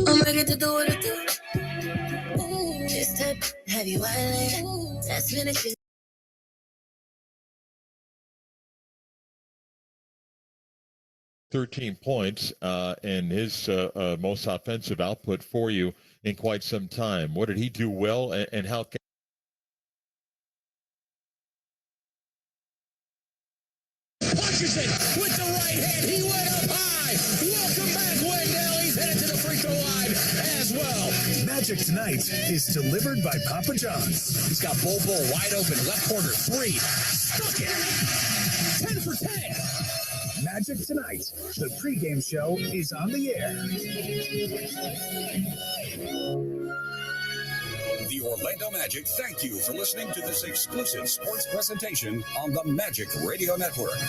I'm ready to do what I do. This type have you violent. That's finished. 13 points and his most offensive output for you in quite some time. What did he do well, and how can Hutcherson with the right hand. He went up high. Welcome back, Wendell. He's headed to the free throw line as well. Magic Tonight is delivered by Papa John's. He's got Bol wide open. Left corner three. Stuck it. 10 for 10. Magic Tonight. The pregame show is on the air. The Orlando Magic thank you for listening to this exclusive sports presentation on the Magic Radio Network.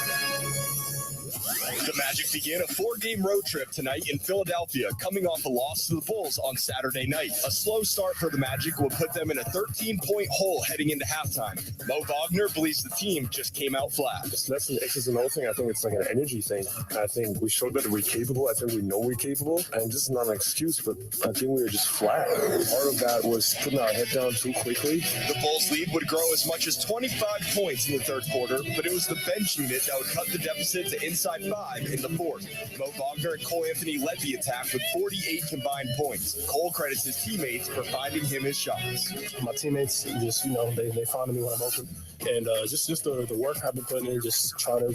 The Magic began a 4-game road trip tonight in Philadelphia, coming off a loss to the Bulls on Saturday night. A slow start for the Magic will put them in a 13-point hole heading into halftime. Mo Wagner believes the team just came out flat. It's less an X's and O thing. I think it's like an energy thing. I think we showed that we're capable. I think we know we're capable. And this is not an excuse, but I think we were just flat. Part of that was putting our head down too quickly. The Bulls' lead would grow as much as 25 points in the third quarter, but it was the bench unit that would cut the deficit to inside 5 in the fourth. Mo Wagner and Cole Anthony led the attack with 48 combined points. Cole credits his teammates for finding him his shots. My teammates just, they find me when I'm open. And just the work I've been putting in, just trying to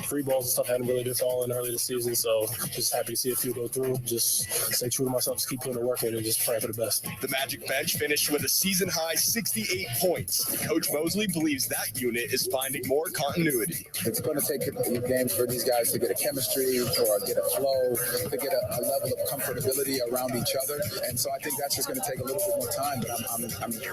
free balls and stuff hadn't really been falling early this season. So just happy to see a few go through. Just stay true to myself, just keep putting the work in and just pray for the best. The Magic bench finished with a season-high 68 points. Coach Mosley believes that unit is finding more continuity. It's going to take games for these guys to get a chemistry or get a flow, to get a level of comfortability around each other. And so I think that's just going to take a little bit more time, but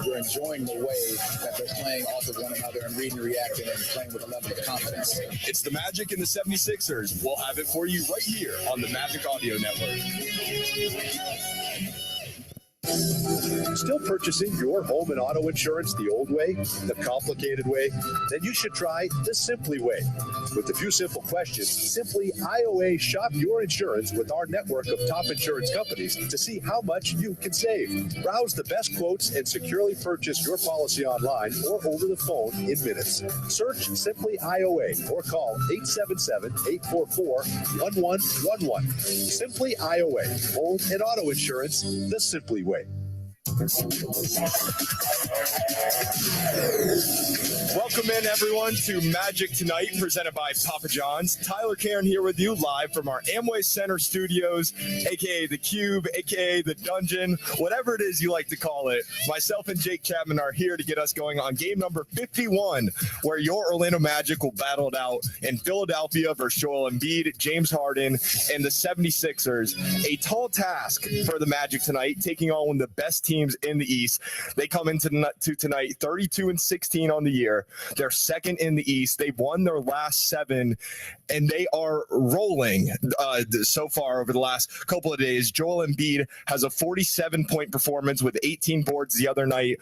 we're enjoying the way that they're playing off of one another and reading, reacting, and playing with a level of confidence. It's the Magic and the 76ers. We'll have it for you right here on the Magic Audio Network. Still purchasing your home and auto insurance the old way, the complicated way? Then you should try the Simply way. With a few simple questions, Simply IOA shop your insurance with our network of top insurance companies to see how much you can save. Browse the best quotes and securely purchase your policy online or over the phone in minutes. Search Simply IOA or call 877-844-1111. Simply IOA, home and auto insurance the Simply way. Welcome in, everyone, to Magic Tonight, presented by Papa John's. Tyler Cairn here with you, live from our Amway Center studios, a.k.a. the Cube, a.k.a. the Dungeon, whatever it is you like to call it. Myself and Jake Chapman are here to get us going on game number 51, where your Orlando Magic will battle it out in Philadelphia versus Joel Embiid, James Harden, and the 76ers. A tall task for the Magic tonight, taking on one of the best teams in the East. They come into tonight 32-16 on the year. They're second in the East. They've won their last 7, and they are rolling so far over the last couple of days. Joel Embiid has a 47-point performance with 18 boards the other night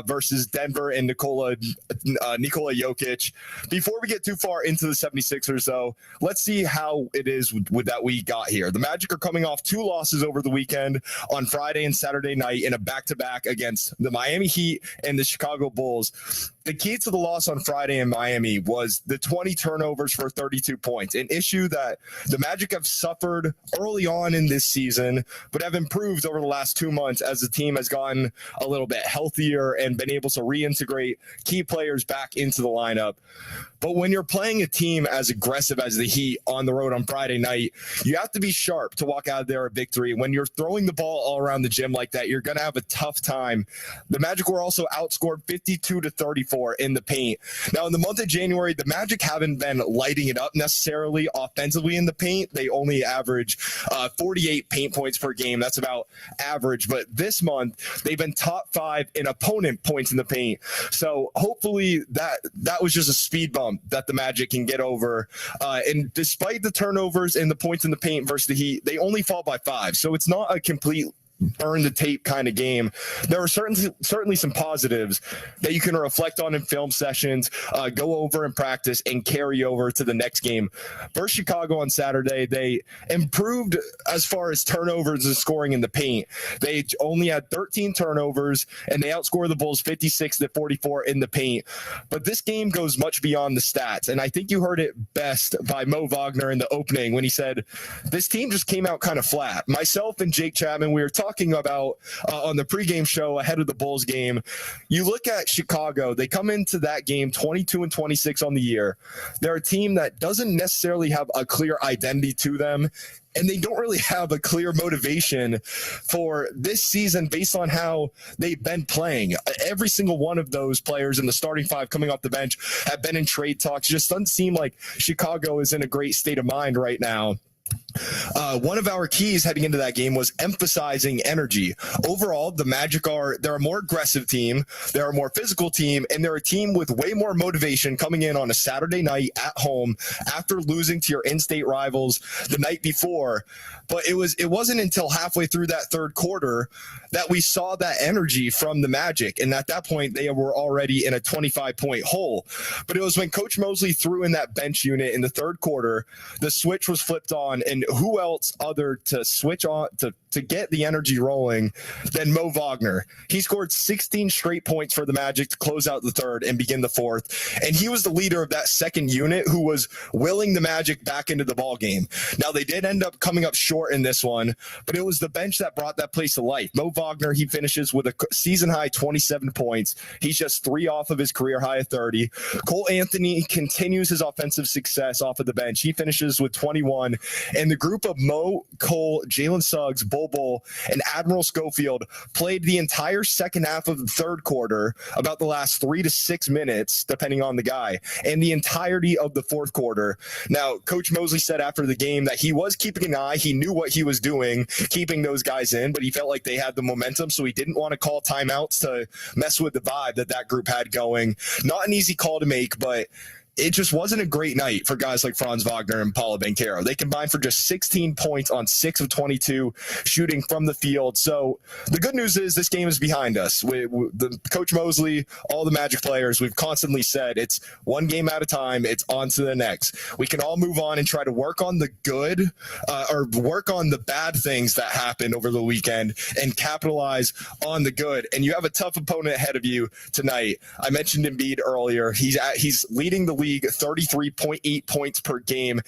versus Denver and Nikola Jokic. Before we get too far into the 76ers, though, let's see how it is with that we got here. The Magic are coming off 2 losses over the weekend on Friday and Saturday night in a back-to-back against the Miami Heat and the Chicago Bulls. The key to the loss on Friday in Miami was the 20 turnovers for 32 points, an issue that the Magic have suffered early on in this season, but have improved over the last 2 months as the team has gotten a little bit healthier and been able to reintegrate key players back into the lineup. But when you're playing a team as aggressive as the Heat on the road on Friday night, you have to be sharp to walk out of there a victory. When you're throwing the ball all around the gym like that, you're going to have a tough time. The Magic were also outscored 52-34 in the paint. Now, in the month of January, the Magic haven't been lighting it up necessarily offensively in the paint. They only average 48 paint points per game. That's about average. But this month, they've been top 5 in opponent points in the paint. So hopefully that was just a speed bump that the Magic can get over. And despite the turnovers and the points in the paint versus the Heat, they only fall by 5. So it's not a complete burn the tape kind of game. There are certainly some positives that you can reflect on in film sessions, go over in practice, and carry over to the next game. Versus Chicago on Saturday, they improved as far as turnovers and scoring in the paint. They only had 13 turnovers, and they outscored the Bulls 56-44 in the paint. But this game goes much beyond the stats, and I think you heard it best by Mo Wagner in the opening when he said, this team just came out kind of flat. Myself and Jake Chapman, we were talking about on the pregame show ahead of the Bulls game. You look at Chicago, they come into that game 22-26 on the year. They're a team that doesn't necessarily have a clear identity to them, and they don't really have a clear motivation for this season based on how they've been playing. Every single one of those players in the starting five coming off the bench have been in trade talks. It just doesn't seem like Chicago is in a great state of mind right now. One of our keys heading into that game was emphasizing energy. Overall, the Magic they're a more aggressive team, they're a more physical team, and they're a team with way more motivation coming in on a Saturday night at home after losing to your in-state rivals the night before. But it wasn't until halfway through that third quarter that we saw that energy from the Magic, and at that point they were already in a 25-point hole. But it was when Coach Mosley threw in that bench unit in the third quarter, the switch was flipped on, and who else other to switch on to get the energy rolling than Mo Wagner. He scored 16 straight points for the Magic to close out the third and begin the fourth, and he was the leader of that second unit who was willing the Magic back into the ball game. Now, they did end up coming up short in this one, but it was the bench that brought that place to life. Mo Wagner, he finishes with a season-high 27 points. He's just 3 off of his career high of 30. Cole Anthony continues his offensive success off of the bench. He finishes with 21, and the group of Mo, Cole, Jalen Suggs, Bol, and Admiral Schofield played the entire second half of the third quarter, about the last 3 to 6 minutes, depending on the guy, and the entirety of the fourth quarter. Now, Coach Mosley said after the game that he was keeping an eye. He knew what he was doing, keeping those guys in, but he felt like they had the momentum, so he didn't want to call timeouts to mess with the vibe that group had going. Not an easy call to make, but it just wasn't a great night for guys like Franz Wagner and Paolo Banchero. They combined for just 16 points on 6 of 22 shooting from the field. So the good news is this game is behind us. The Coach Mosley, all the Magic players, we've constantly said it's one game at a time. It's on to the next. We can all move on and try to work on the good or work on the bad things that happened over the weekend and capitalize on the good. And you have a tough opponent ahead of you tonight. I mentioned Embiid earlier. He's leading the league 33.8 points per game.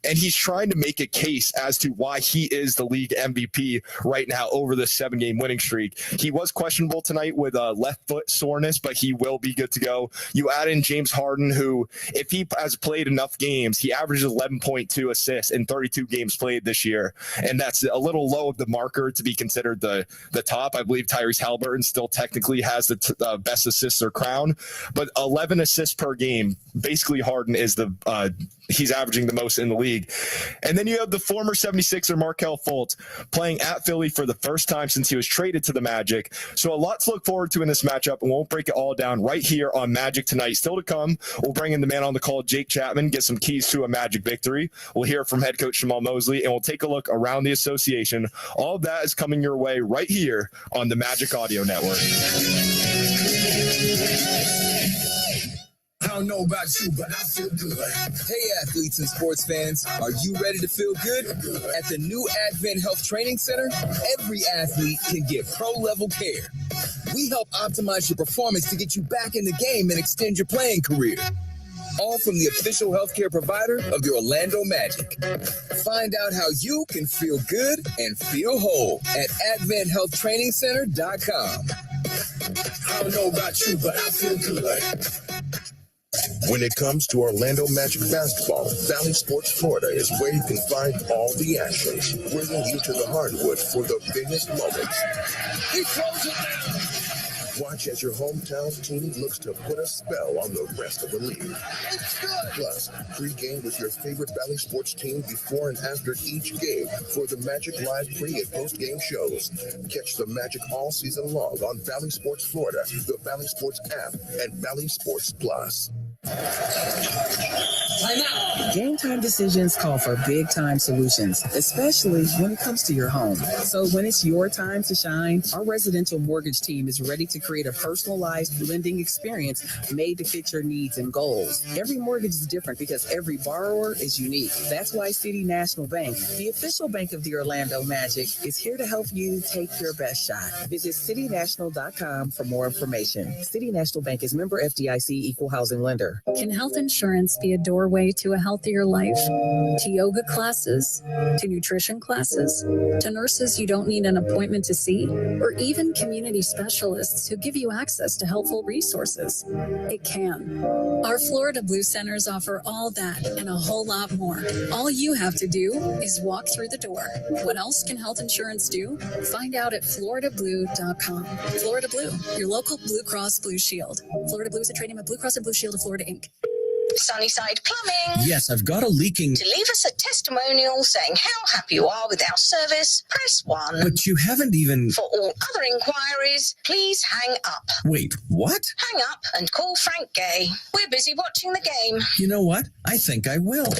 And he's trying to make a case as to why he is the league MVP right now over the 7-game winning streak. He was questionable tonight with a left foot soreness, but he will be good to go. You add in James Harden, who, if he has played enough games, he averages 11.2 assists in 32 games played this year. And that's a little low of the marker to be considered the top. I believe Tyrese Halliburton still technically has the best assists or crown, but 11 assists per game. Basically, Harden is he's averaging the most in the league. And then you have the former 76er Markelle Fultz playing at Philly for the first time since he was traded to the Magic. So a lot to look forward to in this matchup, and we'll break it all down right here on Magic Tonight. Still to come, we'll bring in the man on the call, Jake Chapman, get some keys to a Magic victory. We'll hear from head coach Jamal Mosley, and we'll take a look around the association. All of that is coming your way right here on the Magic Audio Network. I don't know about you, but I feel good. Hey, athletes and sports fans, are you ready to feel good? At the new Advent Health Training Center, every athlete can get pro-level care. We help optimize your performance to get you back in the game and extend your playing career. All from the official healthcare provider of the Orlando Magic. Find out how you can feel good and feel whole at AdventHealthTrainingCenter.com. I don't know about you, but I feel good. When it comes to Orlando Magic basketball, Valley Sports Florida is where you can find all the action, bringing you to the hardwood for the biggest moments. He throws it down. Watch as your hometown team looks to put a spell on the rest of the league. Plus, pregame with your favorite Valley Sports team before and after each game for the Magic Live pre- and post-game shows. Catch the Magic all season long on Valley Sports Florida, the Valley Sports app, and Valley Sports Plus. Game time decisions call for big time solutions, especially when it comes to your home. So when it's your time to shine, our residential mortgage team is ready to create a personalized lending experience made to fit your needs and goals. Every mortgage is different because every borrower is unique. That's why City National Bank, the official bank of the Orlando Magic, is here to help you take your best shot. Visit citynational.com for more information. City National Bank is member FDIC, equal housing lender. Can health insurance be a doorway to a healthier life? To yoga classes, to nutrition classes, to nurses you don't need an appointment to see, or even community specialists who give you access to helpful resources? It can. Our Florida Blue Centers offer all that and a whole lot more. All you have to do is walk through the door. What else can health insurance do? Find out at floridablue.com. Florida Blue, your local Blue Cross Blue Shield. Florida Blue is a trading of Blue Cross and Blue Shield of Florida, Inc. Sunnyside Plumbing. Yes, I've got a leaking. To leave us a testimonial saying how happy you are with our service, press 1. But you haven't even... For all other inquiries, please hang up. Wait, what? Hang up and call Frank Gay. We're busy watching the game. You know what? I think I will.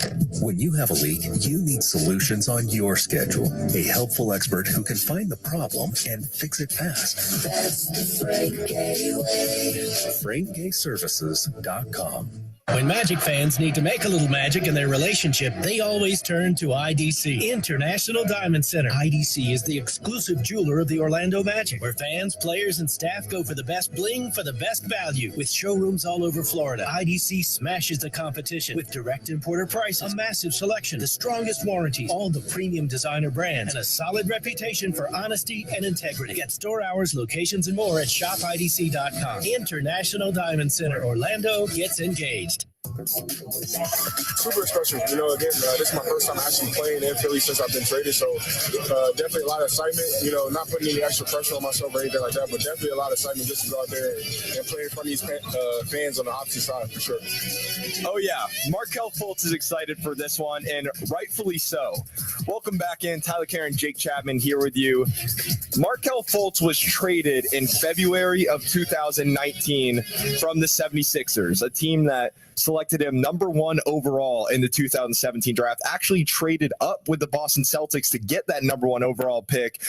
When you have a leak, you need solutions on your schedule. A helpful expert who can find the problem and fix it fast. That's the Frank Gay way. FrankGayServices.com. When Magic fans need to make a little magic in their relationship, they always turn to IDC, International Diamond Center. IDC is the exclusive jeweler of the Orlando Magic, where fans, players, and staff go for the best bling for the best value. With showrooms all over Florida, IDC smashes the competition with direct importer prices, a massive selection, the strongest warranties, all the premium designer brands, and a solid reputation for honesty and integrity. Get store hours, locations, and more at shopidc.com. International Diamond Center. Orlando gets engaged. Super special. Again, this is my first time actually playing in Philly since I've been traded, so definitely a lot of excitement. Not putting any extra pressure on myself or anything like that, but definitely a lot of excitement just to go out there and play in front of these fans on the opposite side for sure. Oh, yeah. Markelle Fultz is excited for this one, and rightfully so. Welcome back in. Tyler Karen, Jake Chapman here with you. Markelle Fultz was traded in February of 2019 from the 76ers, a team that selected him number 1 overall in the 2017 draft, actually traded up with the Boston Celtics to get that number 1 overall pick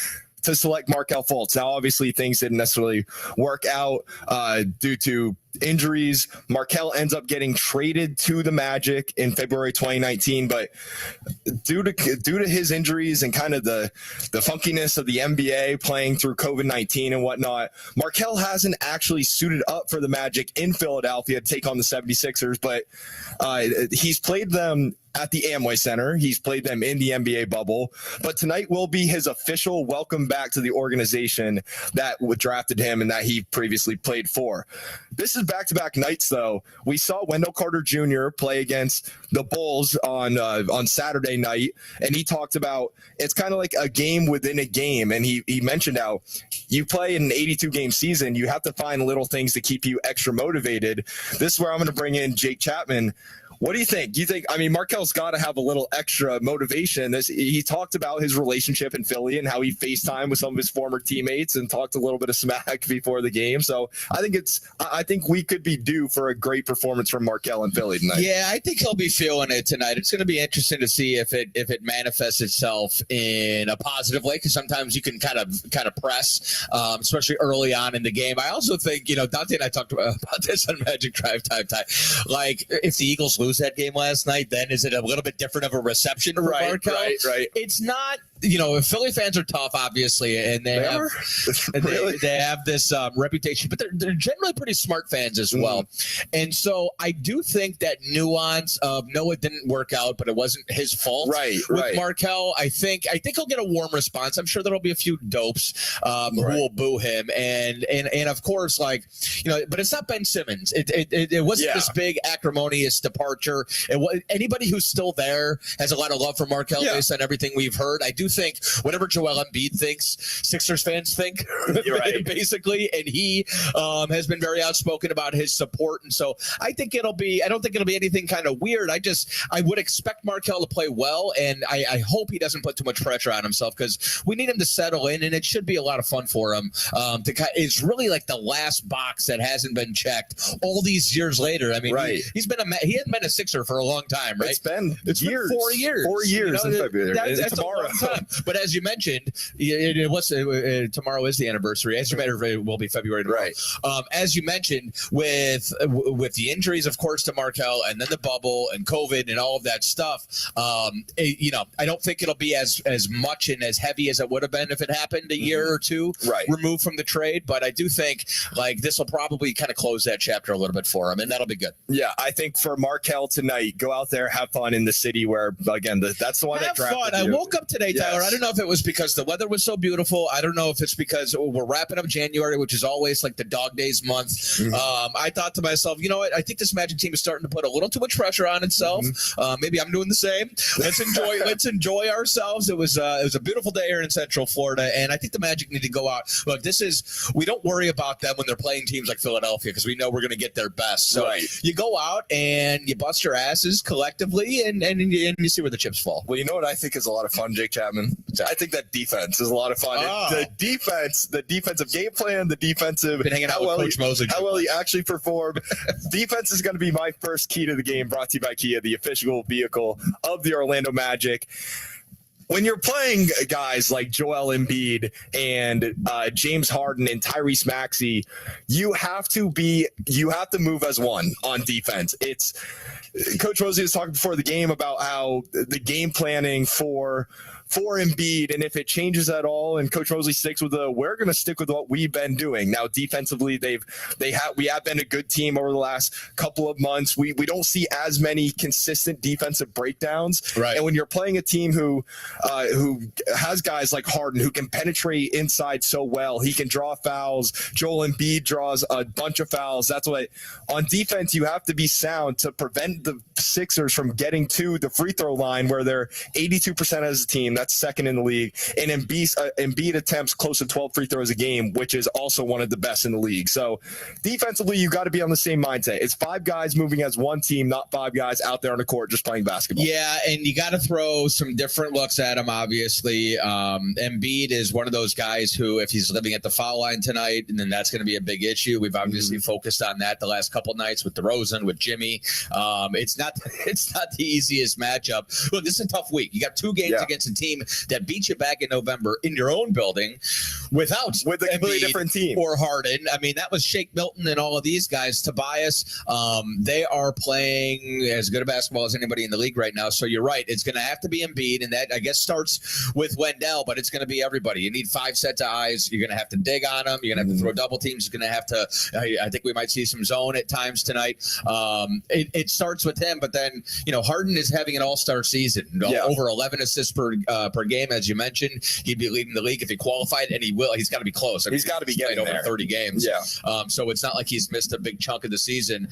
to select Markelle Fultz. Now, obviously, things didn't necessarily work out due to injuries. Markelle ends up getting traded to the Magic in February 2019, but due to his injuries and kind of the funkiness of the NBA playing through COVID-19 and whatnot, Markelle hasn't actually suited up for the Magic in Philadelphia to take on the 76ers, but he's played them at the Amway Center. He's played them in the NBA bubble, but tonight will be his official welcome back to the organization that drafted him and that he previously played for. This is back-to-back nights, though. We saw Wendell Carter Jr. play against the Bulls on Saturday night, and he talked about it's kind of like a game within a game, and he mentioned how you play in an 82-game season, you have to find little things to keep you extra motivated. This is where I'm going to bring in Jake Chapman. What do you think? Markelle's got to have a little extra motivation. He talked about his relationship in Philly and how he FaceTimed with some of his former teammates and talked a little bit of smack before the game. So I think we could be due for a great performance from Markelle in Philly tonight. Yeah, I think he'll be feeling it tonight. It's going to be interesting to see if it manifests itself in a positive way, because sometimes you can kind of press, especially early on in the game. I also think, Dante and I talked about this on Magic Drive Time. Like, if the Eagles lose that game last night, then is it a little bit different of a reception for Markelle? Right. It's not, Philly fans are tough, obviously, and they have this reputation, but they're generally pretty smart fans as well. And so I do think that nuance of no, it didn't work out, but it wasn't his fault. With Markelle, I think he'll get a warm response. I'm sure there'll be a few dopes who will boo him, and of course, but it's not Ben Simmons. It wasn't this big acrimonious departure. Anybody who's still there has a lot of love for Markelle based on everything we've heard. I do think whatever Joel Embiid thinks, Sixers fans think, basically. And he has been very outspoken about his support. And so I don't think it'll be anything kind of weird. I would expect Markelle to play well, and I hope he doesn't put too much pressure on himself, because we need him to settle in, and it should be a lot of fun for him. It's really like the last box that hasn't been checked all these years later. I mean, he hasn't been a Sixer for a long time, right? It's been 4 years. 4 years in February. That's tomorrow. A long time. But as you mentioned, tomorrow is the anniversary. As you mentioned, it will be February tomorrow. Right. As you mentioned, with the injuries, of course, to Markelle, and then the bubble and COVID and all of that stuff, I don't think it'll be as much and as heavy as it would have been if it happened a year or two removed from the trade. But I do think this will probably kind of close that chapter a little bit for him, and that'll be good. Yeah, I think for Markelle tonight, go out there, have fun in the city where, again, that's the one that drafted fun. I woke up today, Tyler. Yes. I don't know if it was because the weather was so beautiful. I don't know if it's because we're wrapping up January, which is always like the dog days month. Mm-hmm. I thought to myself, you know what? I think this Magic team is starting to put a little too much pressure on itself. Maybe I'm doing the same. Let's enjoy ourselves. It was a beautiful day here in Central Florida, and I think the Magic need to go out. Look, we don't worry about them when they're playing teams like Philadelphia, because we know we're going to get their best. So you go out and you bust your asses collectively, and you see where the chips fall. Well, you know what I think is a lot of fun, Jake Chapman? I think that defense is a lot of fun. The defensive game plan, the defensive, been hanging out with Coach Mosley. How well he actually performed. Defense is going to be my first key to the game, brought to you by Kia, the official vehicle of the Orlando Magic. When you're playing guys like Joel Embiid and James Harden and Tyrese Maxey, you have to move as one on defense. Coach Rosie was talking before the game about how the game planning for Embiid, and if it changes at all, and Coach Mosley sticks with we're going to stick with what we've been doing. Now, defensively, we have been a good team over the last couple of months. We don't see as many consistent defensive breakdowns. Right. And when you're playing a team who has guys like Harden who can penetrate inside so well, he can draw fouls. Joel Embiid draws a bunch of fouls. That's what on defense you have to be sound to prevent the Sixers from getting to the free throw line, where they're 82% as a team. That's second in the league. And Embiid attempts close to 12 free throws a game, which is also one of the best in the league. So defensively, you got to be on the same mindset. It's 5 guys moving as one team, not 5 guys out there on the court just playing basketball. Yeah, and you got to throw some different looks at him, obviously. Embiid is one of those guys who, if he's living at the foul line tonight, and then that's going to be a big issue. We've obviously focused on that the last couple nights with DeRozan, with Jimmy. It's not the easiest matchup. Look, this is a tough week. You got 2 games against a team that beat you back in November in your own building with a completely different team or Harden. I mean, that was Shake Milton and all of these guys. Tobias, they are playing as good a basketball as anybody in the league right now. So you're right. It's going to have to be Embiid, and that, I guess, starts with Wendell, but it's going to be everybody. You need 5 sets of eyes. You're going to have to dig on them. You're going to have to throw double teams. You're going to have to, I think we might see some zone at times tonight. It starts with him, but then, Harden is having an all-star season. Over 11 assists per game, as you mentioned. He'd be leading the league if he qualified, and he will. He's got to be close. He's got to be getting over there. 30 games. Yeah. So it's not like he's missed a big chunk of the season.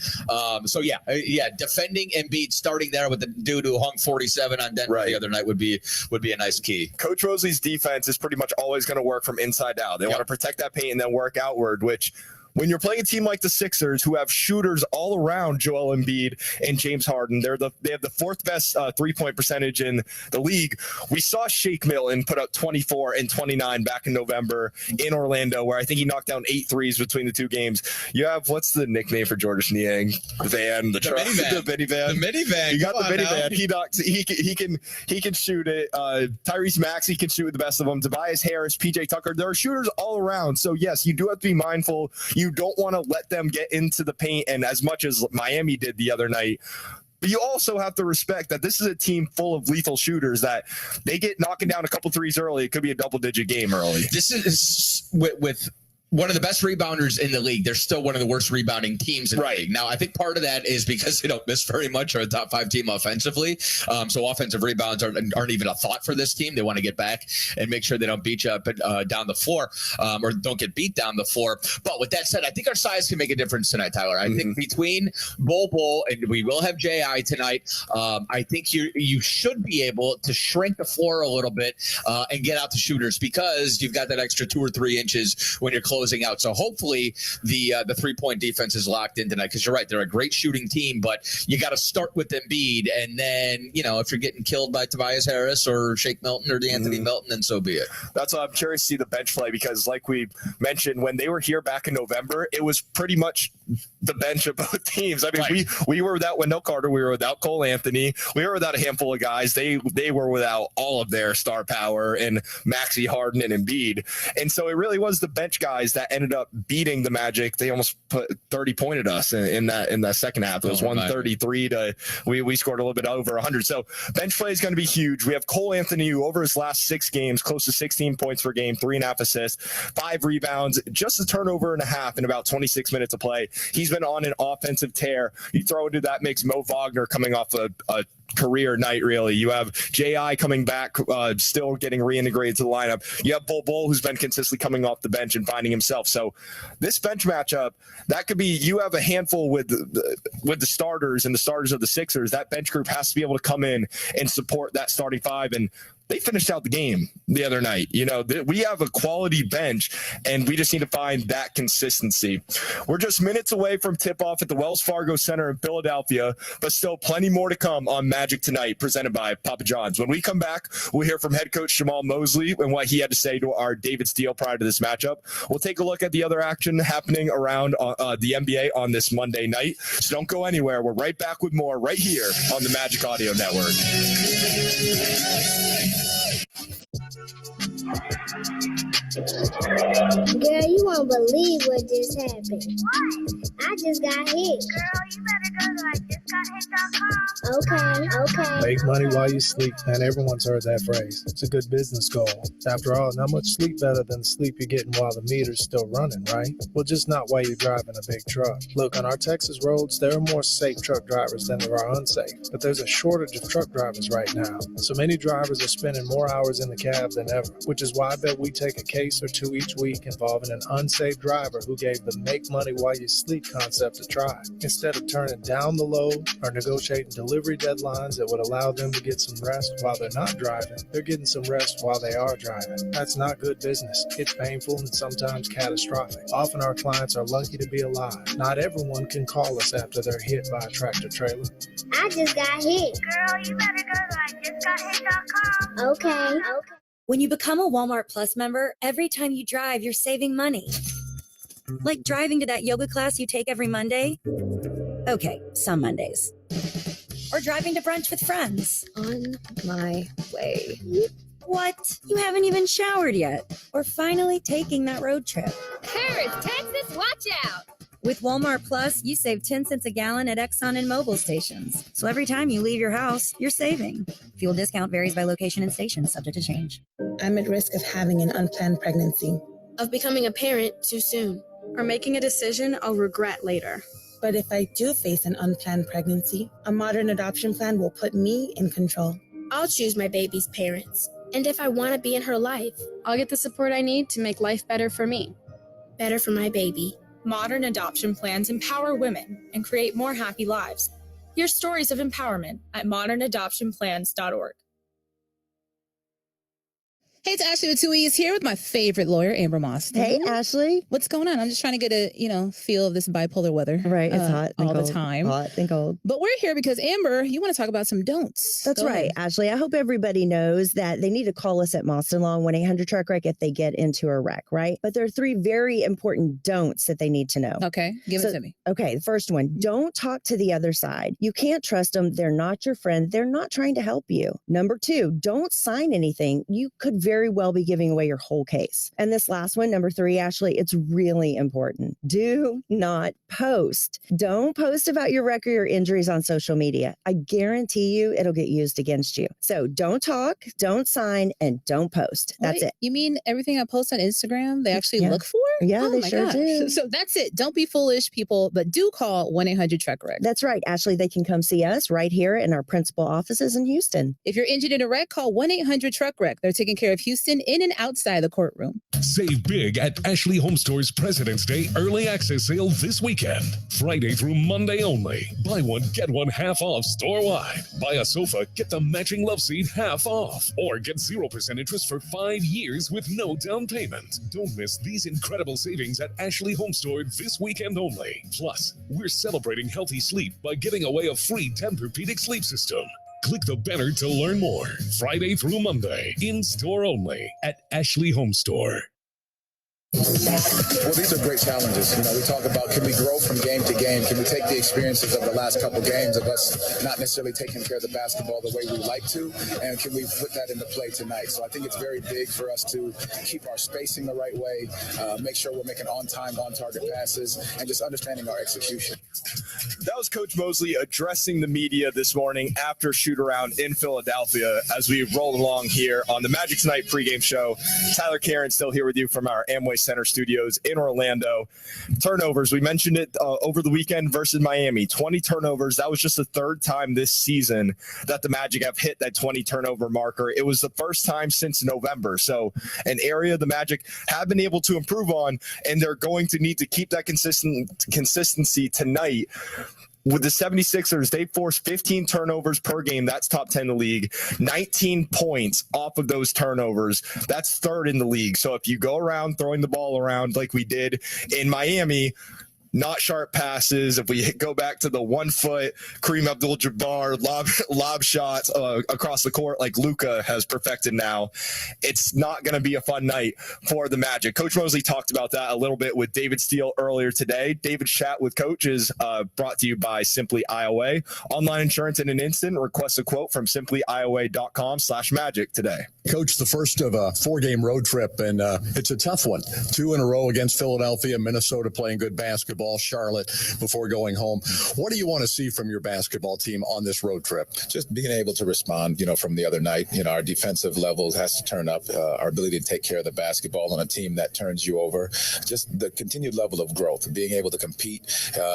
Defending Embiid, starting there with the dude who hung 47 on Denver the other night would be a nice key. Coach Rosley's defense is pretty much always going to work from inside out. They want to protect that paint and then work outward, which, when you're playing a team like the Sixers, who have shooters all around Joel Embiid and James Harden, they have the 4th best 3-point percentage in the league. We saw Shake Milton put up 24 and 29 back in November in Orlando, where I think he knocked down 8 threes between the 2 games. You have, what's the nickname for Georges Niang? The van, the minivan. The minivan. You got the minivan. He can shoot it. Tyrese Maxey can shoot with the best of them. Tobias Harris, PJ Tucker. There are shooters all around. So yes, you do have to be mindful. You don't want to let them get into the paint, and as much as Miami did the other night. But you also have to respect that this is a team full of lethal shooters that they get knocking down a couple threes early. It could be a double-digit game early. This is with one of the best rebounders in the league. They're still one of the worst rebounding teams in the league. Now, I think part of that is because they don't miss very much, or a top 5 team offensively. So offensive rebounds aren't even a thought for this team. They want to get back and make sure they don't beat you up down the floor, or don't get beat down the floor. But with that said, I think our size can make a difference tonight, Tyler. I think between Bol, and we will have J.I. tonight, I think you should be able to shrink the floor a little bit and get out the shooters, because you've got that extra 2 or 3 inches when you're closing out. So hopefully the 3-point defense is locked in tonight, because you're right, they're a great shooting team, but you got to start with Embiid, and then if you're getting killed by Tobias Harris or Shake Milton or DeAnthony Melton, then so be it. That's why I'm curious to see the bench play, because like we mentioned, when they were here back in November, it was pretty much the bench of both teams. I mean, we were without Wendell Carter, we were without Cole Anthony, we were without a handful of guys. They were without all of their star power and Maxey, Harden, and Embiid, and so it really was the bench guys that ended up beating the Magic. They almost put 30 pointed us in that second half. It was 133 to we scored a little bit over 100. So bench play is going to be huge. We have Cole Anthony, who over his last 6 games, close to 16 points per game, 3.5 assists, 5 rebounds, just a turnover and a half in about 26 minutes of play. He's been on an offensive tear. You throw into that mix Mo Wagner coming off a career night, really. You have J.I. coming back, still getting reintegrated to the lineup. You have Bol, who's been consistently coming off the bench and finding himself. So this bench matchup, that could be, you have a handful with the starters and the starters of the Sixers. That bench group has to be able to come in and support that starting 5, and they finished out the game the other night. We have a quality bench, and we just need to find that consistency. We're just minutes away from tip-off at the Wells Fargo Center in Philadelphia, but still plenty more to come on Magic Tonight, presented by Papa John's. When we come back, we'll hear from head coach Jamal Mosley and what he had to say to our David Steele prior to this matchup. We'll take a look at the other action happening around the NBA on this Monday night. So don't go anywhere. We're right back with more right here on the Magic Audio Network. Girl, you won't believe what just happened. What? I just got hit. Girl, you better go to IJustGotHit.com. Okay. Make money while you sleep, man. Everyone's heard that phrase. It's a good business goal. After all, not much sleep better than the sleep you're getting while the meter's still running, right? Well, just not while you're driving a big truck. Look, on our Texas roads, there are more safe truck drivers than there are unsafe, but there's a shortage of truck drivers right now. So many drivers are spending more hours in the cab than ever, which is why I bet we take a case or 2 each week involving an unsafe driver who gave the make money while you sleep concept a try. Instead of turning down the load or negotiating delivery deadlines that would allow them to get some rest while they're not driving, they're getting some rest while they are driving. That's not good business. It's painful and sometimes catastrophic. Often our clients are lucky to be alive. Not everyone can call us after they're hit by a tractor trailer. I just got hit. Girl, you better go to IJustGotHit.com. Okay. When you become a Walmart Plus member, every time you drive, you're saving money. Like driving to that yoga class you take every Monday. Okay, some Mondays. Or driving to brunch with friends. On my way. What? You haven't even showered yet. Or finally taking that road trip. Paris, Texas, watch out! With Walmart Plus, you save 10 cents a gallon at Exxon and Mobil stations. So every time you leave your house, you're saving. Fuel discount varies by location and station, subject to change. I'm at risk of having an unplanned pregnancy. Of becoming a parent too soon. Or making a decision I'll regret later. But if I do face an unplanned pregnancy, a modern adoption plan will put me in control. I'll choose my baby's parents. And if I want to be in her life, I'll get the support I need to make life better for me. Better for my baby. Modern adoption plans empower women and create more happy lives. Hear stories of empowerment at modernadoptionplans.org. Hey, it's Ashley with 2 E's here with my favorite lawyer, Amber Moss. Hey, Ashley. What's going on? I'm just trying to get a, feel of this bipolar weather. Right, it's hot and all cold. the time. Hot and cold. But we're here because, Amber, you want to talk about some don'ts. That's Go right, ahead. Ashley. I hope everybody knows that they need to call us at Moston Law 1-800-TRUCK-WRECK if they get into a wreck, right? But there are 3 very important don'ts that they need to know. Okay, give it to me. Okay, the first one, don't talk to the other side. You can't trust them. They're not your friend. They're not trying to help you. Number 2, don't sign anything. You could very well be giving away your whole case. And this last one, number 3, Ashley, it's really important. Do not post. Don't post about your record or injuries on social media. I guarantee you it'll get used against you. So don't talk, don't sign, and don't post. That's it. You mean everything I post on Instagram, they actually look for? Yeah, Oh they my sure gosh. do. So that's it. Don't be foolish, people, but do call 1-800-TRUCK-WRECK. That's right, Ashley. They can come see us right here in our principal offices in Houston. If you're injured in a wreck, call 1-800-TRUCK-WRECK. They're taking care of Houston in and outside the courtroom. Save big at Ashley Home Store's President's Day early access sale this weekend. Friday through Monday only. Buy one, get one half off store-wide. Buy a sofa, get the matching love seat half off. Or get 0% interest for 5 years with no down payment. Don't miss these incredible savings at Ashley Home Store this weekend only. Plus, we're celebrating healthy sleep by giving away a free Tempur-Pedic sleep system. Click the banner to learn more. Friday through Monday, in store only at Ashley Home Store. Well, these are great challenges. You know, we talk about, can we grow from game to game? Can we take the experiences of the last couple games of us not necessarily taking care of the basketball the way we like to, and can we put that into play tonight? So I think it's very big for us to keep our spacing the right way, make sure we're making on-time, on-target passes, and just understanding our execution. That was Coach Mosley addressing the media this morning after shoot-around in Philadelphia as we roll along here on the Magic Tonight pregame show. Tyler Karen still here with you from our Amway Center studios in Orlando. Turnovers, we mentioned it over the weekend versus Miami. 20 turnovers. That was just the third time this season that the Magic have hit that 20 turnover marker. It was the first time since November. So an area the Magic have been able to improve on, and they're going to need to keep that consistency tonight. With the 76ers, they forced 15 turnovers per game. That's top 10 in the league. 19 points off of those turnovers. That's third in the league. So if you go around throwing the ball around like we did in Miami, not sharp passes. If we go back to the 1 foot Kareem Abdul-Jabbar lob shots across the court like Luka has perfected now, it's not going to be a fun night for the Magic. Coach Mosley talked about that a little bit with David Steele earlier today. David's chat with Coach is brought to you by Simply IOA. Online insurance in an instant. Request a quote from simplyioa.com/magic today. Coach, the first of a 4-game road trip, and it's a tough one. 2 in a row against Philadelphia, Minnesota playing good basketball, Charlotte before going home. What do you want to see from your basketball team on this road trip? Just being able to respond, from the other night. Our defensive levels has to turn up. Our ability to take care of the basketball on a team that turns you over. Just the continued level of growth, being able to compete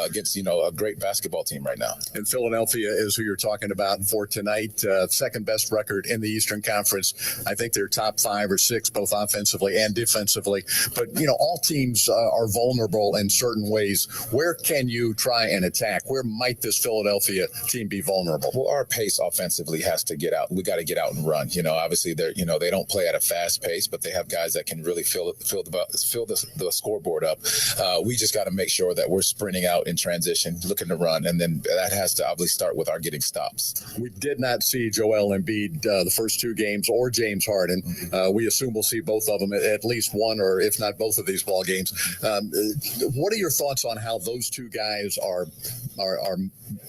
against, a great basketball team right now. And Philadelphia is who you're talking about for tonight. Second best record in the Eastern Conference. I think they're top 5 or 6, both offensively and defensively. But, all teams are vulnerable in certain ways. Where can you try and attack? Where might this Philadelphia team be vulnerable? Well, our pace offensively has to get out. We got to get out and run. Obviously they're, they don't play at a fast pace, but they have guys that can really fill the scoreboard up. We just got to make sure that we're sprinting out in transition, looking to run, and then that has to obviously start with our getting stops. We did not see Joel Embiid the first 2 games or James Harden. We assume we'll see both of them at least one, or if not both of these ball games. What are your thoughts on how those 2 guys are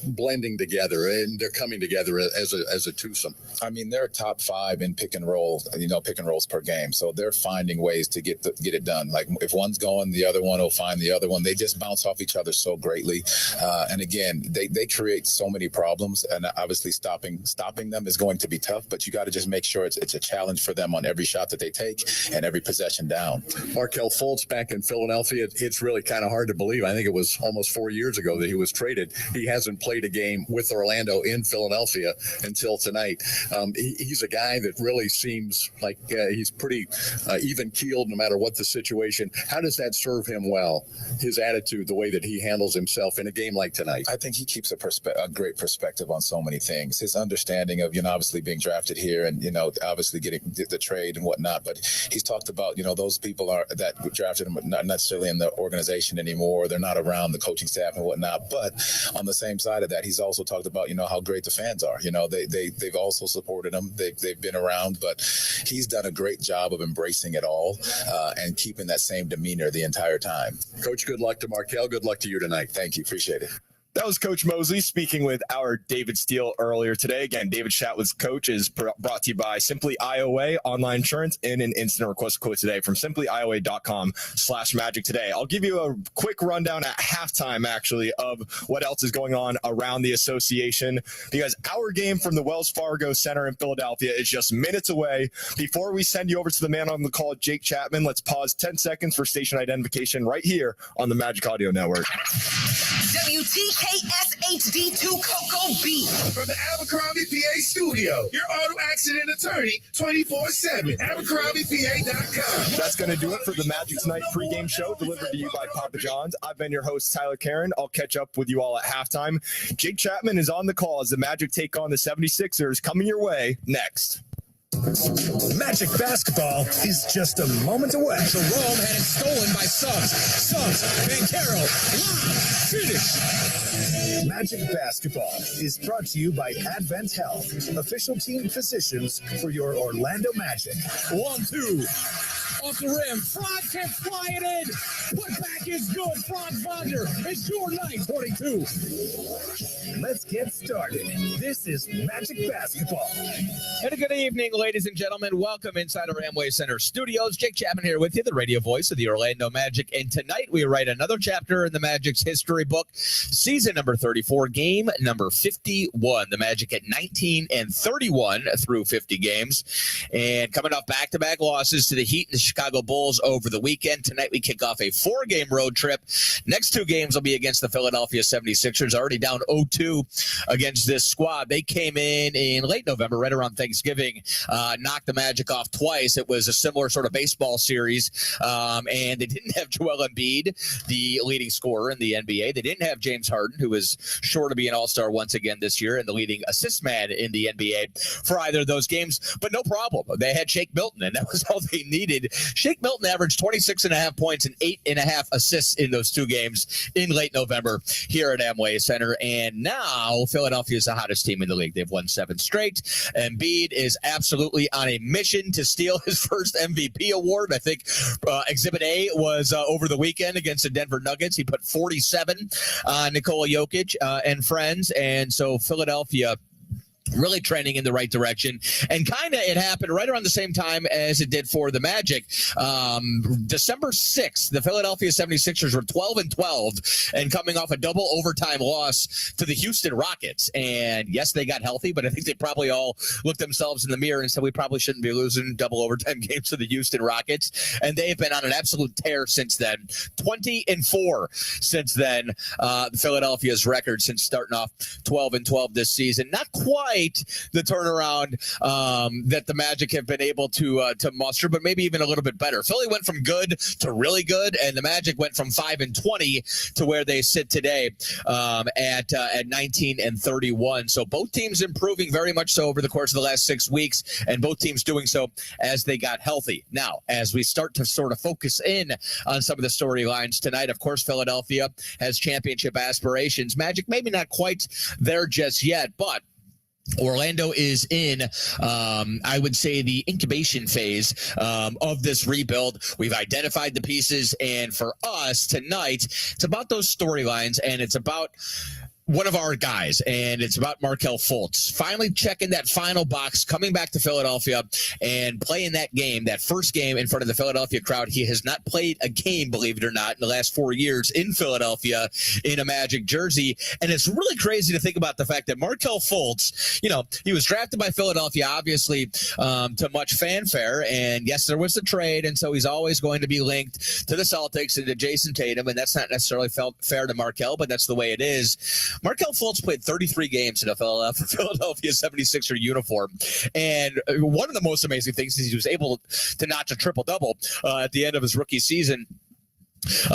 blending together and they're coming together as a twosome? I mean, they're top 5 in pick and rolls per game. So they're finding ways to get it done. Like if one's going, the other one will find the other one. They just bounce off each other so greatly. And again, they create so many problems, and obviously stopping them is going to be tough, but you got to just make sure it's a challenge for them on every shot that they take and every possession down. Markelle Fultz back in Philadelphia. It's really kind of hard to believe. I think it was almost 4 years ago that he was traded. He hasn't played a game with Orlando in Philadelphia until tonight. He's a guy that really seems like he's pretty even-keeled no matter what the situation. How does that serve him well, his attitude, the way that he handles himself in a game like tonight? I think he keeps a great perspective on so many things. His understanding of, obviously being drafted here and, obviously getting the trade and whatnot. But he's talked about, those people that drafted him not necessarily in the organization anymore. They're not around the coaching staff and whatnot. But on the same side of that, he's also talked about, how great the fans are. They've also supported him. They've been around, but he's done a great job of embracing it all and keeping that same demeanor the entire time. Coach, good luck to Markelle. Good luck to you tonight. Thank you. Appreciate it. That was Coach Mosley speaking with our David Steele earlier today. Again, David Chat with Coach is brought to you by Simply IOA Online Insurance and an instant request quote today from simplyioa.com/magic today. I'll give you a quick rundown at halftime, actually, of what else is going on around the association, because our game from the Wells Fargo Center in Philadelphia is just minutes away. Before we send you over to the man on the call, Jake Chapman, let's pause 10 seconds for station identification right here on the Magic Audio Network. WTKS HD2 Cocoa Beach. From the Abercrombie, PA studio, your auto accident attorney 24/7. AbercrombiePA.com. That's going to do it for the Magic Tonight pregame show delivered to you by Papa John's. I've been your host, Tyler Karen. I'll catch up with you all at halftime. Jake Chapman is on the call as the Magic take on the 76ers, coming your way next. Magic basketball is just a moment away. Jerome had it stolen by Suggs. Suggs, Banchero, lob, finish. Magic basketball is brought to you by Advent Health, official team physicians for your Orlando Magic. 1-2. Off the rim. Franz can fly it in. Put back is good. Franz Wagner. It's your night. 42. Let's get started. This is Magic basketball. And a good evening, ladies and gentlemen. Welcome inside our Amway Center studios. Jake Chapman here with you, the radio voice of the Orlando Magic. And tonight we write another chapter in the Magic's history book, season number 34, game number 51. The Magic at 19-31 through 50 games. And coming off back-to-back losses to the Heat and the Chicago Bulls over the weekend. Tonight we kick off a 4-game road trip. Next 2 games will be against the Philadelphia 76ers, already down 0-2 against this squad. They came in late November, right around Thanksgiving, knocked the Magic off twice. It was a similar sort of baseball series, and they didn't have Joel Embiid, the leading scorer in the NBA. They didn't have James Harden, who is sure to be an all-star once again this year and the leading assist man in the NBA for either of those games, but no problem. They had Shake Milton, and that was all they needed. Shake Milton averaged 26.5 points and 8.5 assists in those 2 games in late November here at Amway Center, and now Philadelphia is the hottest team in the league. They've won 7 straight. Embiid is absolutely on a mission to steal his first MVP award. I think Exhibit A was over the weekend against the Denver Nuggets. He put 47 on Nikola Jokic and friends, and so Philadelphia really trending in the right direction. And kind of it happened right around the same time as it did for the Magic. December 6th, the Philadelphia 76ers were 12-12 and coming off a double overtime loss to the Houston Rockets. And yes, they got healthy, but I think they probably all looked themselves in the mirror and said, we probably shouldn't be losing double overtime games to the Houston Rockets. And they've been on an absolute tear since then. 20-4 since then. Philadelphia's record since starting off 12-12 this season. Not quite the turnaround that the Magic have been able to muster, but maybe even a little bit better. Philly went from good to really good, and the Magic went from 5-20 to where they sit today at 19-31. So both teams improving very much so over the course of the last 6 weeks, and both teams doing so as they got healthy. Now, as we start to sort of focus in on some of the storylines tonight, of course, Philadelphia has championship aspirations. Magic maybe not quite there just yet, but Orlando is in, I would say, the incubation phase of this rebuild. We've identified the pieces, and for us tonight, it's about those storylines, and it's about one of our guys, and it's about Markelle Fultz finally checking that final box, coming back to Philadelphia and playing that game, that first game in front of the Philadelphia crowd. He has not played a game, believe it or not, in the last 4 years in Philadelphia in a Magic jersey. And it's really crazy to think about the fact that Markelle Fultz, you know, he was drafted by Philadelphia, obviously, to much fanfare. And yes, there was a trade, and so he's always going to be linked to the Celtics and to Jason Tatum, and that's not necessarily fair to Markelle, but that's the way it is. Markelle Fultz played 33 games in a Philadelphia 76er uniform. And one of the most amazing things is he was able to notch a triple-double at the end of his rookie season.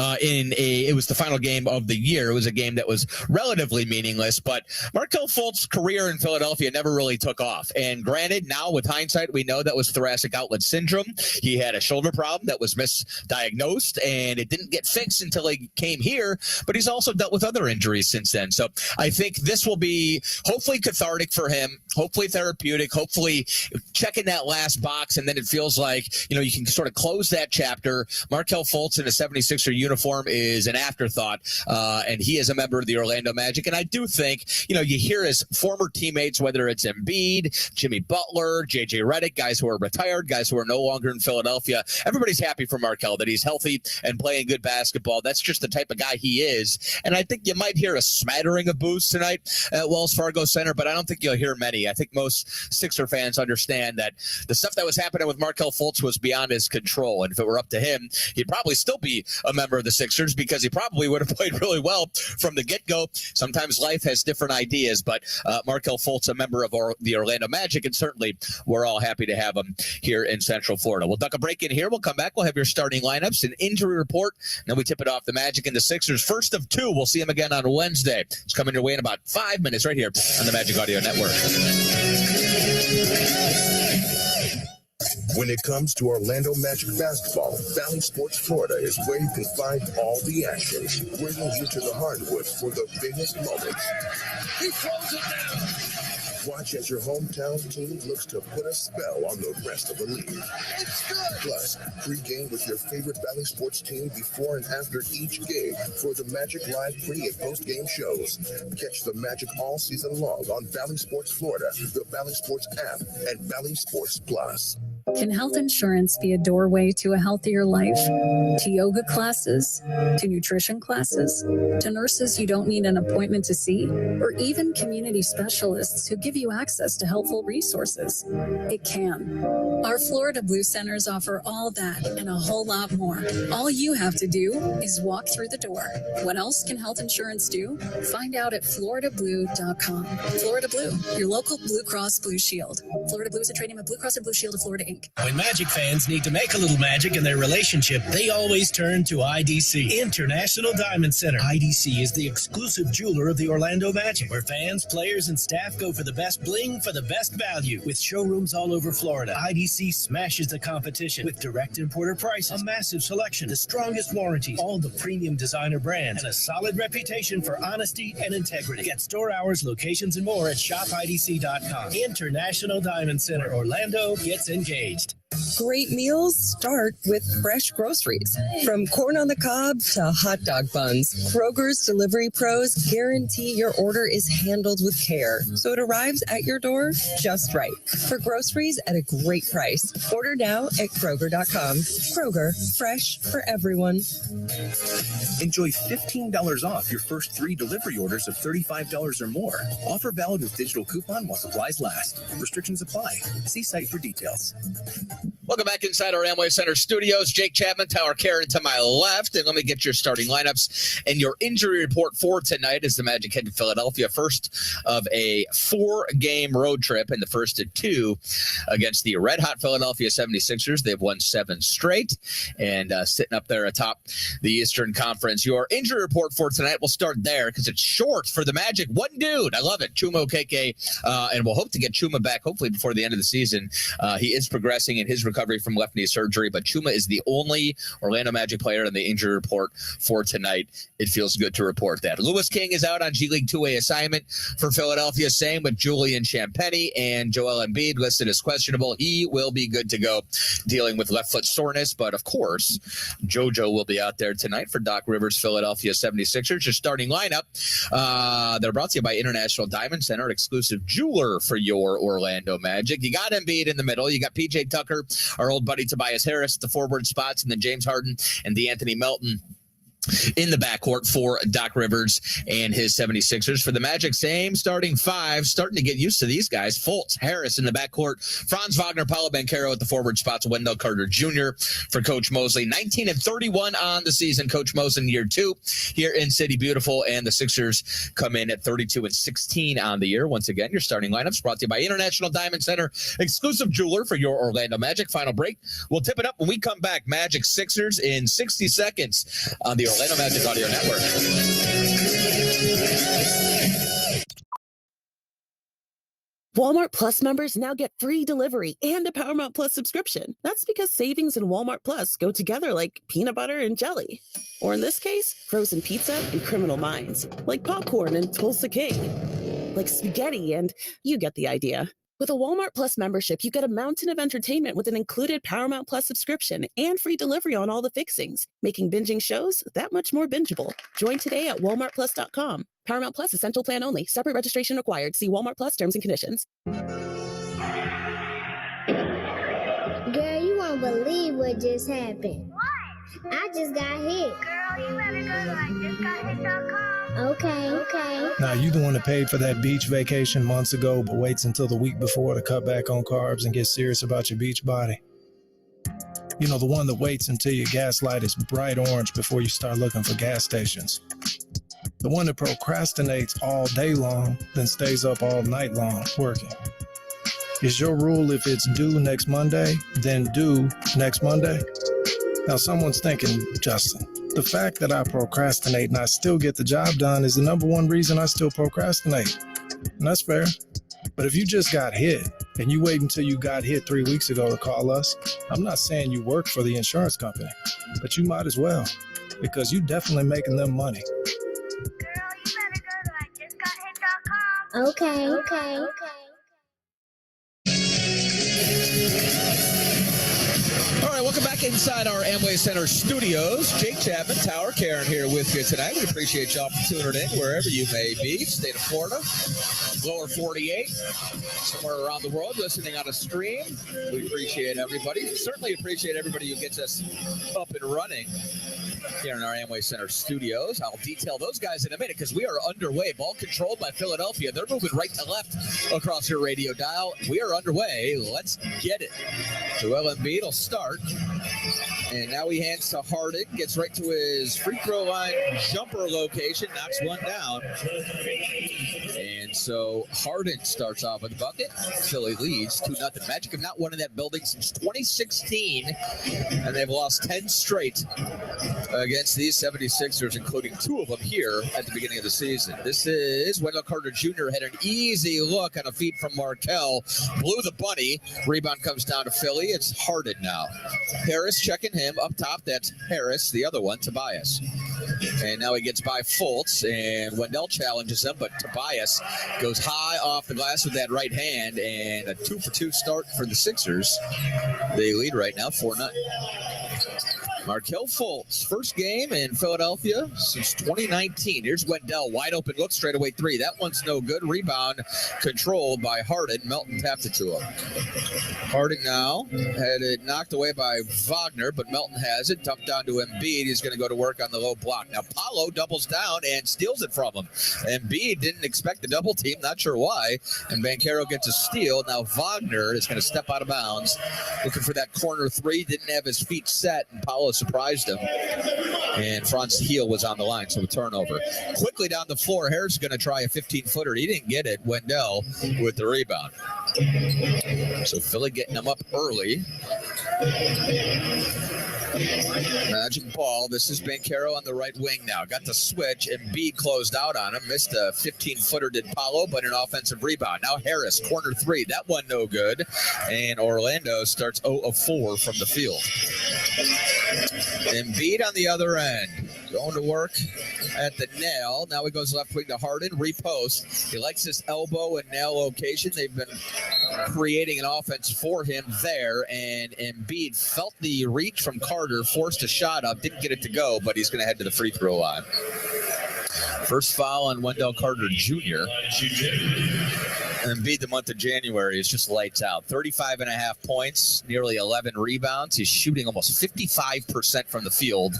It was the final game of the year. It was a game that was relatively meaningless, but Markelle Fultz's career in Philadelphia never really took off. And granted, now with hindsight, we know that was thoracic outlet syndrome. He had a shoulder problem that was misdiagnosed, and it didn't get fixed until he came here, but he's also dealt with other injuries since then. So I think this will be hopefully cathartic for him, hopefully therapeutic, hopefully checking that last box, and then it feels like, you know, you can sort of close that chapter. Markelle Fultz in a 76 76er uniform is an afterthought, and he is a member of the Orlando Magic. And I do think, you hear his former teammates, whether it's Embiid, Jimmy Butler, JJ Redick, guys who are retired, guys who are no longer in Philadelphia. Everybody's happy for Markelle that he's healthy and playing good basketball. That's just the type of guy he is. And I think you might hear a smattering of boos tonight at Wells Fargo Center, but I don't think you'll hear many. I think most Sixer fans understand that the stuff that was happening with Markelle Fultz was beyond his control. And if it were up to him, he'd probably still be a member of the Sixers because he probably would have played really well from the get-go. Sometimes life has different ideas, but Markelle Fultz, a member of the Orlando Magic, and certainly we're all happy to have him here in Central Florida. We'll duck a break in here. We'll come back. We'll have your starting lineups, an injury report, and then we tip it off the Magic and the Sixers. First of two, we'll see him again on Wednesday. It's coming your way in about 5 minutes right here on the Magic Audio Network. When it comes to Orlando Magic basketball, Valley Sports Florida is where you can find all the action, bringing you to the hardwood for the biggest moments. He throws it down. Watch as your hometown team looks to put a spell on the rest of the league. It's good. Plus, pre-game with your favorite Valley Sports team before and after each game for the Magic Live pre- and post-game shows. Catch the Magic all season long on Valley Sports Florida, the Valley Sports app, and Valley Sports Plus. Can health insurance be a doorway to a healthier life? To yoga classes? To nutrition classes? To nurses you don't need an appointment to see? Or even community specialists who give you access to helpful resources? It can. Our Florida Blue Centers offer all that and a whole lot more. All you have to do is walk through the door. What else can health insurance do? Find out at floridablue.com. Florida Blue, your local Blue Cross Blue Shield. Florida Blue is a trading of Blue Cross and Blue Shield of Florida, Inc. When Magic fans need to make a little magic in their relationship, they always turn to IDC, International Diamond Center. IDC is the exclusive jeweler of the Orlando Magic, where fans, players, and staff go for the best bling for the best value. With showrooms all over Florida, IDC smashes the competition with direct importer prices, a massive selection, the strongest warranties, all the premium designer brands, and a solid reputation for honesty and integrity. Get store hours, locations, and more at shopidc.com. International Diamond Center. Orlando gets engaged. Great meals start with fresh groceries. From corn on the cob to hot dog buns, Kroger's delivery pros guarantee your order is handled with care, so it arrives at your door just right. For groceries at a great price. Order now at Kroger.com. Kroger, fresh for everyone. Enjoy $15 off your first 3 delivery orders of $35 or more. Offer valid with digital coupon while supplies last. Restrictions apply. See site for details. Welcome back inside our Amway Center studios. Jake Chapman, Tyler Karen to my left. And let me get your starting lineups and your injury report for tonight as the Magic head to Philadelphia. First of a 4-game road trip, and the first of 2 against the red-hot Philadelphia 76ers. They've won 7 straight and sitting up there atop the Eastern Conference. Your injury report for tonight, we'll start there because it's short for the Magic. One dude, I love it, Chuma Okeke, and we'll hope to get Chuma back hopefully before the end of the season. He is progressing in his recovery from left knee surgery, but Chuma is the only Orlando Magic player in the injury report for tonight. It feels good to report that. Louis King is out on G League 2A assignment for Philadelphia, same with Julian Champagnie, and Joel Embiid listed as questionable. He will be good to go, dealing with left foot soreness, but of course, JoJo will be out there tonight for Doc Rivers' Philadelphia 76ers. Your starting lineup, they're brought to you by International Diamond Center, an exclusive jeweler for your Orlando Magic. You got Embiid in the middle. You got PJ Tucker, our old buddy Tobias Harris at the forward spots, and then James Harden and DeAnthony Melton in the backcourt for Doc Rivers and his 76ers. For the Magic, same starting 5, starting to get used to these guys. Fultz, Harris in the backcourt, Franz Wagner, Paolo Banchero at the forward spots, Wendell Carter Jr. for Coach Mosley. 19-31 on the season, Coach Mosley in year 2 here in City Beautiful, and the Sixers come in at 32-16 on the year. Once again, your starting lineups brought to you by International Diamond Center, exclusive jeweler for your Orlando Magic. Final break. We'll tip it up when we come back. Magic Sixers in 60 seconds on the Orlando Magic Audio Network. Walmart Plus members now get free delivery and a Paramount Plus subscription. That's because savings and Walmart Plus go together like peanut butter and jelly. Or in this case, frozen pizza and Criminal Minds. Like popcorn and Tulsa King. Like spaghetti and you get the idea. With a Walmart Plus membership, you get a mountain of entertainment with an included Paramount Plus subscription and free delivery on all the fixings, making binging shows that much more bingeable. Join today at walmartplus.com. Paramount Plus Essential Plan only. Separate registration required. See Walmart Plus terms and conditions. Girl, you won't believe what just happened. What? I just got hit. Girl, you better go to IJustGotHit.com. Okay. Now, you the one that paid for that beach vacation months ago, but waits until the week before to cut back on carbs and get serious about your beach body. You know, the one that waits until your gas light is bright orange before you start looking for gas stations. The one that procrastinates all day long, then stays up all night long working. Is your rule if it's due next Monday, then due next Monday? Now, someone's thinking, Justin, the fact that I procrastinate and I still get the job done is the number one reason I still procrastinate. And that's fair. But if you just got hit and you wait until you got hit 3 weeks ago to call us, I'm not saying you work for the insurance company, but you might as well, because you definitely making them money. Girl, you better go to IJustGotHit.com. Okay. All right, welcome back inside our Amway Center studios. Jake Chapman, Tower Karen here with you tonight. We appreciate y'all for tuning in wherever you may be. State of Florida, lower 48, somewhere around the world listening on a stream. We appreciate everybody. Certainly appreciate everybody who gets us up and running here in our Amway Center studios. I'll detail those guys in a minute because we are underway. Ball controlled by Philadelphia. They're moving right to left across your radio dial. We are underway. Let's get it. Joel Embiid will start. And now he hands to Harden, gets right to his free throw line jumper location, knocks one down. And so Harden starts off with a bucket. Philly leads 2-0. Magic have not won in that building since 2016, and they've lost 10 straight against these 76ers, including 2 of them here at the beginning of the season. This is Wendell Carter Jr. had an easy look on a feed from Markelle, blew the bunny. Rebound comes down to Philly. It's Harden now. Harris checking him up top. That's Harris. The other one, Tobias. And now he gets by Fultz, and Wendell challenges him, but Tobias goes high off the glass with that right hand, and a 2-for-2 start for the Sixers. They lead right now 4-0. Markelle Fultz, first game in Philadelphia since 2019. Here's Wendell, wide open look, straight away 3. That one's no good. Rebound controlled by Harden. Melton tapped it to him. Harden now had it knocked away by Wagner, but Melton has it. Dumped down to Embiid. He's going to go to work on the low block. Now Paolo doubles down and steals it from him. Embiid didn't expect the double team, not sure why. And Banchero gets a steal. Now Wagner is going to step out of bounds, looking for that corner 3. Didn't have his feet set, and Paolo surprised him, and Franz Heel was on the line, so a turnover. Quickly down the floor, Harris is going to try a 15-footer. He didn't get it. Wendell with the rebound. So Philly getting them up early. Magic ball. This is Banchero on the right wing now. Got the switch. Embiid closed out on him. Missed a 15-footer, did Paolo, but an offensive rebound. Now Harris, corner 3. That one no good. And Orlando starts 0 of 4 from the field. Embiid on the other end. Going to work at the nail. Now he goes left wing to Harden. Repost. He likes this elbow and nail location. They've been creating an offense for him there. And Embiid felt the reach from Carter, forced a shot up, didn't get it to go, but he's going to head to the free throw line. First foul on Wendell Carter Jr. Embiid, the month of January, is just lights out. 35.5 points, nearly 11 rebounds. He's shooting almost 55% from the field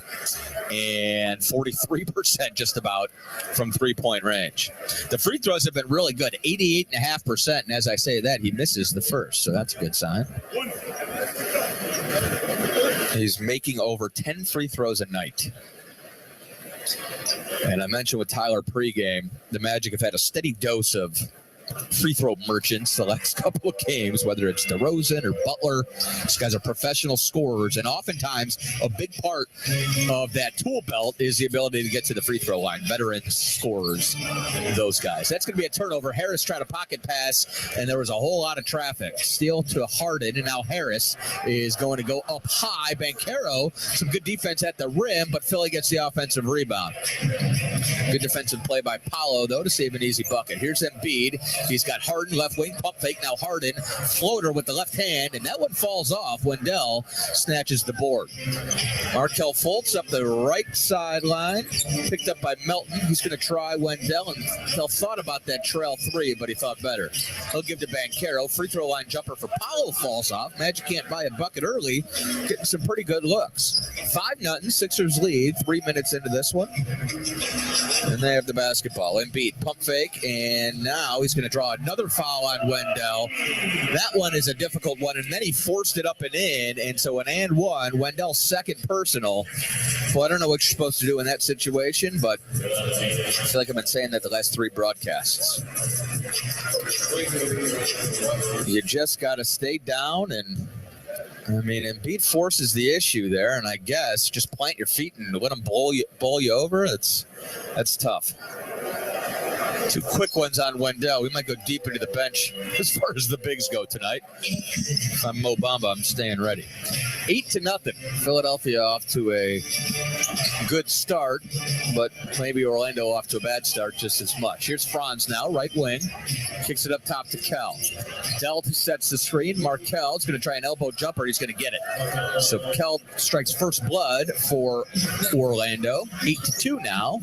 and 43% just about from three-point range. The free throws have been really good, 88.5%. And as I say that, he misses the first, so that's a good sign. He's making over 10 free throws a night. And I mentioned with Tyler pregame, the Magic have had a steady dose of free throw merchants the last couple of games, whether it's DeRozan or Butler. These guys are professional scorers, and oftentimes a big part of that tool belt is the ability to get to the free throw line. Veteran scorers, those guys. That's going to be a turnover. Harris tried a pocket pass, and there was a whole lot of traffic. Steal to Harden, and now Harris is going to go up high. Banchero, some good defense at the rim, but Philly gets the offensive rebound. Good defensive play by Paolo, though, to save an easy bucket. Here's Embiid. He's got Harden left wing, pump fake. Now Harden, floater with the left hand, and that one falls off. Wendell snatches the board. Markelle Fultz up the right sideline, picked up by Melton. He's going to try Wendell, and Kell thought about that trail three, but he thought better. He'll give to Banchero. Free throw line jumper for Powell falls off. Magic can't buy a bucket early, getting some pretty good looks. 5-0, Sixers lead 3 minutes into this one. And they have the basketball. Embiid, pump fake, and now he's going to draw another foul on Wendell. That one is a difficult one, and then he forced it up and in, and so an and one, Wendell's second personal. Well, I don't know what you're supposed to do in that situation, but I feel like I've been saying that the last 3 broadcasts. You just got to stay down, and I mean, Embiid forces the issue there, and I guess just plant your feet and let him bowl you over. That's tough. 2 quick ones on Wendell. We might go deep into the bench as far as the bigs go tonight. If I'm Mo Bamba, I'm staying ready. 8-0. Philadelphia off to a good start, but maybe Orlando off to a bad start just as much. Here's Franz now, right wing. Kicks it up top to Kell. Delta sets the screen. Markelle is going to try an elbow jumper. He's going to get it. So Kell strikes first blood for Orlando. 8-2 now.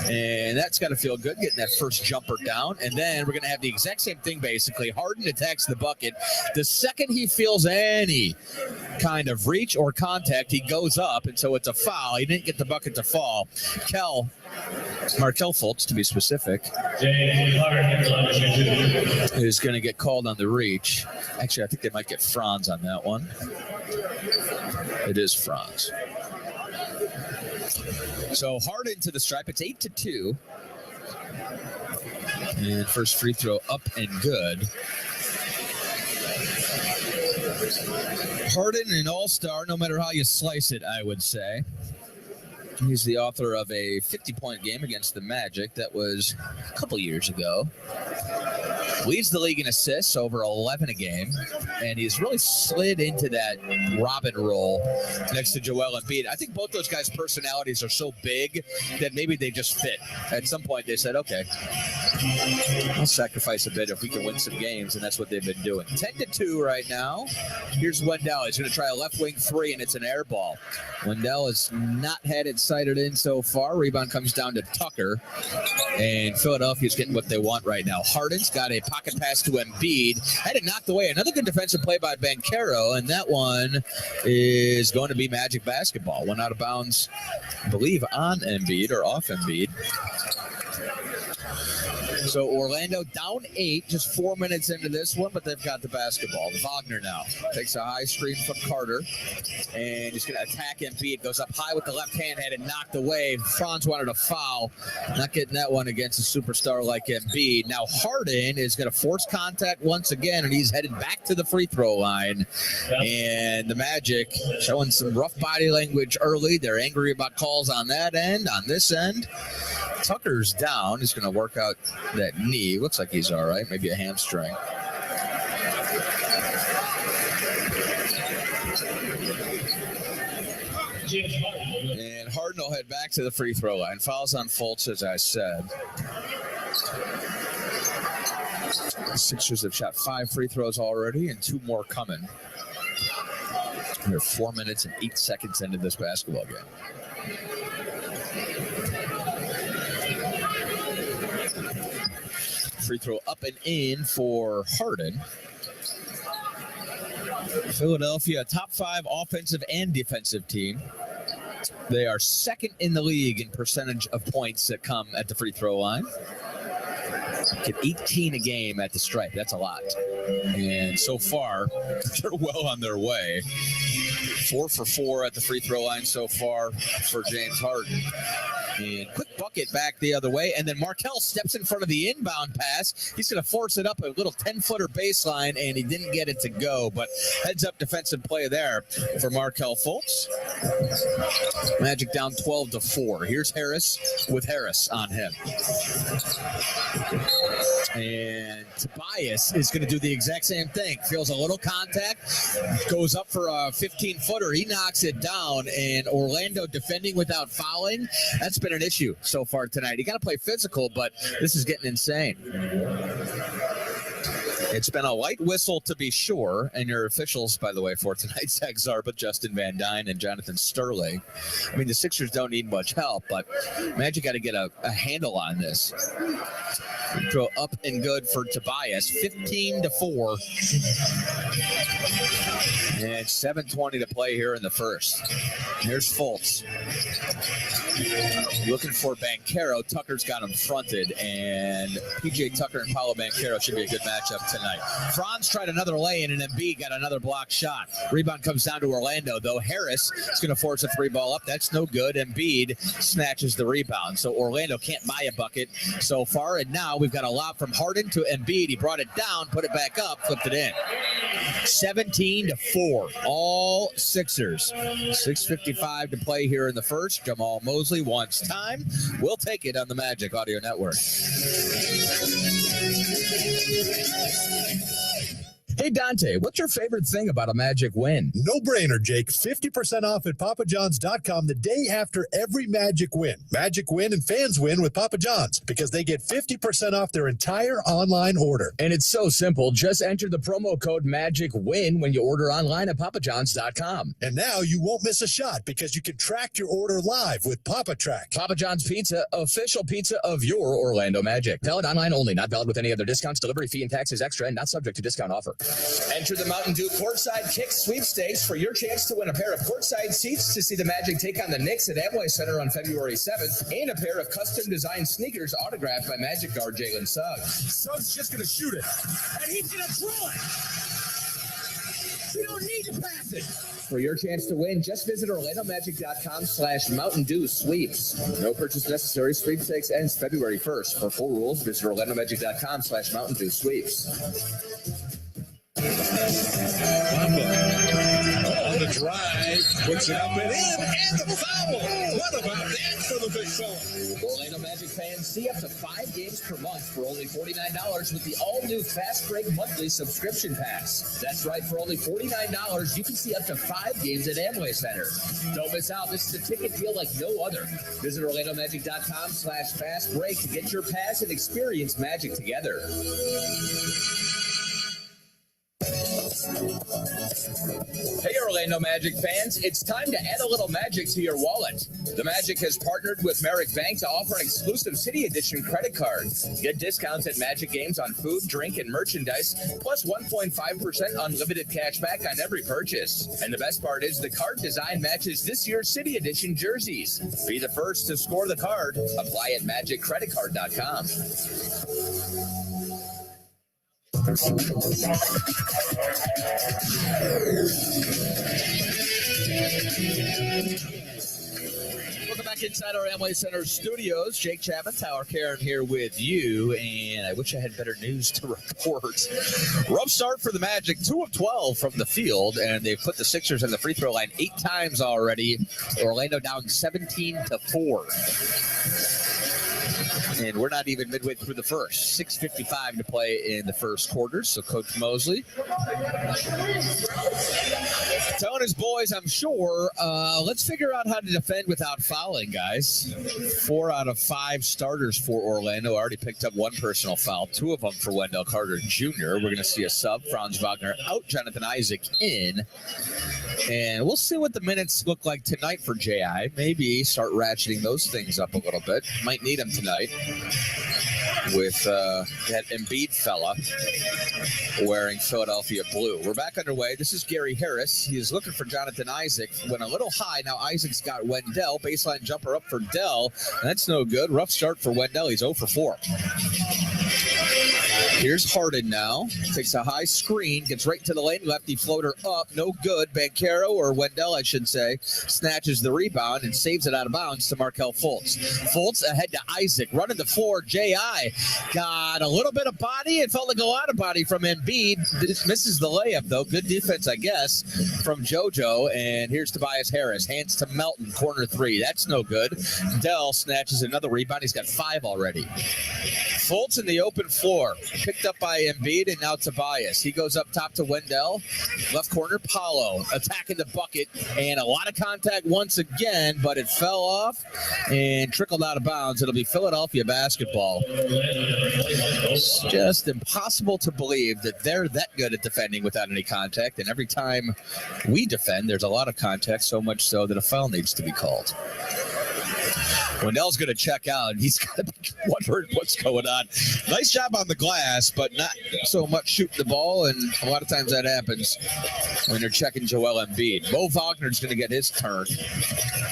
And that's got to feel good, getting that first jumper down. And then we're going to have the exact same thing, basically. Harden attacks the bucket. The second he feels any kind of reach or contact, he goes up, and so it's a foul. He didn't get the bucket to fall. Markelle Fultz, to be specific, is going to get called on the reach. Actually, I think they might get Franz on that one. It is Franz. So Harden to the stripe. It's 8-2. And first free throw up and good. Harden, an all-star, no matter how you slice it, I would say. He's the author of a 50-point game against the Magic. That was a couple years ago. Leads the league in assists, over 11 a game. And he's really slid into that Robin role next to Joel Embiid. I think both those guys' personalities are so big that maybe they just fit. At some point, they said, okay, I'll sacrifice a bit if we can win some games, and that's what they've been doing. 10-2 right now. Here's Wendell. He's going to try a left wing three, and it's an air ball. Wendell has not had it sighted in so far. Rebound comes down to Tucker, and Philadelphia's getting what they want right now. Harden's got a pocket pass to Embiid. Had it knocked away. Another good defensive play by Banchero, and that one is going to be Magic basketball. Went out of bounds, I believe, on Embiid or off Embiid. So Orlando down 8, just 4 minutes into this one, but they've got the basketball. Wagner now takes a high screen from Carter, and he's going to attack Embiid. Goes up high with the left hand, had it knocked away. Franz wanted a foul, not getting that one against a superstar like Embiid. Now Harden is going to force contact once again, and he's headed back to the free throw line. And the Magic showing some rough body language early. They're angry about calls on that end. On this end, Tucker's down. He's going to work out that knee. Looks like he's all right. Maybe a hamstring. And Harden will head back to the free throw line. Fouls on Fultz, as I said. The Sixers have shot 5 free throws already and 2 more coming. We're 4 minutes and 8 seconds into this basketball game. Free throw up and in for Harden. Philadelphia, top 5 offensive and defensive team. They are second in the league in percentage of points that come at the free throw line. Get 18 a game at the stripe. That's a lot. And so far, they're well on their way. 4 for 4 at the free throw line so far for James Harden. And quick bucket back the other way. And then Markelle steps in front of the inbound pass. He's going to force it up a little 10-footer baseline, and he didn't get it to go. But heads-up defensive play there for Markelle Fultz. Magic down 12-4. Here's Harris with Harris on him. And Tobias is going to do the exact same thing. Feels a little contact. Goes up for a 15-footer. He knocks it down. And Orlando defending without fouling. That's been an issue so far tonight. You got to play physical, but this is getting insane. It's been a light whistle to be sure, and your officials, by the way, for tonight, Zach Zarba, Justin Van Dyne, and Jonathan Sterling. I mean, the Sixers don't need much help, but Magic got to get a handle on this. Throw up and good for Tobias, 15-4. And 7:20 to play here in the first. Here's Fultz. Looking for Banchero. Tucker's got him fronted, and PJ Tucker and Paolo Banchero should be a good matchup tonight. Franz tried another lay-in, and Embiid got another block shot. Rebound comes down to Orlando, though. Harris is going to force a three ball up. That's no good. Embiid snatches the rebound. So Orlando can't buy a bucket so far, and now we've got a lob from Harden to Embiid. He brought it down, put it back up, flipped it in. 17-4. All Sixers. 6:55 to play here in the first. Jamal Mosley wants time. We'll take it on the Magic Audio Network. Hey, Dante, what's your favorite thing about a Magic win? No brainer, Jake. 50% off at papajohns.com the day after every Magic win. Magic win and fans win with Papa John's because they get 50% off their entire online order. And it's so simple. Just enter the promo code MAGICWIN when you order online at papajohns.com. And now you won't miss a shot because you can track your order live with Papa Track. Papa John's Pizza, official pizza of your Orlando Magic. Valid online only, not valid with any other discounts, delivery fee and taxes extra, and not subject to discount offer. Enter the Mountain Dew Courtside Kicks sweepstakes for your chance to win a pair of courtside seats to see the Magic take on the Knicks at Amway Center on February 7th, and a pair of custom-designed sneakers autographed by Magic guard Jalen Suggs. Suggs just going to shoot it, and he's going to throw it. You don't need to pass it. For your chance to win, just visit OrlandoMagic.com/Mountain Dew Sweeps. No purchase necessary. Sweepstakes ends February 1st. For full rules, visit OrlandoMagic.com/Mountain Dew Sweeps. On the drive, puts it up and in, and the foul. What about that for the big fella? Orlando Magic fans, see up to 5 games per month for only $49 with the all-new Fast Break monthly subscription pass. That's right, for only $49, you can see up to 5 games at Amway Center. Don't miss out. This is a ticket deal like no other. Visit OrlandoMagic.com/Fast Break to get your pass and experience Magic together. Hey, Orlando Magic fans, it's time to add a little magic to your wallet. The Magic has partnered with Merrick Bank to offer an exclusive City Edition credit card. Get discounts at Magic games on food, drink, and merchandise, plus 1.5% unlimited cash back on every purchase. And the best part is the card design matches this year's City Edition jerseys. Be the first to score the card. Apply at MagicCreditCard.com. Welcome back inside our Amway Center studios. Jake Chapman, Tower Karen here with you, and I wish I had better news to report. Rough start for the Magic, 2 of 12 from the field, and they've put the Sixers in the free throw line 8 times already. Orlando down 17-4. And we're not even midway through the first. 6:55 to play in the first quarter. So Coach Mosley telling his boys, I'm sure, let's figure out how to defend without fouling, guys. 4 out of 5 starters for Orlando already picked up 1 personal foul, 2 of them for Wendell Carter Jr. We're going to see a sub. Franz Wagner out, Jonathan Isaac in. And we'll see what the minutes look like tonight for J.I. Maybe start ratcheting those things up a little bit. Might need them tonight with that Embiid fella wearing Philadelphia blue. We're back underway. This is Gary Harris. He is looking for Jonathan Isaac. Went a little high. Now Isaac's got Wendell. Baseline jumper up for Dell. That's no good. Rough start for Wendell. He's 0 for 4. Here's Harden now. Takes a high screen. Gets right to the lane. Lefty floater up. No good. Banchero, or Wendell, I should say, snatches the rebound and saves it out of bounds to Markelle Fultz. Fultz ahead to Isaac. Running the floor. J.I. got a little bit of body. It felt like a lot of body from Embiid. Misses the layup, though. Good defense, I guess, from JoJo. And here's Tobias Harris. Hands to Melton. Corner 3. That's no good. Dell snatches another rebound. He's got 5 already. Fultz in the open floor, picked up by Embiid, and now Tobias. He goes up top to Wendell. Left corner, Paolo attacking the bucket, and a lot of contact once again, but it fell off and trickled out of bounds. It'll be Philadelphia basketball. It's just impossible to believe that they're that good at defending without any contact, and every time we defend, there's a lot of contact, so much so that a foul needs to be called. Wendell's going to check out, and he's got to be wondering what's going on. Nice job on the glass, but not so much shooting the ball, and a lot of times that happens when you're checking Joel Embiid. Mo Wagner's going to get his turn.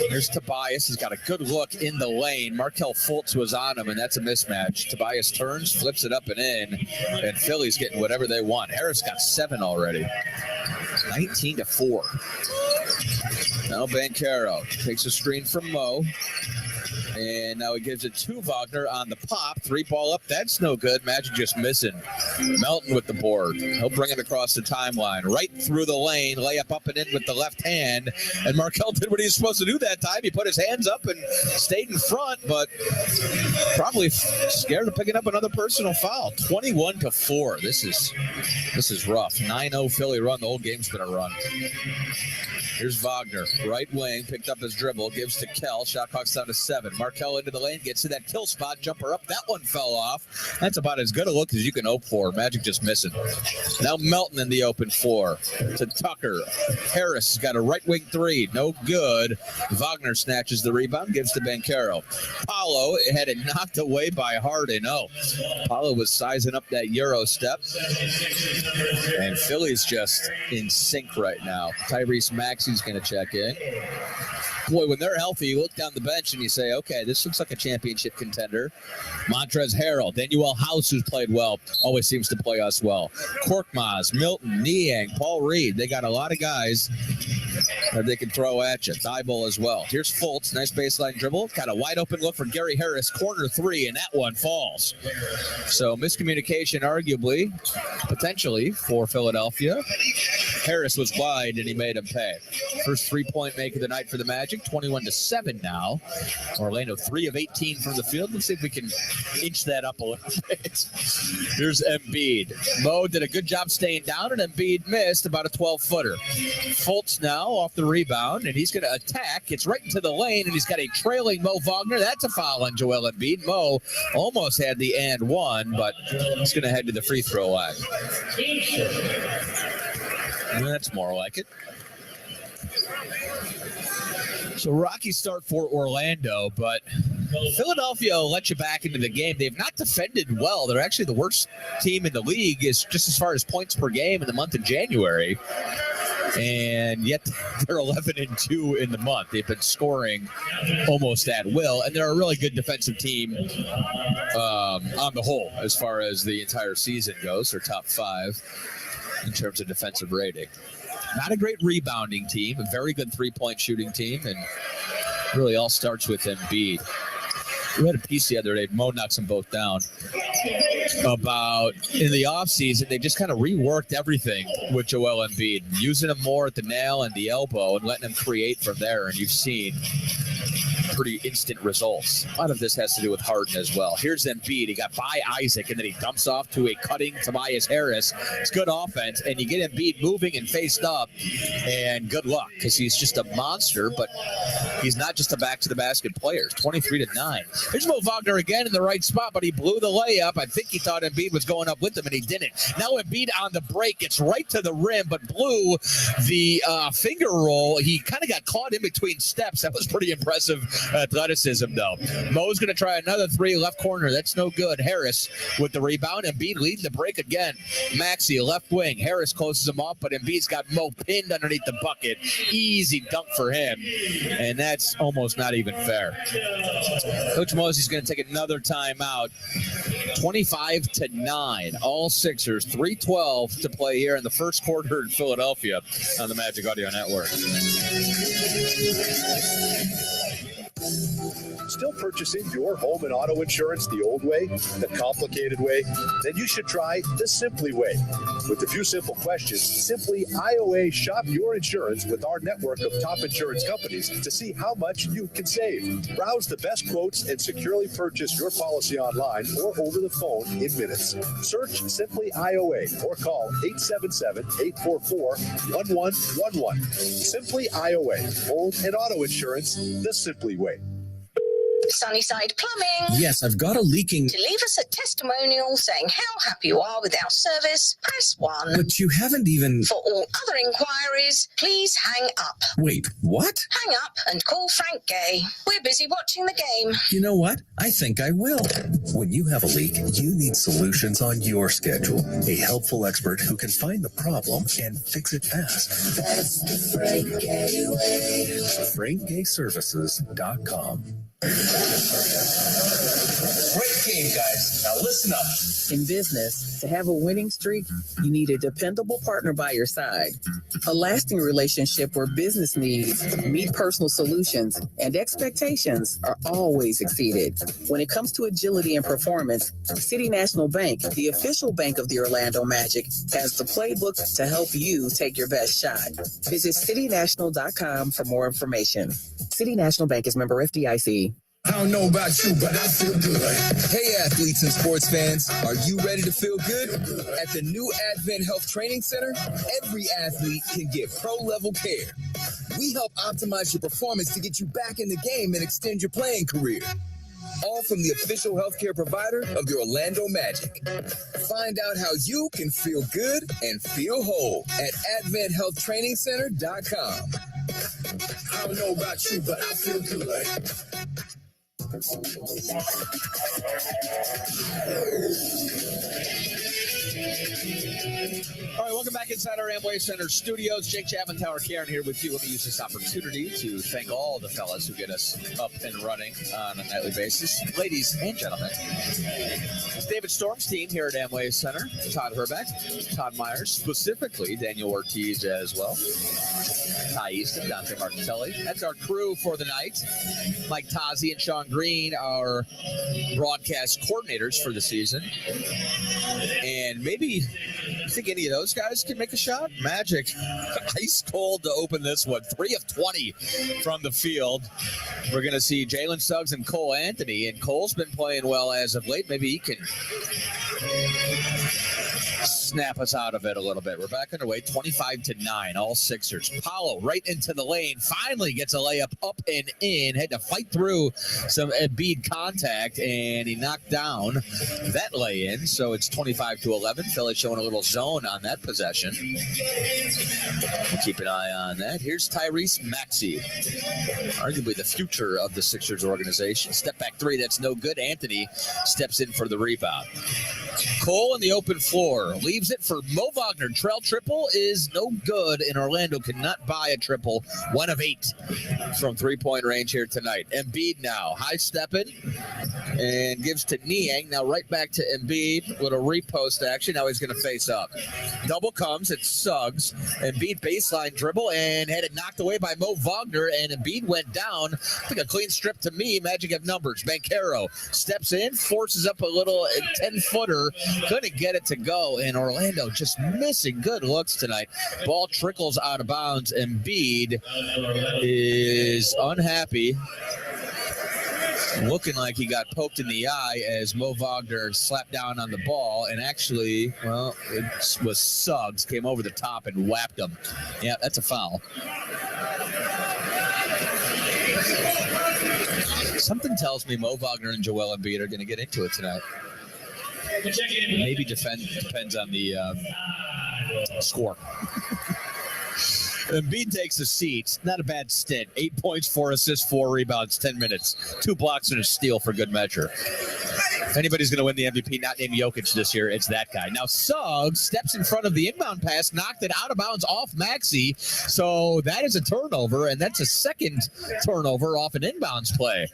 There's Tobias. He's got a good look in the lane. Markelle Fultz was on him, and that's a mismatch. Tobias turns, flips it up and in, and Philly's getting whatever they want. Harris got 7 already. 19-4. Now Banchero takes a screen from Mo. And now he gives it to Wagner on the pop. 3-ball up. That's no good. Magic just missing. Melton with the board. He'll bring it across the timeline. Right through the lane. Layup up and in with the left hand. And Markelle did what he was supposed to do that time. He put his hands up and stayed in front, but probably scared of picking up another personal foul. 21-4. This is rough. 9-0 Philly run. The whole game's been a run. Here's Wagner, right wing, picked up his dribble, gives to Kell. Shot clock's down to 7. Markelle into the lane, gets to that kill spot, jumper up. That one fell off. That's about as good a look as you can hope for. Magic just missing. Now Melton in the open floor to Tucker. Harris has got a right wing 3, no good. Wagner snatches the rebound, gives to Banchero. Paolo had it knocked away by Harden. Oh, Paolo was sizing up that Euro step. And Philly's just in sync right now. Tyrese Maxey's going to check in. Boy, when they're healthy, you look down the bench and you say, okay, this looks like a championship contender. Montrezl Harrell, Danuel House, who's played well, always seems to play us well. Korkmaz, Milton, Niang, Paul Reed. They got a lot of guys that they can throw at you. Thibault as well. Here's Fultz, nice baseline dribble. Got a wide open look for Gary Harris, corner 3, and that one falls. So miscommunication, arguably, potentially, for Philadelphia. Harris was wide, and he made him pay. First 3-point make of the night for the Magic, 21-7 now. Orlando 3 of 18 from the field. Let's see if we can inch that up a little bit. Here's Embiid. Mo did a good job staying down, and Embiid missed about a 12-footer. Fultz now off the rebound, and he's going to attack. It's right into the lane, and he's got a trailing Mo Wagner. That's a foul on Joel Embiid. Mo almost had the and one, but he's going to head to the free throw line. That's more like it. So rocky start for Orlando, but Philadelphia will let you back into the game. They've not defended well. They're actually the worst team in the league, is just as far as points per game in the month of January. And yet they're 11-2 in the month. They've been scoring almost at will, and they're a really good defensive team on the whole as far as the entire season goes. They're top 5 in terms of defensive rating. Not a great rebounding team, a very good 3-point shooting team, and really all starts with Embiid. We had a piece the other day, Mo knocks them both down, about in the offseason, they just kind of reworked everything with Joel Embiid, using him more at the nail and the elbow and letting him create from there, and you've seen pretty instant results. A lot of this has to do with Harden as well. Here's Embiid. He got by Isaac, and then he dumps off to a cutting Tobias Harris. It's good offense, and you get Embiid moving and faced up, and good luck, because he's just a monster, but he's not just a back-to-the-basket player. 23-9. Here's Mo Wagner again in the right spot, but he blew the layup. I think he thought Embiid was going up with him, and he didn't. Now Embiid on the break. It's right to the rim, but blew the finger roll. He kind of got caught in between steps. That was pretty impressive athleticism, though. Mo's going to try another 3 left corner. That's no good. Harris with the rebound. Embiid leading the break again. Maxey, left wing. Harris closes him off, but Embiid's got Mo pinned underneath the bucket. Easy dunk for him, and that's almost not even fair. Coach Mosey's going to take another timeout. 25-9. All Sixers. 3:12 to play here in the first quarter in Philadelphia on the Magic Audio Network. still purchasing your home and auto insurance the old way, the complicated way? Then you should try the Simply way. With a few simple questions, Simply IOA shop your insurance with our network of top insurance companies to see how much you can save. Browse the best quotes and securely purchase your policy online or over the phone in minutes. Search Simply IOA or call 877-844-1111. Simply IOA, home and auto insurance the Simply way. Sunnyside Plumbing. Yes, I've got a leaking. To leave us a testimonial saying how happy you are with our service, press 1. But you haven't even. For all other inquiries, please hang up. Wait, what? Hang up and call Frank Gay. We're busy watching the game. You know what? I think I will. When you have a leak, you need solutions on your schedule. A helpful expert who can find the problem and fix it fast. That's the Frank Gay way. FrankGayServices.com. Great game, guys. Now listen up. In business, to have a winning streak, you need a dependable partner by your side. A lasting relationship where business needs meet personal solutions and expectations are always exceeded. When it comes to agility and performance, City National Bank, the official bank of the Orlando Magic, has the playbook to help you take your best shot. Visit citynational.com for more information. City National Bank is member FDIC. I don't know about you, but I feel good. Hey, athletes and sports fans, are you ready to feel good? At the new Advent Health Training Center, every athlete can get pro-level care. We help optimize your performance to get you back in the game and extend your playing career. All from the official healthcare provider of the Orlando Magic. Find out how you can feel good and feel whole at AdventHealthTrainingCenter.com. I don't know about you, but I feel good. All right, welcome back inside our Amway Center studios. Jake Chapman, Tower Karen here with you. Let me use this opportunity to thank all the fellas who get us up and running on a nightly basis. Ladies and gentlemen, it's David Storm's team here at Amway Center. Todd Herbeck, Todd Myers, specifically Daniel Ortiz as well. Ty Easton, Dante Martitelli. That's our crew for the night. Mike Tazi and Sean Green, our broadcast coordinators for the season. And maybe you think any of those guys can make a shot? Magic, ice cold to open this one. 3 of 20 from the field. We're going to see Jalen Suggs and Cole Anthony. And Cole's been playing well as of late. Maybe he can snap us out of it a little bit. We're back underway, 25-9, all Sixers. Paolo right into the lane, finally gets a layup up and in. Had to fight through some Embiid contact, and he knocked down that lay-in. So it's 25-11. Philly showing a little zone on that possession. We'll keep an eye on that. Here's Tyrese Maxey, arguably the future of the Sixers organization. Step back three, that's no good. Anthony steps in for the rebound. Cole in the open floor leaves it for Mo Wagner. Trail triple is no good, and Orlando cannot buy a triple. 1 of 8 from three-point range here tonight. Embiid now high stepping and gives to Niang. Now right back to Embiid. Little repost action. Now he's going to face up. Double comes. It's Suggs. Embiid baseline dribble and had it knocked away by Mo Wagner, and Embiid went down. I think a clean strip to me. Magic have numbers. Banchero steps in, forces up a little 10-footer. Couldn't get it to go, and Orlando just missing good looks tonight. Ball trickles out of bounds. Embiid is unhappy, looking like he got poked in the eye as Mo Wagner slapped down on the ball, and actually, well, it was Suggs, came over the top and whapped him. Yeah, that's a foul. Something tells me Mo Wagner and Joel Embiid are going to get into it tonight. Maybe depends on the score. Embiid takes a seat. Not a bad stint. 8 points, 4 assists, 4 rebounds, 10 minutes. 2 blocks and a steal for good measure. If anybody's going to win the MVP, not named Jokic this year, it's that guy. Now, Suggs steps in front of the inbound pass, knocked it out of bounds off Maxey. So that is a turnover, and that's a second turnover off an inbounds play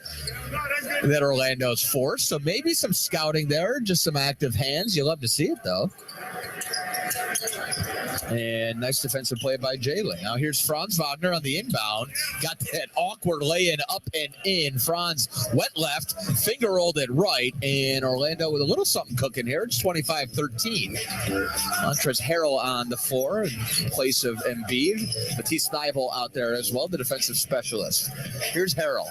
that Orlando's forced. So maybe some scouting there, just some active hands. You love to see it, though. And nice defensive play by Jalen. Now here's Franz Wagner on the inbound. Got that awkward lay-in up and in. Franz went left, finger rolled it right, and Orlando with a little something cooking here. It's 25-13. Montrezl Harrell on the floor in place of Embiid. Matisse Thybulle out there as well, the defensive specialist. Here's Harrell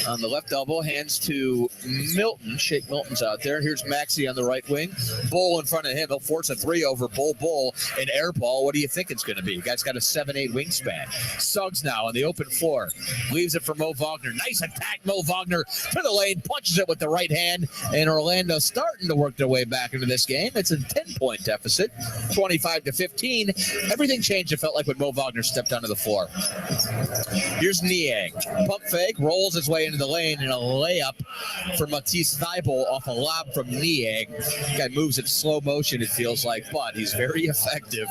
on the left elbow, hands to Milton. Shake Milton's out there. Here's Maxey on the right wing. Bull in front of him. He'll force a three over Bull. An air ball. What do you think it's going to be? Guy's got a 7'8" wingspan. Suggs now on the open floor. Leaves it for Mo Wagner. Nice attack, Mo Wagner to the lane. Punches it with the right hand. And Orlando starting to work their way back into this game. It's a 10-point deficit. 25-15. Everything changed, it felt like, when Mo Wagner stepped onto the floor. Here's Niang. Pump fake. Rolls his way into the lane and a layup for Matisse Thybulle off a lob from Niang. Guy moves in slow motion, it feels like, but he's very effective,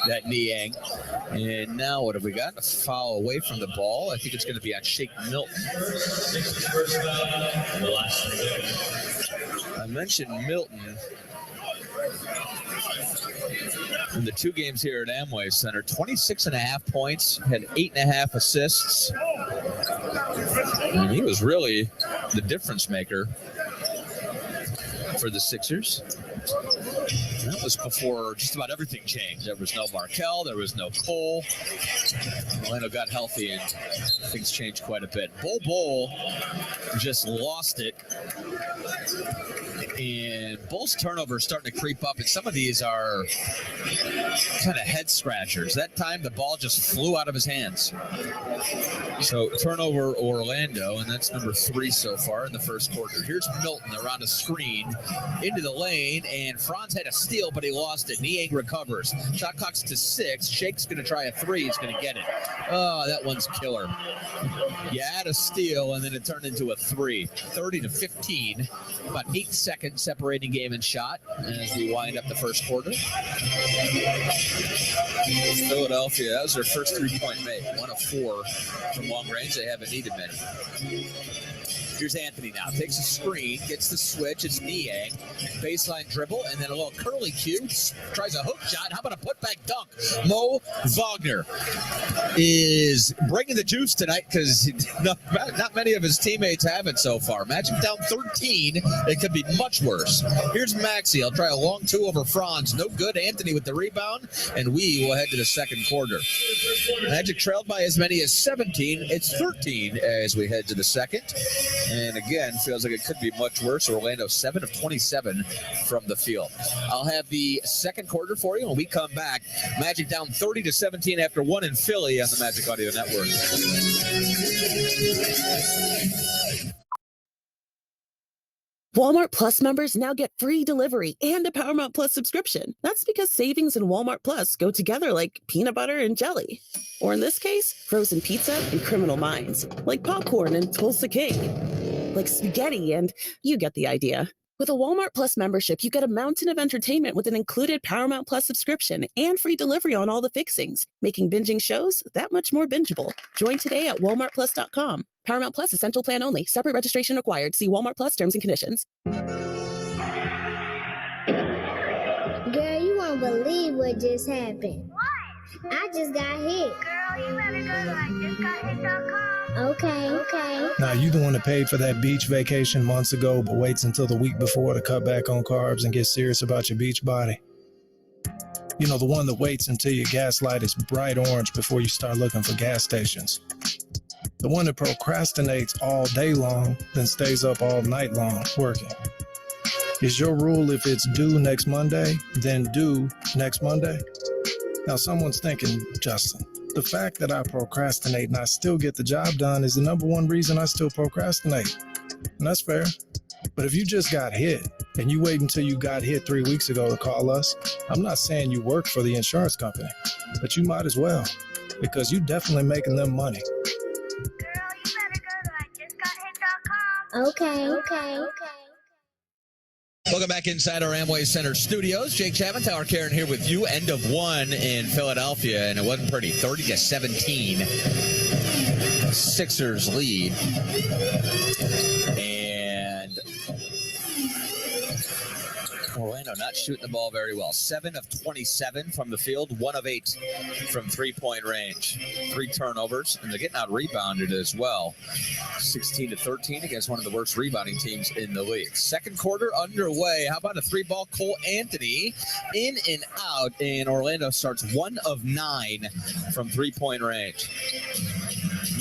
that Niang. And now what have we got? A foul away from the ball. I think it's going to be on Shake Milton. I mentioned Milton in the two games here at Amway Center. 26.5 points, had 8.5 assists. And he was really the difference maker for the Sixers. That was before just about everything changed. There was no Markelle. There was no Cole. Orlando got healthy and things changed quite a bit. Bull just lost it. And Bull's turnover is starting to creep up, and some of these are kind of head scratchers. That time, the ball just flew out of his hands. So turnover Orlando, and that's number 3 so far in the first quarter. Here's Milton around a screen into the lane, and Franz had a steal, but he lost it. Niang recovers. Shot clock's to 6. Shake's going to try a 3. He's going to get it. Oh, that one's killer. You add a steal, and then it turned into a 3. 30-15. About 8 seconds separating game and shot as we wind up the first quarter. Philadelphia, that was their first 3-point make. 1 of 4 from long range. They haven't needed many. Here's Anthony now. Takes a screen, gets the switch. It's Niang. Baseline dribble, and then a little curly cue. Tries a hook shot. How about a putback dunk? Mo Wagner is bringing the juice tonight because not many of his teammates have it so far. Magic down 13. It could be much worse. Here's Maxey. He'll try a long 2 over Franz. No good. Anthony with the rebound, and we will head to the second quarter. Magic trailed by as many as 17. It's 13 as we head to the second. And again, feels like it could be much worse. Orlando 7 of 27 from the field. I'll have the second quarter for you when we come back. Magic down 30-17 after 1 in Philly on the Magic Audio Network. Walmart Plus members now get free delivery and a Paramount Plus subscription. That's because savings and Walmart Plus go together like peanut butter and jelly. Or in this case, frozen pizza and Criminal Minds. Like popcorn and Tulsa King. Like spaghetti and you get the idea. With a Walmart Plus membership, you get a mountain of entertainment with an included Paramount Plus subscription and free delivery on all the fixings, making binging shows that much more bingeable. Join today at walmartplus.com. Paramount Plus Essential Plan only. Separate registration required. See Walmart Plus terms and conditions. Girl, you won't believe what just happened. What? I just got hit. Girl, you better go to IJustGotHit.com. Okay. Now, you the one that paid for that beach vacation months ago, but waits until the week before to cut back on carbs and get serious about your beach body. You know, the one that waits until your gas light is bright orange before you start looking for gas stations. The one that procrastinates all day long, then stays up all night long working. Is your rule if it's due next Monday, then due next Monday? Now, someone's thinking, Justin, the fact that I procrastinate and I still get the job done is the number one reason I still procrastinate. And that's fair. But if you just got hit and you wait until you got hit 3 weeks ago to call us, I'm not saying you work for the insurance company, but you might as well, because you're definitely making them money. Girl, you better go to IJustGotHit.com. Okay. Welcome back inside our Amway Center studios. Jake Chapman, Tower Karen here with you. End of 1 in Philadelphia, and it wasn't pretty. 30-17. Sixers lead. And Orlando Orlando not shooting the ball very well. 7 of 27 from the field, 1 of 8 from three-point range. 3 turnovers, and they're getting out-rebounded as well. 16-13 against one of the worst rebounding teams in the league. Second quarter underway. How about a 3-ball? Cole Anthony in and out, and Orlando starts 1 of 9 from three-point range.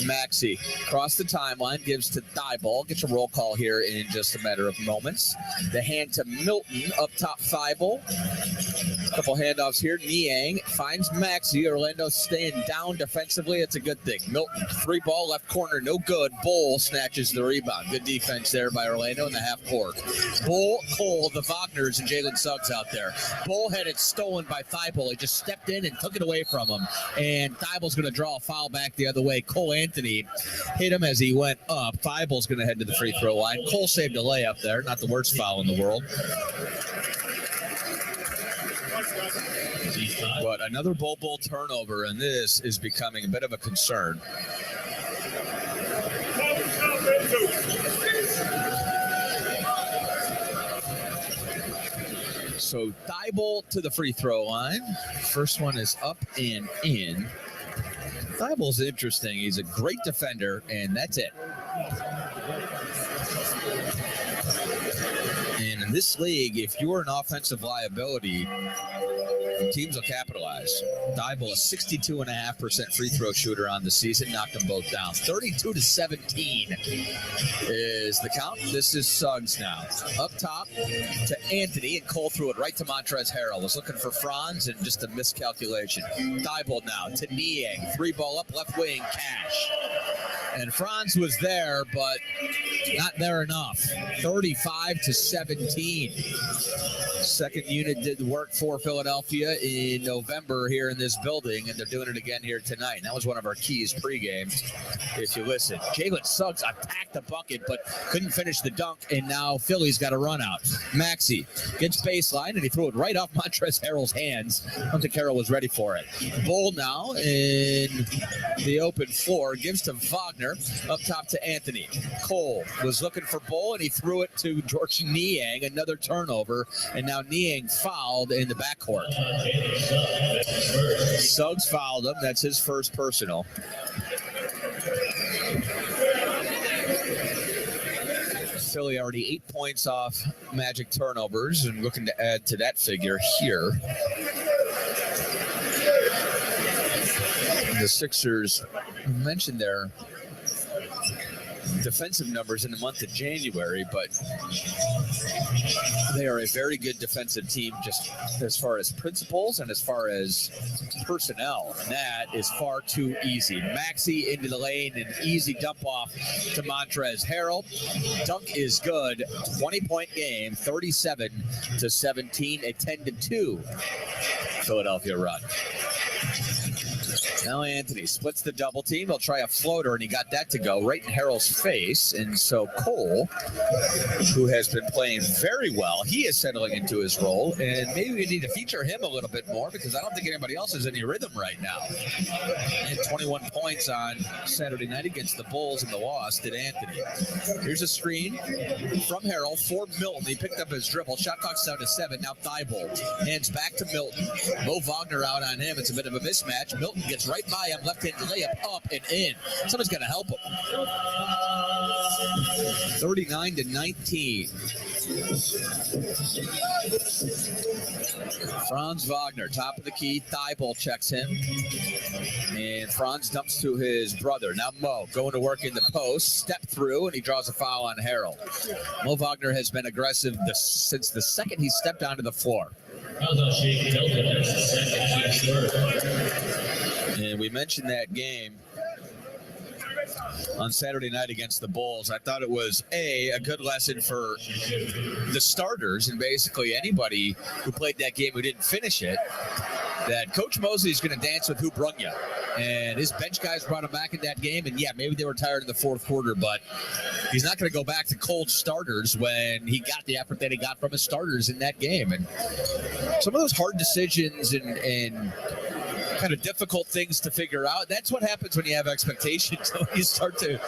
Maxey across the timeline, gives to Thibault. Gets a roll call here in just a matter of moments. The hand to Milton up top. Thibault. A couple handoffs here. Niang finds Maxey. Orlando staying down defensively. It's a good thing. Milton, 3-ball left corner, no good. Bull snatches the rebound. Good defense there by Orlando in the half court. Bull, Cole, the Wagners, and Jalen Suggs out there. Bull had it stolen by Thibault. He just stepped in and took it away from him. And Thibault's going to draw a foul back the other way. Cole Anthony hit him as he went up. Thibault's going to head to the free throw line. Cole saved a layup there. Not the worst foul in the world. But another Bull turnover, and this is becoming a bit of a concern. So Thibault to the free throw line. First one is up and in. Thibault's interesting. He's a great defender, and that's it. And in this league, if you're an offensive liability, teams will capitalize. Thibault, a 62.5% free throw shooter on the season, knocked them both down. 32-17 is the count. This is Suggs now. Up top to Anthony, and Cole threw it right to Montrezl Harrell. Was looking for Franz, and just a miscalculation. Thibault now to Niang. 3-ball up left wing, Cash. And Franz was there, but not there enough. 35-17. Second unit did the work for Philadelphia in November here in this building, and they're doing it again here tonight. And that was one of our keys pregame, if you listen. Jalen Suggs attacked the bucket, but couldn't finish the dunk, and now Philly's got a run out. Maxey gets baseline, and he threw it right off Montrezl Harrell's hands. I don't think Harrell was ready for it. Bull now in the open floor, gives to Wagner, up top to Anthony. Cole was looking for Bull, and he threw it to George Niang. Another turnover, and now Niang fouled in the backcourt. Suggs fouled him. That's his first personal. Philly already 8 points off Magic turnovers, and looking to add to that figure here. The Sixers mentioned their defensive numbers in the month of January, but they are a very good defensive team just as far as principles and as far as personnel. And that is far too easy. Maxey into the lane, an easy dump off to Montrezl Harrell. Dunk is good. 20-point game, 37-17, a 10-2 Philadelphia run. Now Anthony splits the double team. He'll try a floater, and he got that to go right in Harrell's face. And so Cole, who has been playing very well, he is settling into his role. And maybe we need to feature him a little bit more, because I don't think anybody else has any rhythm right now. And 21 points on Saturday night against the Bulls in the loss did Anthony. Here's a screen from Harrell for Milton. He picked up his dribble. Shot clock's down to 7. Now Thibault hands back to Milton. Mo Wagner out on him. It's a bit of a mismatch. Milton gets right by him, left-handed layup up and in. Somebody's got to help him. 39-19. Franz Wagner, top of the key. Thibault checks him. And Franz dumps to his brother. Now Mo going to work in the post. Step through, and he draws a foul on Harrell. Mo Wagner has been aggressive since the second he stepped onto the floor. And we mentioned that game on Saturday night against the Bulls. I thought it was a good lesson for the starters and basically anybody who played that game who didn't finish it, that Coach Mosley is going to dance with who brung you. And his bench guys brought him back in that game. And yeah, maybe they were tired in the fourth quarter, but he's not going to go back to cold starters when he got the effort that he got from his starters in that game. And some of those hard decisions and kind of difficult things to figure out, that's what happens when you have expectations. When you start to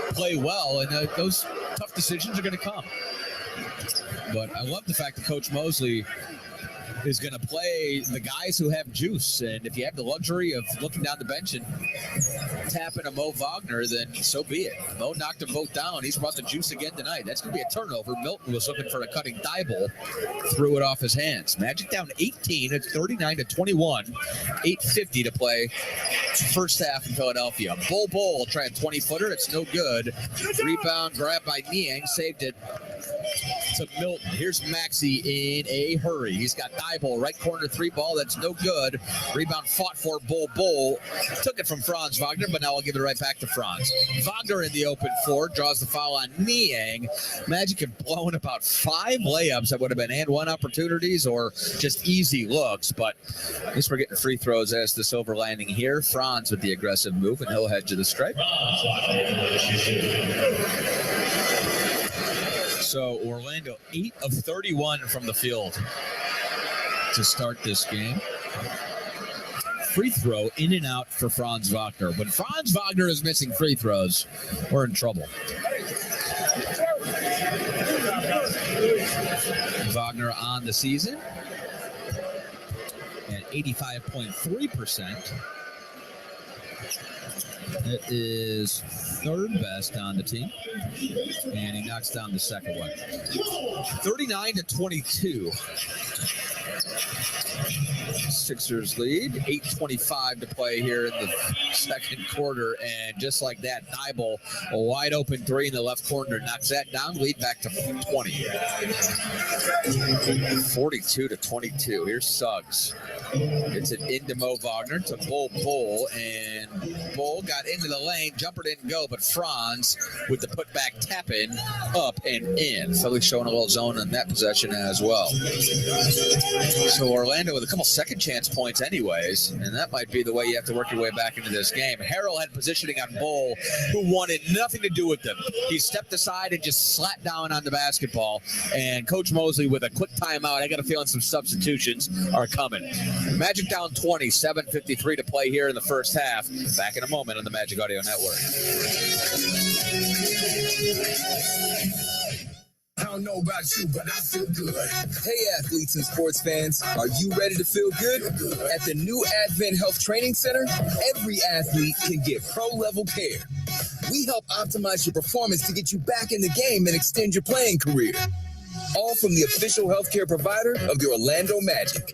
play well, and those tough decisions are going to come. But I love the fact that Coach Mosley is going to play the guys who have juice. And if you have the luxury of looking down the bench and tapping a Mo Wagner, then so be it. Mo knocked them both down. He's brought the juice again tonight. That's going to be a turnover. Milton was looking for a cutting Thibault, threw it off his hands. Magic down 18. It's 39-21. 8:50 to play. First half in Philadelphia. Bol will try a 20-footer. It's no good. Rebound grabbed by Niang. Saved it to Milton. Here's Maxey in a hurry. He's got Thibault, right corner three ball. That's no good. Rebound fought for Bol. Took it from Franz Wagner, but now I'll give it right back to Franz. Wagner in the open floor, draws the foul on Niang. Magic have blown about 5 layups that would have been and one opportunities or just easy looks, but at least we're getting free throws as the silver lining here. Franz with the aggressive move, and he'll head to the stripe. So Orlando 8 of 31 from the field to start this game. Free throw in and out for Franz Wagner. When Franz Wagner is missing free throws, we're in trouble. Wagner on the season at 85.3%. It is third best on the team, and he knocks down the second one. 39-22. Sixers lead. 8:25 to play here in the second quarter, and just like that, Thibault, a wide open three in the left corner, knocks that down. Lead back to 20. 42-22. Here's Suggs. It's an into Mo Wagner to Bol, and Bol got into the lane. Jumper didn't go, but Franz with the putback tap in, up and in. Philly showing a little zone on that possession as well. So Orlando with a couple second chance points anyways, and that might be the way you have to work your way back into this game. Harrell had positioning on Bol, who wanted nothing to do with them. He stepped aside and just slapped down on the basketball, and Coach Mosley with a quick timeout. I got a feeling some substitutions are coming. Magic down 20, 7:53 to play here in the first half. Back in a moment on the Magic Audio Network. I don't know about you, but I feel good. Hey, athletes and sports fans, are you ready to feel good? At the new Advent Health Training Center, every athlete can get pro-level care. We help optimize your performance to get you back in the game and extend your playing career. All from the official healthcare provider of the Orlando Magic.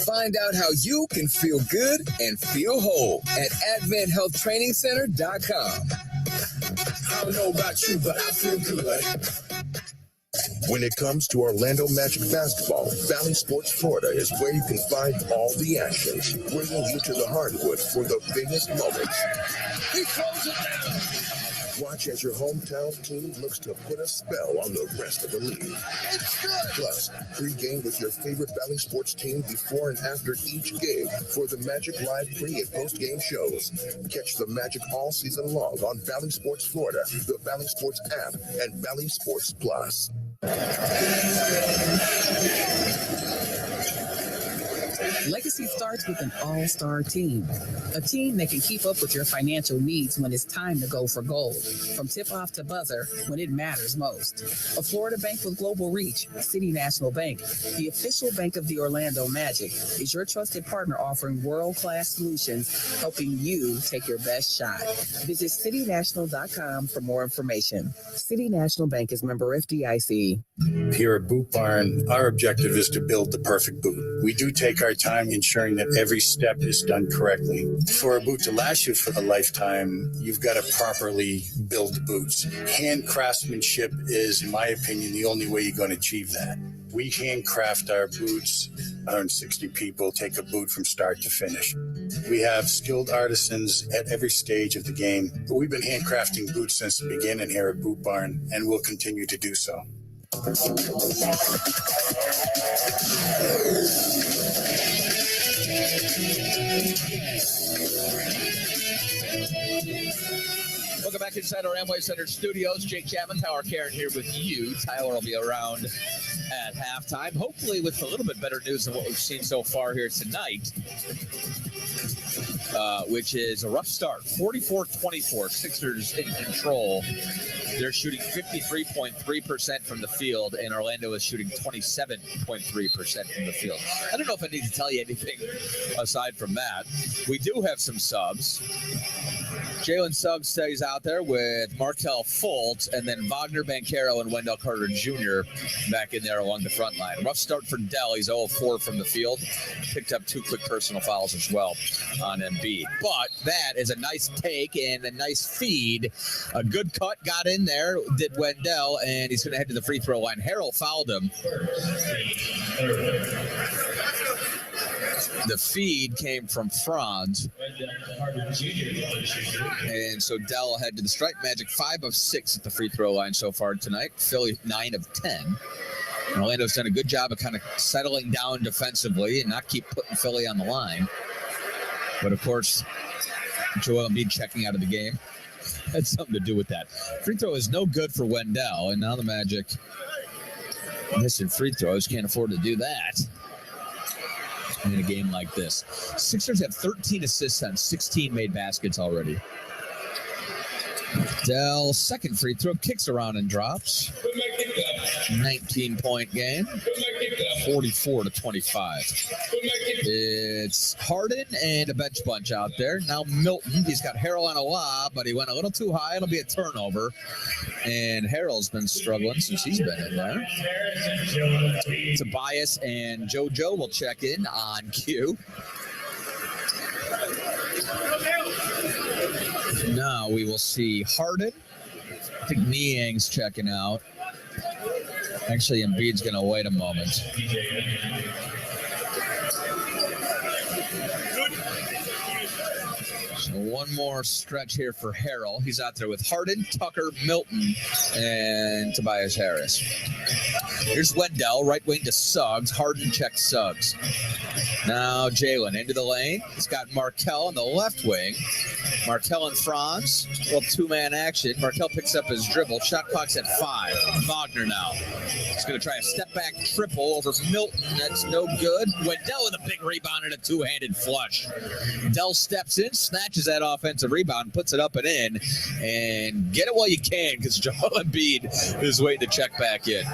Find out how you can feel good and feel whole at AdventHealthTrainingCenter.com. I don't know about you, but I feel good. When it comes to Orlando Magic basketball, Valley Sports Florida is where you can find all the action, bringing you to the hardwood for the biggest moments. He throws it down. Watch as your hometown team looks to put a spell on the rest of the league. Plus, pregame with your favorite Valley Sports team before and after each game for the Magic Live pre- and post-game shows. Catch the Magic all season long on Valley Sports Florida, the Valley Sports app, and Valley Sports Plus. Legacy starts with an all-star team, a team that can keep up with your financial needs when it's time to go for gold, from tip-off to buzzer when it matters most. A Florida bank with global reach, City National Bank, the official bank of the Orlando Magic, is your trusted partner offering world-class solutions, helping you take your best shot. Visit citynational.com for more information. City National Bank is member FDIC. Here at Boot Barn, our objective is to build the perfect boot. We do take our time ensuring that every step is done correctly. For a boot to last you for a lifetime, you've got to properly build the boots. Hand craftsmanship is, in my opinion, the only way you're going to achieve that. We handcraft our boots. 160 people take a boot from start to finish. We have skilled artisans at every stage of the game. We've been handcrafting boots since the beginning here at Boot Barn, and we'll continue to do so. Welcome back inside our Amway Center studios. Jake Chapman, Tower Karen here with you. Tyler will be around at halftime, hopefully with a little bit better news than what we've seen so far here tonight, which is a rough start. 44-24, Sixers in control They're shooting 53.3% from the field, and Orlando is shooting 27.3% from the field. I don't know if I need to tell you anything aside from that. We do have some subs. Jalen Suggs stays out there with Markelle Fultz, and then Wagner, Banchero, and Wendell Carter Jr. back in there along the front line. Rough start for Dell. He's 0-4 from the field. Picked up 2 quick personal fouls as well on Embiid. But that is a nice take and a nice feed. A good cut got in there, did Wendell, and he's going to head to the free throw line. Harrell fouled him. The feed came from Franz. And so Dell head to the strike. Magic 5 of 6 at the free throw line so far tonight. Philly 9 of 10. And Orlando's done a good job of kind of settling down defensively and not keep putting Philly on the line. But of course, Joel Embiid checking out of the game had something to do with that. Free throw is no good for Wendell, and now the Magic missing free throws. Can't afford to do that in a game like this. Sixers have 13 assists on 16 made baskets already. Dell, second free throw, kicks around and drops. 19-point game, 44-25. It's Harden and a bench bunch out there. Now Milton, he's got Harrell on a lob, but he went a little too high. It'll be a turnover. And Harrell's been struggling since he's been in there. Tobias and JoJo will check in on cue. Now we will see Harden. I think Niang's checking out. Actually, Embiid's going to wait a moment. So one more stretch here for Harrell. He's out there with Harden, Tucker, Milton, and Tobias Harris. Here's Wendell, right wing to Suggs. Harden checks Suggs. Now Jalen into the lane. He's got Markelle on the left wing. Markelle and Franz, a little two-man action. Markelle picks up his dribble. Shot clock's at 5. Wagner now. He's going to try a step-back triple over Milton. That's no good. Wendell with a big rebound and a two-handed flush. Dell steps in, snatches that offensive rebound, puts it up and in. And get it while you can, because Joel Embiid is waiting to check back in.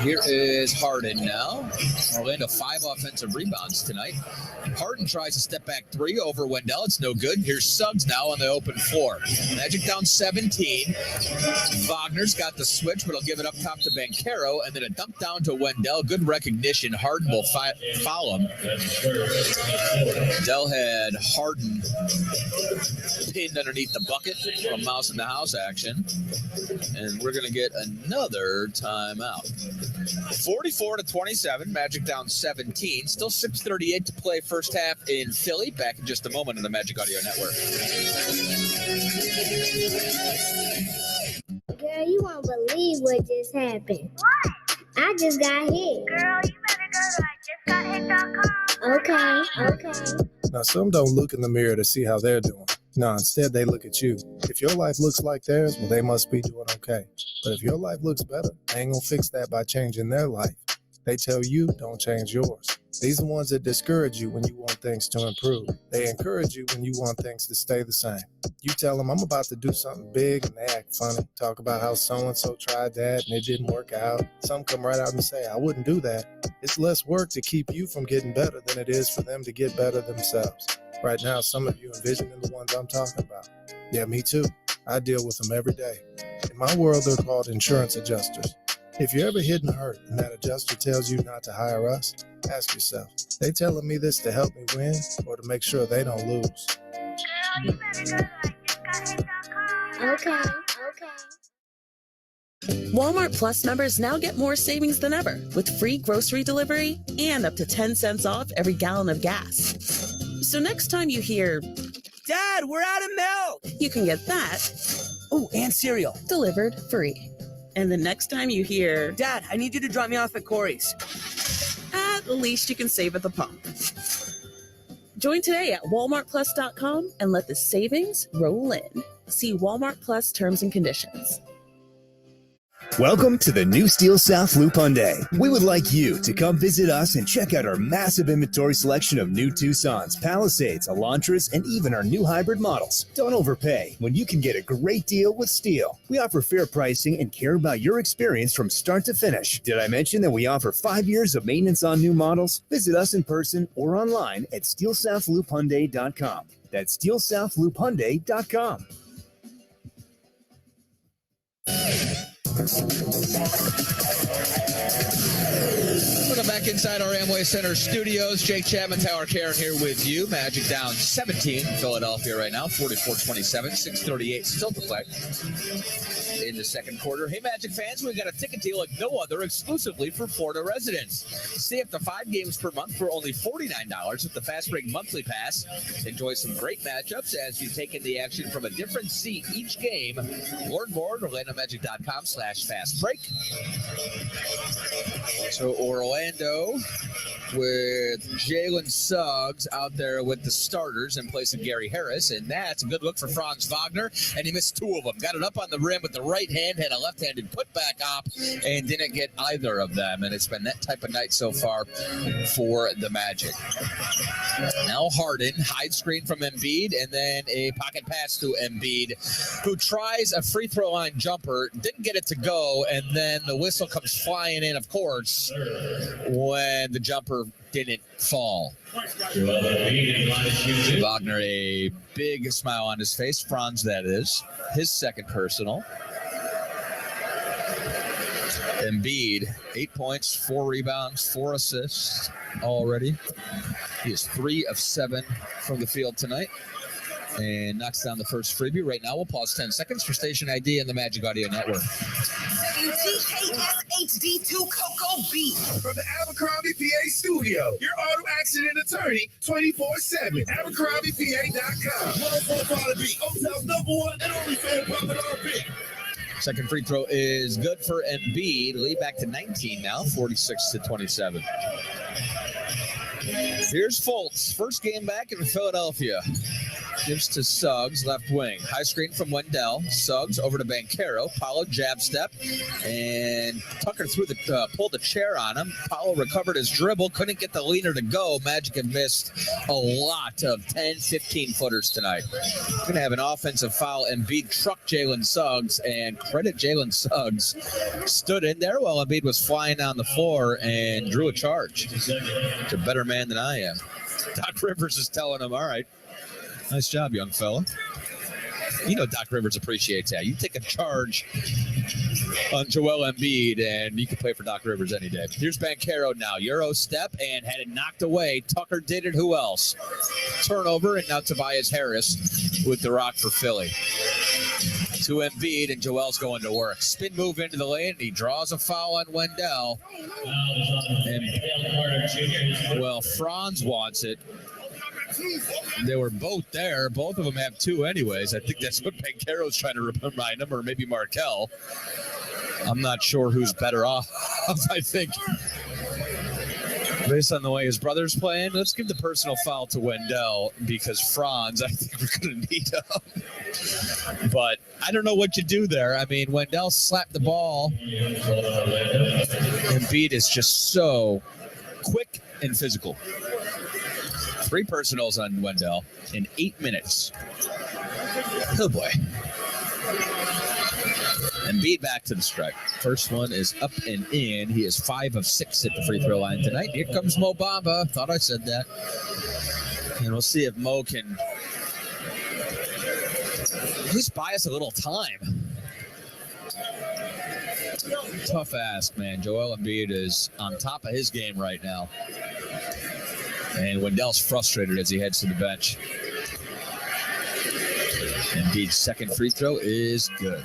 Here is Harden now. Orlando 5 offensive rebounds tonight. Harden tries a step-back 3 over Wendell. It's no good. Here's Suggs now on the open floor. Magic down 17. Wagner's got the switch, but he'll give it up top to Banchero, and then a dump down to Wendell. Good recognition. Harden will foul him. Dell had Harden pinned underneath the bucket from mouse in the house action. And we're going to get another timeout. 44-27. Magic down 17. Still 6:38 to play first half in Philly. Back in just a moment on the Magic Audio Network. Girl, you won't believe what just happened. What? I just got hit. Girl, you better go to IJustGotHit.com. Okay. Now, some don't look in the mirror to see how they're doing. No, instead they look at you. If your life looks like theirs, well, they must be doing okay. But if your life looks better, they ain't gonna fix that by changing their life. They tell you, don't change yours. These are the ones that discourage you when you want things to improve. They encourage you when you want things to stay the same. You tell them, I'm about to do something big, and they act funny. Talk about how so-and-so tried that, and it didn't work out. Some come right out and say, I wouldn't do that. It's less work to keep you from getting better than it is for them to get better themselves. Right now, some of you envisioning the ones I'm talking about. Yeah, me too. I deal with them every day. In my world, they're called insurance adjusters. If you're ever hit and hurt and that adjuster tells you not to hire us, ask yourself, they telling me this to help me win or to make sure they don't lose? Girl, you better go to IJustGotHit.com. Okay. Walmart Plus members now get more savings than ever with free grocery delivery and up to 10 cents off every gallon of gas. So next time you hear, Dad, we're out of milk, you can get that. Oh, and cereal. Delivered free. And the next time you hear, Dad, I need you to drop me off at Corey's, at least you can save at the pump. Join today at WalmartPlus.com and let the savings roll in. See Walmart Plus terms and conditions. Welcome to the new Steel South Loop Hyundai. We would like you to come visit us and check out our massive inventory selection of new Tucsons, Palisades, Elantras, and even our new hybrid models. Don't overpay when you can get a great deal with Steel. We offer fair pricing and care about your experience from start to finish. Did I mention that we offer 5 years of maintenance on new models? Visit us in person or online at SteelSouthLoopHyundai.com. That's SteelSouthLoopHyundai.com. Welcome back inside our Amway Center studios. Jake Chapman, Tower Karen here with you. Magic down 17 Philadelphia right now, 44-27, 6:38 still to play in the second quarter. Hey, Magic fans, we've got a ticket deal like no other exclusively for Florida residents. Stay up to 5 games per month for only $49 with the Fast Break monthly pass. Enjoy some great matchups as you take in the action from a different seat each game. Learn more at OrlandoMagic.com/Fast Break. So Orlando with Jalen Suggs out there with the starters in place of Gary Harris, and that's a good look for Franz Wagner, and he missed 2 of them. Got it up on the rim with the right hand, had a left-handed putback op, and didn't get either of them, and it's been that type of night so far for the Magic. Now Harden, hide screen from Embiid, and then a pocket pass to Embiid, who tries a free throw line jumper, didn't get it to go, and then the whistle comes flying in, of course, when the jumper didn't fall. Wagner, a big smile on his face. Franz, that is. His second personal. Embiid, 8 points, 4 rebounds, 4 assists already. He is 3 of 7 from the field tonight and knocks down the first freebie. Right now, we'll pause 10 seconds for station ID and the Magic Audio Network. WGKS-HD2 Cocoa Beat from the Abercrombie PA studio. Your auto accident attorney 24/7. AbercrombiePA.com. 104.5 Beat. Old #1 and only fan pumping RP. Second free throw is good for Embiid. Lead back to 19 now, 46-27. Here's Fultz. First game back in Philadelphia. Gives to Suggs, left wing. High screen from Wendell. Suggs over to Banchero. Paulo jab step. And Tucker pulled the chair on him. Paulo recovered his dribble. Couldn't get the leaner to go. Magic have missed a lot of 10, 15-footers tonight. Going to have an offensive foul. Embiid trucked Jalen Suggs. And credit Jalen Suggs. Stood in there while Embiid was flying down the floor and drew a charge. He's a better man than I am. Doc Rivers is telling him, all right, nice job, young fella. You know Doc Rivers appreciates that. You take a charge on Joel Embiid, and you can play for Doc Rivers any day. Here's Banchero now. Euro step and had it knocked away. Tucker did it. Who else? Turnover, and now Tobias Harris with the rock for Philly. To Embiid, and Joel's going to work. Spin move into the lane, and he draws a foul on Wendell. And, well, Franz wants it. They were both there. Both of them have 2 anyways. I think that's what Banchero's trying to remind him, or maybe Markel. I'm not sure who's better off, I think. Based on the way his brother's playing, let's give the personal foul to Wendell, because Franz, I think we're going to need him. But I don't know what you do there. I mean, Wendell slapped the ball. Embiid is just so quick and physical. 3 personals on Wendell in 8 minutes. Oh, boy. Embiid back to the strike. First one is up and in. He is 5 of 6 at the free throw line tonight. Here comes Mo Bamba. Thought I said that. And we'll see if Mo can at least buy us a little time. Tough ask, man. Joel Embiid is on top of his game right now. And Wendell's frustrated as he heads to the bench. Embiid's second free throw is good.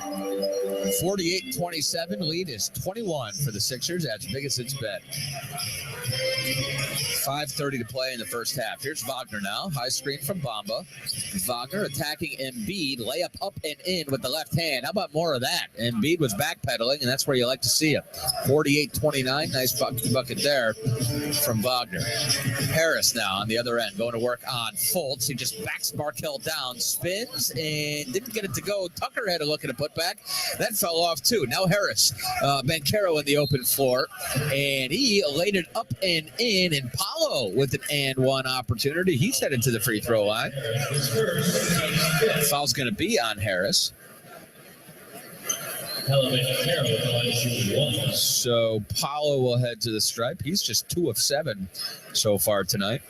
48-27. Lead is 21 for the Sixers. That's as big as it's been. 5:30 to play in the first half. Here's Wagner now. High screen from Bamba. Wagner attacking Embiid. Layup up and in with the left hand. How about more of that? Embiid was backpedaling, and that's where you like to see him. 48-29. Nice bucket there from Wagner. Harris now on the other end, going to work on Fultz. He just backs Markelle down, spins, and didn't get it to go. Tucker had a look at a putback. That fell off, too. Now Harris. Banchero in the open floor, and he laid it up and in, and Paolo with an and one opportunity. He's headed to the free throw line. Foul's going to be on Harris. So Paolo will head to the stripe. He's just 2 of 7 so far tonight.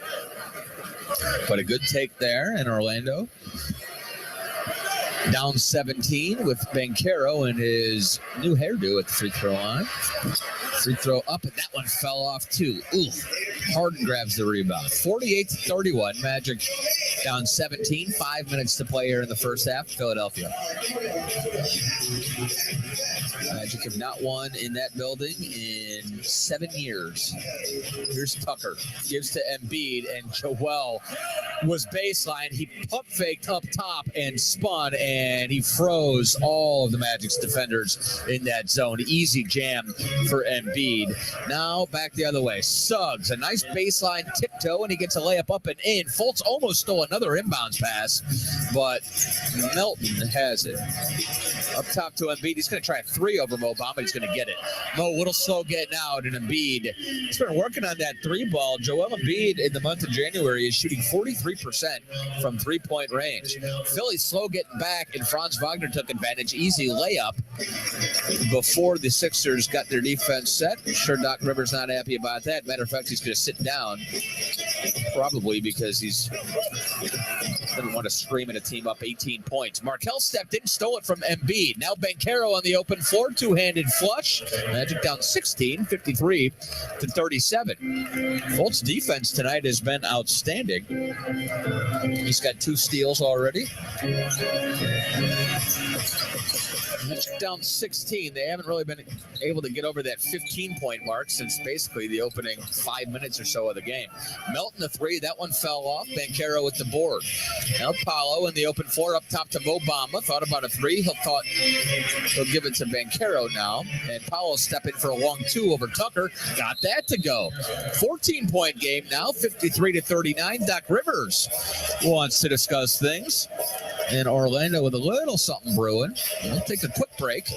But a good take there in Orlando. Down 17 with Banchero and his new hairdo at the free throw line. Free throw up, and that one fell off too. Ooh, Harden grabs the rebound. 48-31, Magic down 17. 5 minutes to play here in the first half. Philadelphia. Magic have not won in that building in 7 years. Here's Tucker. Gives to Embiid, and Joel was baseline. He pump faked up top and spun, and he froze all of the Magic's defenders in that zone. Easy jam for Embiid. Now back the other way. Suggs, a nice baseline tiptoe, and he gets a layup up and in. Fultz almost stole another inbounds pass, but Melton has it. Up top to Embiid. He's going to try a 3 over Mo Bamba. He's going to get it. Mo, a little slow getting out, and Embiid, he's been working on that 3 ball. Joel Embiid in the month of January is shooting 43% from 3-point range. Philly slow getting back, and Franz Wagner took advantage. Easy layup before the Sixers got their defense set. I'm sure Doc Rivers not happy about that. Matter of fact, he's going to sit down, probably because he's doesn't want to scream at a team up 18 points. Markelle stepped in, stole it from Embiid. Now Banchero on the open floor, two-handed flush. Magic down 16, 53-37. Fultz defense tonight has been outstanding. He's got 2 steals already. Magic down 16. They haven't really been able to get over that 15-point mark since basically the opening 5 minutes or so of the game. Melton, a 3. That one fell off. Banchero with the board. Now Paolo in the open floor up top to Mo Bamba. Thought about a 3. He'll give it to Banchero now. And Paolo stepping for a long 2 over Tucker. Got that to go. 14-point game now, 53-39. Doc Rivers wants to discuss things. And Orlando with a little something brewing. We'll take a quick break.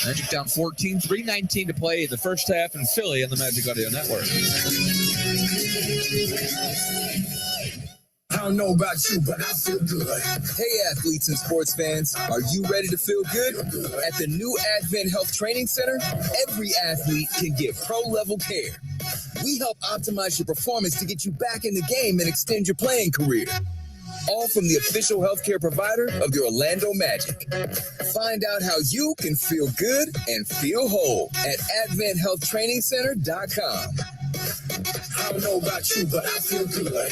Magic down 14, 3:19 to play in the first half in Philly on the Magic Audio Network. I don't know about you, but I feel good. Hey, athletes and sports fans, are you ready to feel good? At the new Advent Health Training Center, every athlete can get pro-level care. We help optimize your performance to get you back in the game and extend your playing career. All from the official healthcare provider of the Orlando Magic. Find out how you can feel good and feel whole at AdventHealthTrainingCenter.com. I don't know about you, but I feel good.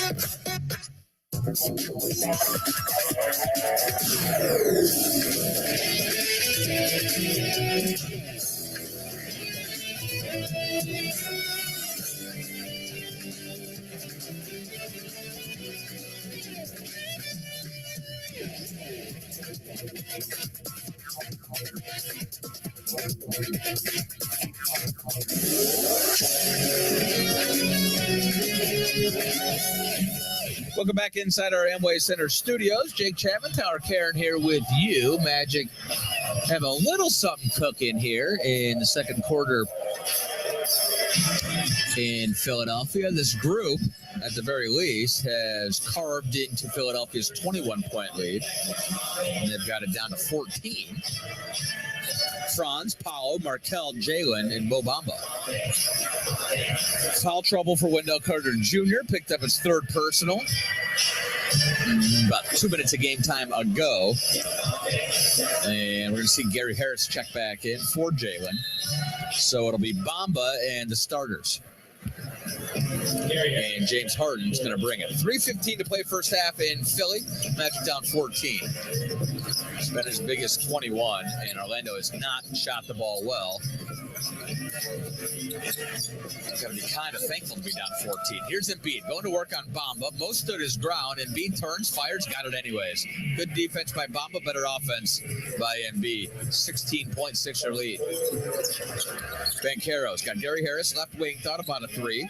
Welcome back inside our Amway Center studios. Jake Chapman, Tower Karen here with you. Magic have a little something cooking here in the second quarter in Philadelphia. This group, at the very least, has carved into Philadelphia's 21-point lead. And they've got it down to 14. Franz, Paolo, Markelle, Jalen, and Mo Bamba. Foul trouble for Wendell Carter Jr. Picked up his 3rd personal about 2 minutes of game time ago. And we're going to see Gary Harris check back in for Jalen. So it'll be Bamba and the starters. And James Harden's going to bring it. 3:15 to play first half in Philly. Magic down 14. It's been as big as 21, and Orlando has not shot the ball well Got to be kind of thankful to be down 14. Here's Embiid going to work on Bamba. Mo stood his ground. Embiid turns, fires, got it anyways. Good defense by Bamba, better offense by Embiid. 16.6 lead. Banchero's got Gary Harris, left wing, thought about a three.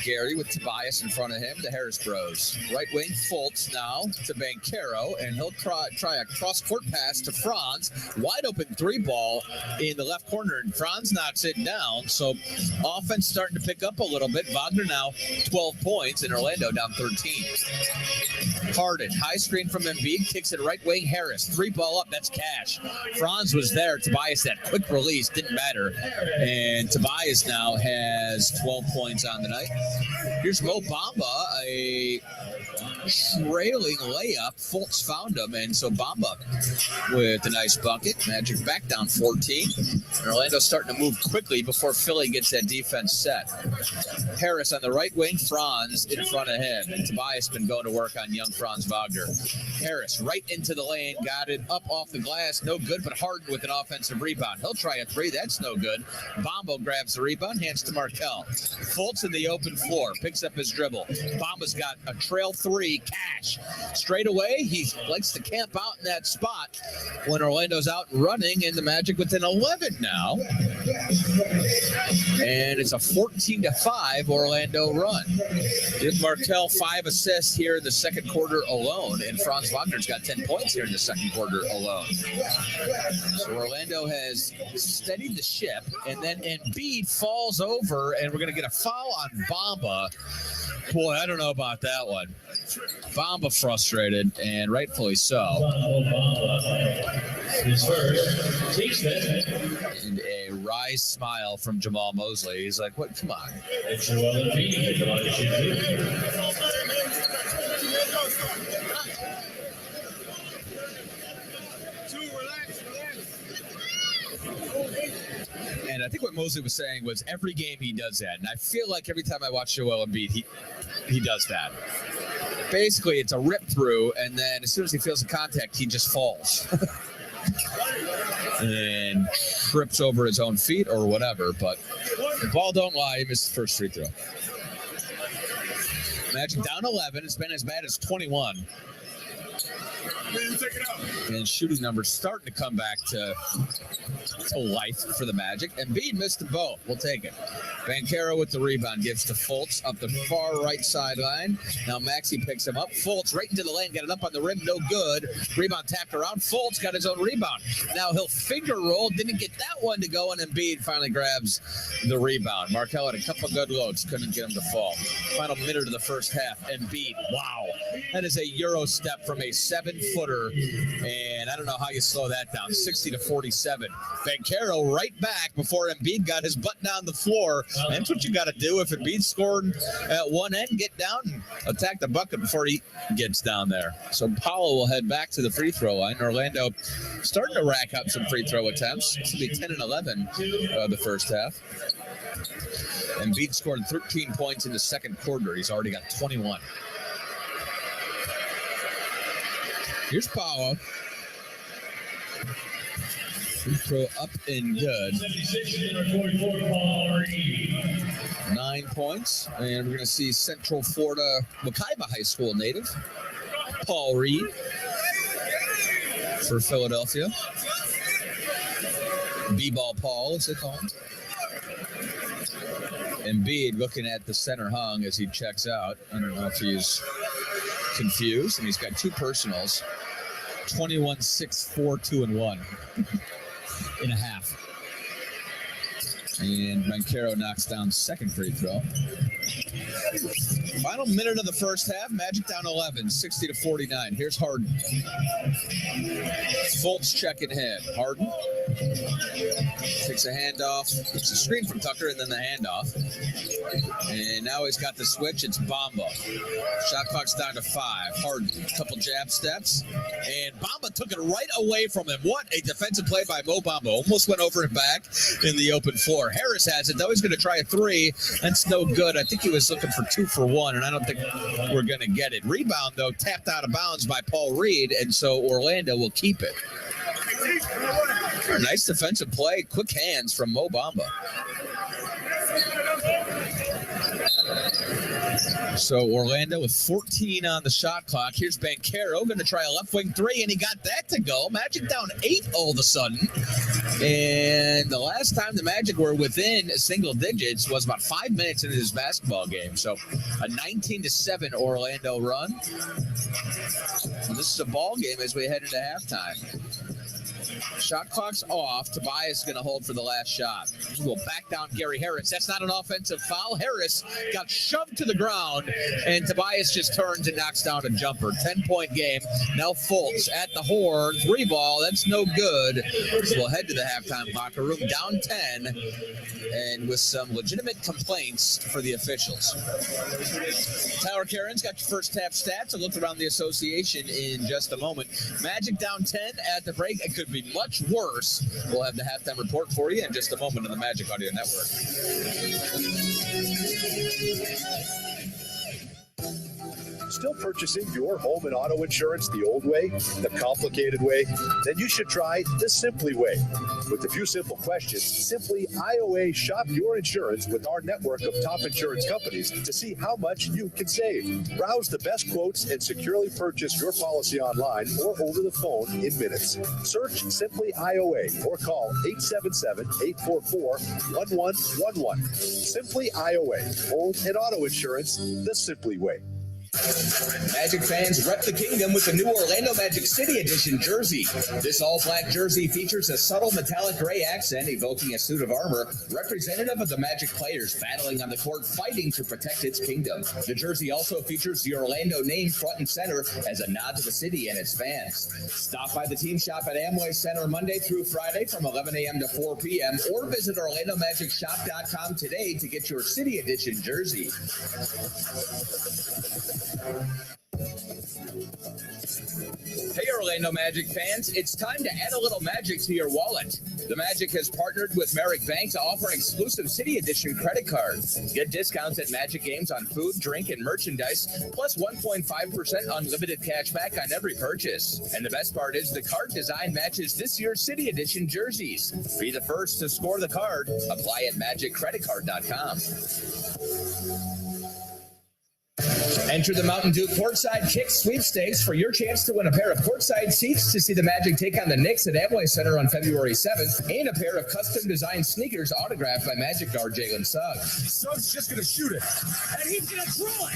Gary with Tobias in front of him, the Harris bros. Right wing, Fultz now to Banchero, and he'll try a cross-court pass to Franz. Wide open three ball in the left corner, and Franz knocks it down. So offense starting to pick up a little bit. Wagner now 12 points, and Orlando down 13. Harden, high screen from Embiid, kicks it right wing, Harris. Three ball up, that's cash. Franz was there. Tobias, that quick release, didn't matter. And Tobias now has 12 points on the night. Here's Mo Bamba, a trailing layup. Fultz found him, and so Bamba with a nice bucket. Magic back down 14. And Orlando starting to move quickly before Philly gets that defense set. Harris on the right wing, Franz in front of him. And Tobias been going to work on young Franz Wagner. Harris right into the lane, got it up off the glass, no good, but Harden with an offensive rebound. He'll try a three, that's no good. Bamba grabs the rebound, hands to Markelle. Fultz in the open floor, picks up his dribble. Bamba's got a trail three, cash. Straight away, he likes to camp out in that spot when Orlando's out running, and the Magic within 11 now. And it's a 14-5 Orlando run. With Markelle, 5 assists here in the second quarter alone, and Franz Wagner's got 10 points here in the second quarter alone. So Orlando has steadied the ship, and then Embiid falls over, and we're going to get a foul on Bamba. Boy, I don't know about that one. Bamba frustrated, and rightfully so. And a wry smile from Jamal Mosley. He's like, "What? Come on." And I think what Mosley was saying was every game he does that. And I feel like every time I watch Joel Embiid, he does that. Basically, it's a rip through, and then as soon as he feels the contact, he just falls. And trips over his own feet or whatever. But the ball don't lie. He missed the first free throw. Magic down 11. It's been as bad as 21. And shooting numbers starting to come back to life for the Magic. Embiid missed them both. We'll take it. Banchero with the rebound gives to Fultz up the far right sideline. Now Maxey picks him up. Fultz right into the lane, got it up on the rim, no good. Rebound tapped around. Fultz got his own rebound. Now he'll finger roll. Didn't get that one to go, and Embiid finally grabs the rebound. Markelle had a couple good loads, couldn't get him to fall. Final minute of the first half. Embiid, wow. That is a Euro step from a 7-footer, and I don't know how you slow that down. 60-47. Banchero right back before Embiid got his butt down the floor. That's what you got to do if Embiid's scoring at one end. Get down and attack the bucket before he gets down there. So Paulo will head back to the free throw line. Orlando starting to rack up some free throw attempts. It's going to be 10 and 11 the first half. Embiid scored 13 points in the second quarter. He's already got 21. Here's Paulo. Free throw up and good. 9 points. And we're going to see Central Florida Wekiva High School native Paul Reed for Philadelphia. B-ball Paul, as they call him. Embiid looking at the center hung as he checks out. I don't know if he's confused, and he's got two personals. 21, 6, 4, 2, and 1 in a half. And Banchero knocks down second free throw. Final minute of the first half. Magic down 11, 60-49. Here's Harden. Fultz checking him. Harden takes a handoff. It's a screen from Tucker and then the handoff. And now he's got the switch. It's Bamba. Shot clock's down to 5. Harden, couple jab steps. And Bamba took it right away from him. What a defensive play by Mo Bamba. Almost went over and back in the open floor. Harris has it, though. He's going to try a three. That's no good. I think he was looking for 2 for 1, and I don't think we're going to get it. Rebound, though, tapped out of bounds by Paul Reed, and so Orlando will keep it. Nice defensive play. Quick hands from Mo Bamba. So Orlando with 14 on the shot clock. Here's Banchero going to try a left wing three, and he got that to go. Magic down 8 all of a sudden. And the last time the Magic were within single digits was about 5 minutes into this basketball game. So a 19-7 Orlando run. And this is a ball game as we head into halftime. Shot clock's off. Tobias is going to hold for the last shot. We'll back down Gary Harris. That's not an offensive foul. Harris got shoved to the ground, and Tobias just turns and knocks down a jumper. 10-point game. Now Fultz at the horn. 3 ball. That's no good. So we'll head to the halftime locker room. Down 10, and with some legitimate complaints for the officials. Tyler Caron's got your first half stats. A look around the association in just a moment. Magic down 10 at the break. It could be much worse. We'll have the halftime report for you in just a moment on the Magic Audio Network. Still purchasing your home and auto insurance the old way, the complicated way? Then you should try the Simply way. With a few simple questions, Simply IOA shop your insurance with our network of top insurance companies to see how much you can save. Browse the best quotes and securely purchase your policy online or over the phone in minutes. Search Simply IOA or call 877-844-1111. Simply IOA, home and auto insurance the Simply way. Magic fans rep the kingdom with the new Orlando Magic City Edition jersey. This all-black jersey features a subtle metallic gray accent evoking a suit of armor, representative of the Magic players battling on the court fighting to protect its kingdom. The jersey also features the Orlando name front and center as a nod to the city and its fans. Stop by the team shop at Amway Center Monday through Friday from 11 a.m. to 4 p.m. or visit OrlandoMagicShop.com today to get your City Edition jersey. Hey Orlando Magic fans, it's time to add a little magic to your wallet. The Magic has partnered with Merrick Bank to offer an exclusive City Edition credit card. Get discounts at Magic games on food, drink, and merchandise, plus 1.5% unlimited cash back on every purchase. And the best part is the card design matches this year's City Edition jerseys. Be the first to score the card. Apply at MagicCreditCard.com. Enter the Mountain Dew Courtside Kicks sweepstakes for your chance to win a pair of courtside seats to see the Magic take on the Knicks at Amway Center on February 7th and a pair of custom-designed sneakers autographed by Magic guard Jalen Suggs. Suggs just going to shoot it, and he's going to throw it.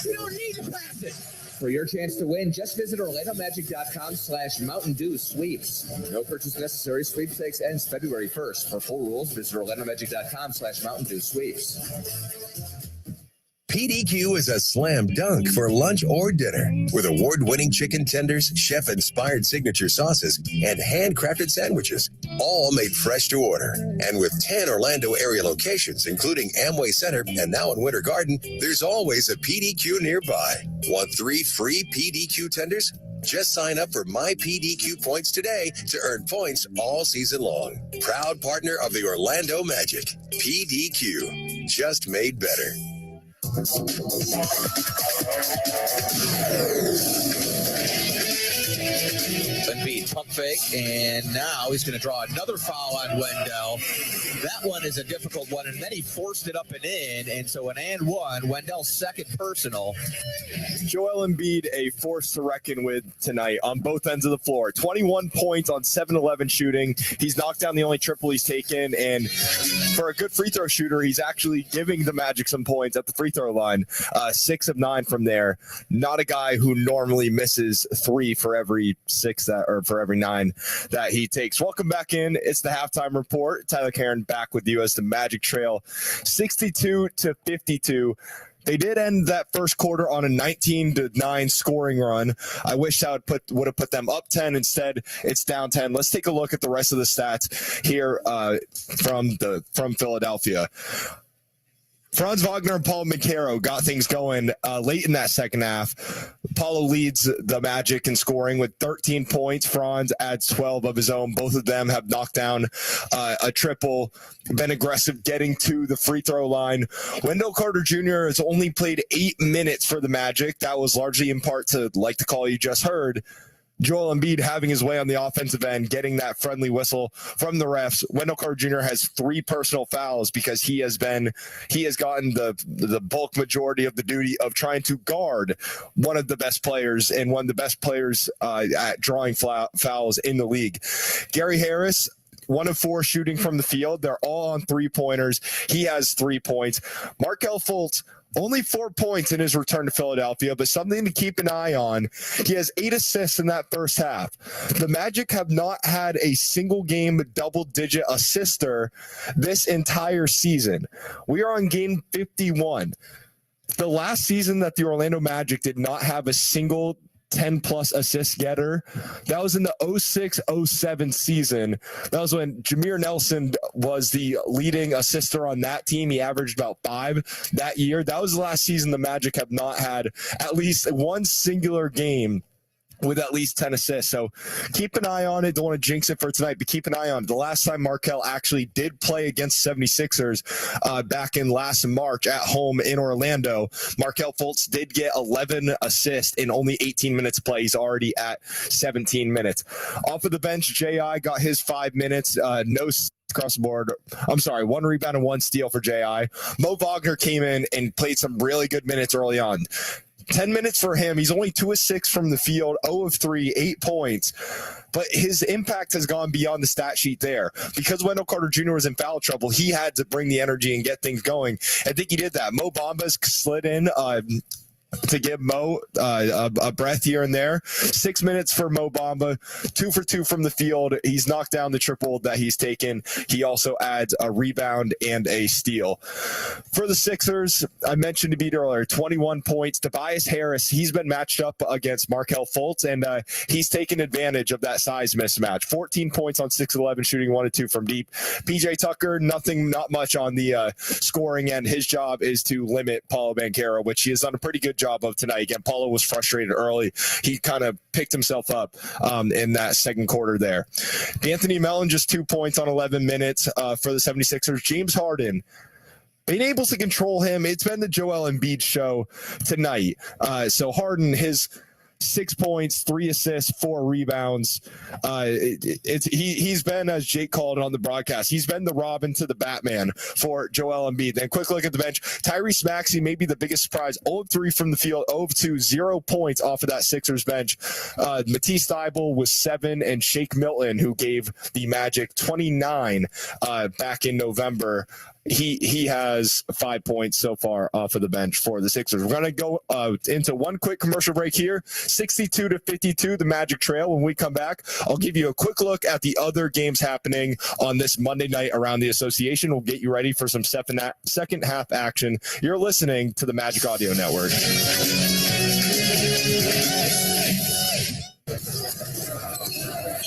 You don't need to pass it. For your chance to win, just visit OrlandoMagic.com/Mountain Dew Sweeps. No purchase necessary. Sweepstakes ends February 1st. For full rules, visit OrlandoMagic.com/Mountain Dew Sweeps. PDQ is a slam dunk for lunch or dinner with award-winning chicken tenders, chef-inspired signature sauces, and handcrafted sandwiches, all made fresh to order. And with 10 Orlando area locations, including Amway Center and now in Winter Garden, there's always a PDQ nearby. Want 3 free PDQ tenders? Just sign up for My PDQ Points today to earn points all season long. Proud partner of the Orlando Magic. PDQ, just made better. Embiid pump fake, and now he's going to draw another foul on Wendell. That one is a difficult one, and then he forced it up and in, and so an and one, Wendell's second personal. Joel Embiid, a force to reckon with tonight on both ends of the floor. 21 points on 7-11 shooting. He's knocked down the only triple he's taken, and for a good free throw shooter, he's actually giving the Magic some points at the free throw line. 6 of 9 from there. Not a guy who normally misses 3 for every 6 or for every 9 that he takes. Welcome back in. It's the halftime report. Tyler Caron back with you as the Magic trail 62-52. They did end that first quarter on a 19-9 scoring run. I wish I would have put them up 10. Instead, it's down 10. Let's take a look at the rest of the stats here from Philadelphia. Franz Wagner and Paul Banchero got things going late in that second half. Paulo leads the Magic in scoring with 13 points. Franz adds 12 of his own. Both of them have knocked down a triple, been aggressive getting to the free throw line. Wendell Carter Jr. has only played 8 minutes for the Magic. That was largely in part to, like the call you just heard, Joel Embiid having his way on the offensive end, getting that friendly whistle from the refs. Wendell Carter Jr. has 3 personal fouls because he has gotten the bulk majority of the duty of trying to guard one of the best players and one of the best players at drawing fouls in the league. Gary Harris, 1 of 4 shooting from the field. They're all on 3-pointers. He has 3 points. Markelle Fultz, only 4 points in his return to Philadelphia, but something to keep an eye on. He has 8 assists in that first half. The Magic have not had a single game double-digit assister this entire season. We are on game 51. The last season that the Orlando Magic did not have a single 10-plus assist getter, that was in the 06-07 season. That was when Jameer Nelson was the leading assister on that team. He averaged about 5 that year. That was the last season the Magic have not had at least one singular game with at least 10 assists. So keep an eye on it. Don't want to jinx it for tonight, but keep an eye on it. The last time Markelle actually did play against 76ers back in last March at home in Orlando, Markelle Fultz did get 11 assists in only 18 minutes of play. He's already at 17 minutes. Off of the bench, J.I. got his 5 minutes. No across the board. I'm sorry, 1 rebound and 1 steal for J.I. Mo Wagner came in and played some really good minutes early on. 10 minutes for him. He's only 2 of 6 from the field, 0 of 3, 8 points. But his impact has gone beyond the stat sheet there. Because Wendell Carter Jr. was in foul trouble, he had to bring the energy and get things going. I think he did that. Mo Bamba's slid in to give Mo a breath here and there. 6 minutes for Mo Bamba, 2 for 2 from the field. He's knocked down the triple that he's taken. He also adds a rebound and a steal. For the Sixers, I mentioned to beat earlier, 21 points. Tobias Harris, he's been matched up against Markelle Fultz, and he's taken advantage of that size mismatch. 14 points on 6-11, shooting 1 of 2 from deep. PJ Tucker, not much on the scoring end. His job is to limit Paulo Banchero, which he has done a pretty good job of tonight. Again, Paulo was frustrated early. He kind of picked himself up in that second quarter there. Anthony Mellon, just 2 points on 11 minutes for the 76ers. James Harden, being able to control him, it's been the Joel Embiid show tonight. So Harden, his 6 points, 3 assists, 4 rebounds. He's been, as Jake called it on the broadcast, he's been the Robin to the Batman for Joel Embiid. Then quick look at the bench. Tyrese Maxey, maybe the biggest surprise, 0 of 3 from the field, 0 of 2, 0 points off of that Sixers bench. Matisse Thybulle was 7, and Shake Milton, who gave the Magic 29 back in November, he has 5 points so far off of the bench for the Sixers. We're going to go into one quick commercial break here. 62-52, the Magic trail. When we come back, I'll give you a quick look at the other games happening on this Monday night around the association. We'll get you ready for some second half action. You're listening to the Magic Audio Network.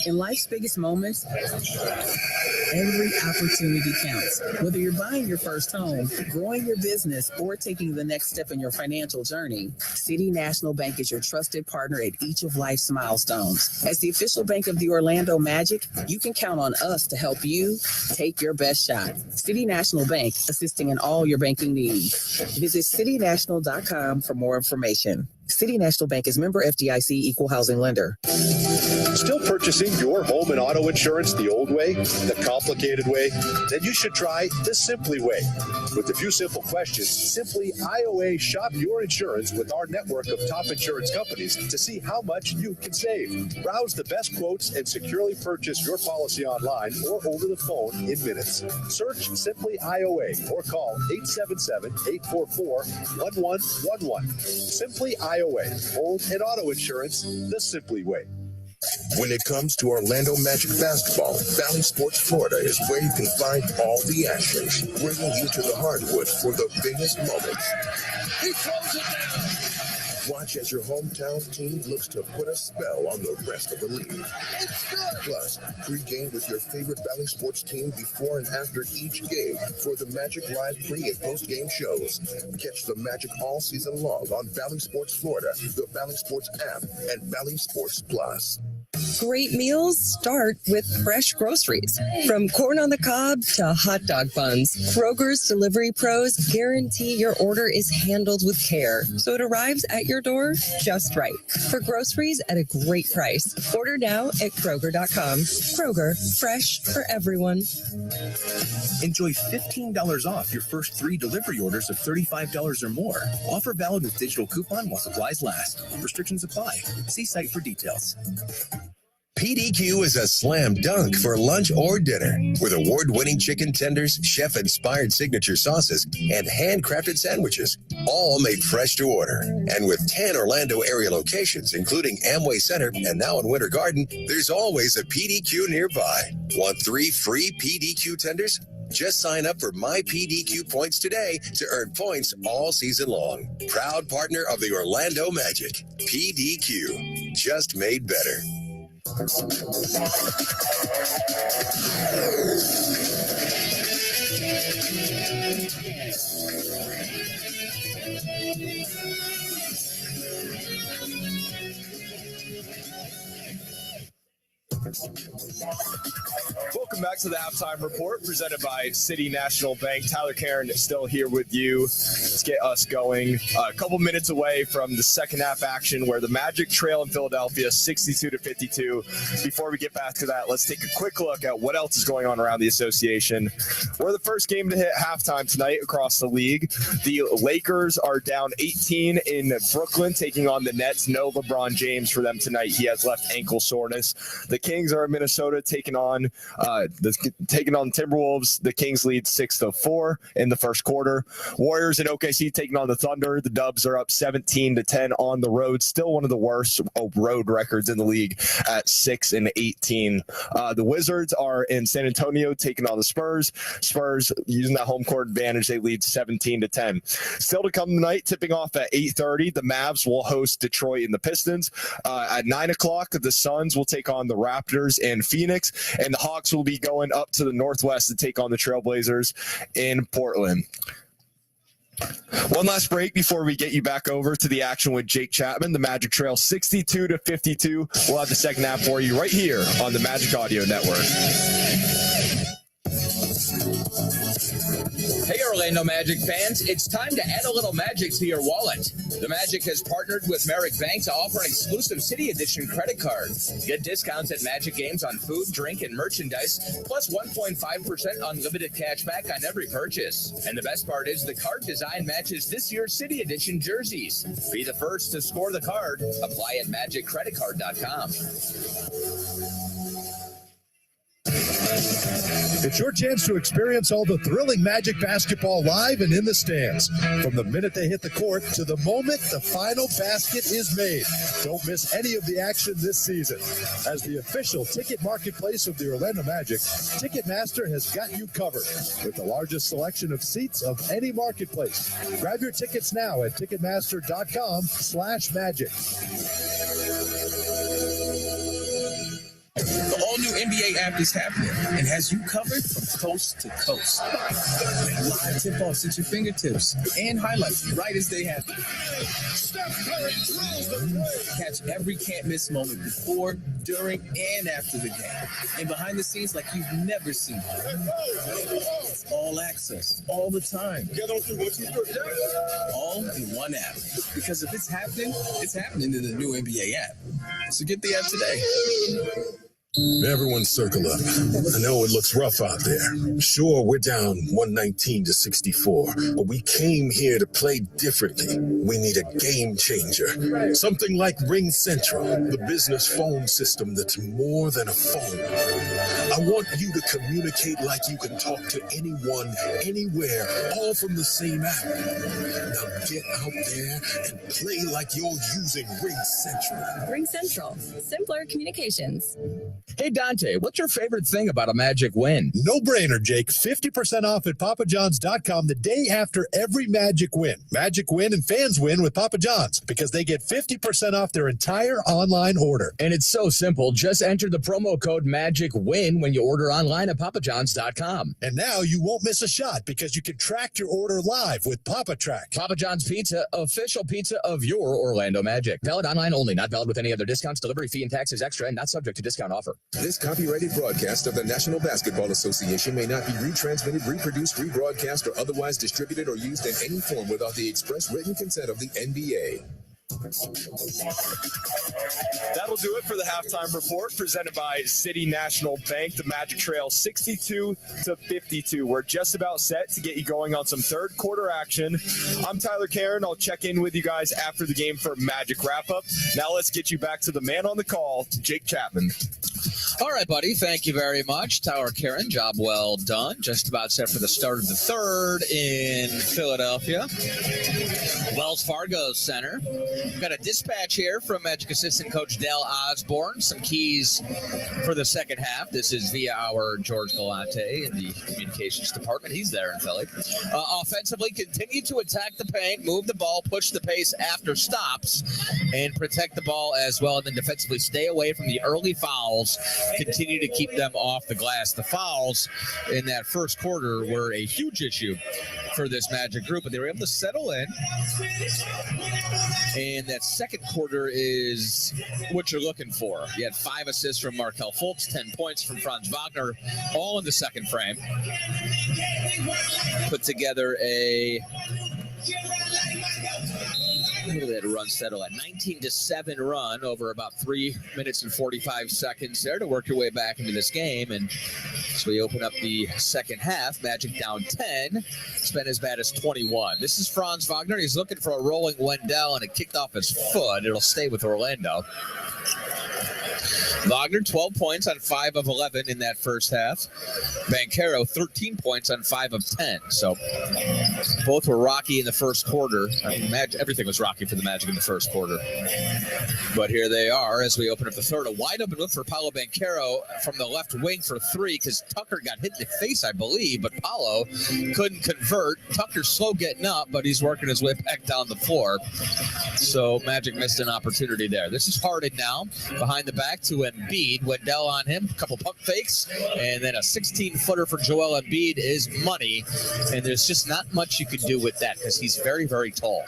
In life's biggest moments, every opportunity counts. Whether you're buying your first home, growing your business, or taking the next step in your financial journey, City National Bank is your trusted partner at each of life's milestones. As the official bank of the Orlando Magic, you can count on us to help you take your best shot. City National Bank, assisting in all your banking needs. Visit citynational.com for more information. City National Bank is member FDIC, equal housing lender. Still purchasing your home and auto insurance the old way, the complicated way? Then you should try the Simply way. With a few simple questions, simply IOA shop your insurance with our network of top insurance companies to see how much you can save. Browse the best quotes and securely purchase your policy online or over the phone in minutes. Search Simply IOA or call 877-844-1111. Simply IOA, home and auto insurance the Simply way. When it comes to Orlando Magic basketball, Valley Sports Florida is where you can find all the action, bringing you to the hardwood for the biggest moments. He throws it down. Watch as your hometown team looks to put a spell on the rest of the league. Plus, pre-game with your favorite Valley Sports team before and after each game for the Magic Live pre- and post-game shows. Catch the Magic all season long on Valley Sports Florida, the Valley Sports app, and Valley Sports Plus. Great meals start with fresh groceries. From corn on the cob to hot dog buns, Kroger's delivery pros guarantee your order is handled with care, so it arrives at your door just right. For groceries at a great price, order now at Kroger.com. Kroger, fresh for everyone. Enjoy $15 off your first 3 delivery orders of $35 or more. Offer valid with digital coupon while supplies last. Restrictions apply. See site for details. PDQ is a slam dunk for lunch or dinner with award-winning chicken tenders, chef-inspired signature sauces, and handcrafted sandwiches, all made fresh to order. And with 10 Orlando area locations, including Amway Center and now in Winter Garden, there's always a PDQ nearby. Want 3 free PDQ tenders? Just sign up for My PDQ Points today to earn points all season long. Proud partner of the Orlando Magic. PDQ, just made better. Welcome back to the Halftime Report presented by City National Bank. Tyler Karen is still here with you. Let's get us going. A couple minutes away from the second half action where the Magic trail in Philadelphia 62-52. Before we get back to that, let's take a quick look at what else is going on around the association. We're the first game to hit halftime tonight across the league. The Lakers are down 18 in Brooklyn, taking on the Nets. No LeBron James for them tonight. He has left ankle soreness. The Kings are in Minnesota taking on Timberwolves. The Kings lead 6-4 in the first quarter. Warriors and OKC taking on the Thunder. The Dubs are up 17-10 on the road. Still one of the worst road records in the league at 6-18. The Wizards are in San Antonio taking on the Spurs. Spurs using that home court advantage. They lead 17-10. Still to come tonight, tipping off at 8:30. The Mavs will host Detroit and the Pistons. At 9 o'clock, the Suns will take on the Raptors in Phoenix, and the Hawks will be going up to the Northwest to take on the Trailblazers in Portland. One last break before we get you back over to the action with Jake Chapman. The Magic Trail 62-52. We'll have the second half for you right here on the Magic Audio Network. Hey, Orlando Magic fans, it's time to add a little magic to your wallet. The Magic has partnered with Merrick Bank to offer an exclusive City Edition credit card. Get discounts at Magic games on food, drink, and merchandise, plus 1.5% unlimited cash back on every purchase. And the best part is the card design matches this year's City Edition jerseys. Be the first to score the card. Apply at MagicCreditCard.com. It's your chance to experience all the thrilling Magic basketball live and in the stands. From the minute they hit the court to the moment the final basket is made. Don't miss any of the action this season. As the official ticket marketplace of the Orlando Magic, Ticketmaster has got you covered with the largest selection of seats of any marketplace. Grab your tickets now at Ticketmaster.com/magic. The all-new NBA app is happening and has you covered from coast to coast. Live tip-offs at your fingertips and highlights right as they happen. Catch every can't-miss moment before, during, and after the game. And behind the scenes like you've never seen. It's all access, all the time. All in one app. Because if it's happening in the new NBA app. So get the app today. Everyone circle up. I know it looks rough out there. Sure, we're down 119-64, but we came here to play differently. We need a game changer. Something like Ring Central, the business phone system that's more than a phone. I want you to communicate like you can talk to anyone, anywhere, all from the same app. Now get out there and play like you're using Ring Central. Ring Central. Simpler communications. Hey, Dante, what's your favorite thing about a Magic win? No brainer, Jake. 50% off at papajohns.com the day after every Magic win. Magic win and fans win with Papa John's because they get 50% off their entire online order. And it's so simple. Just enter the promo code MAGICWIN shipping when you order online at papajohns.com. And now you won't miss a shot because you can track your order live with Papa Track. Papa John's Pizza, official pizza of your Orlando Magic. Valid online only, not valid with any other discounts, delivery fee and taxes extra, and not subject to discount offer. This copyrighted broadcast of the National Basketball Association may not be retransmitted, reproduced, rebroadcast, or otherwise distributed or used in any form without the express written consent of the NBA. That'll do it for the halftime report presented by City National Bank. The Magic trail 62-52. We're just about set to get you going on some third quarter action. I'm Tyler Karen. I'll check in with you guys after the game for Magic wrap-up. Now let's get you back to the man on the call, Jake Chapman. All right, buddy. Thank you very much. Tower Karen, job well done. Just about set for the start of the third in Philadelphia. Wells Fargo Center. We've got a dispatch here from Magic assistant coach Dale Osborne. Some keys for the second half. This is via our George Galante in the communications department. He's there in Philly. Offensively, continue to attack the paint, move the ball, push the pace after stops, and protect the ball as well. And then defensively, stay away from the early fouls. Continue to keep them off the glass. The fouls in that first quarter were a huge issue for this Magic group, but they were able to settle in. And that second quarter is what you're looking for. You had 5 assists from Markelle Fultz, 10 points from Franz Wagner, all in the second frame. Put together a... Look at that run settle at 19-7 run over about 3 minutes and 45 seconds there to work your way back into this game. And so we open up the second half. Magic down 10. It's been as bad as 21. This is Franz Wagner. He's looking for a rolling Wendell, and it kicked off his foot. It'll stay with Orlando. Wagner, 12 points on 5 of 11 in that first half. Banchero, 13 points on 5 of 10. So both were rocky in the first quarter. I mean, everything was rocky for the Magic in the first quarter. But here they are as we open up the third. A wide open look for Paolo Banchero from the left wing for 3 because Tucker got hit in the face, I believe, but Paolo couldn't convert. Tucker's slow getting up, but he's working his way back down the floor. So Magic missed an opportunity there. This is Harden now behind the back to Embiid. Wendell on him, a couple pump fakes, and then a 16-footer for Joel Embiid is money. And there's just not much you can do with that because he's very, very tall.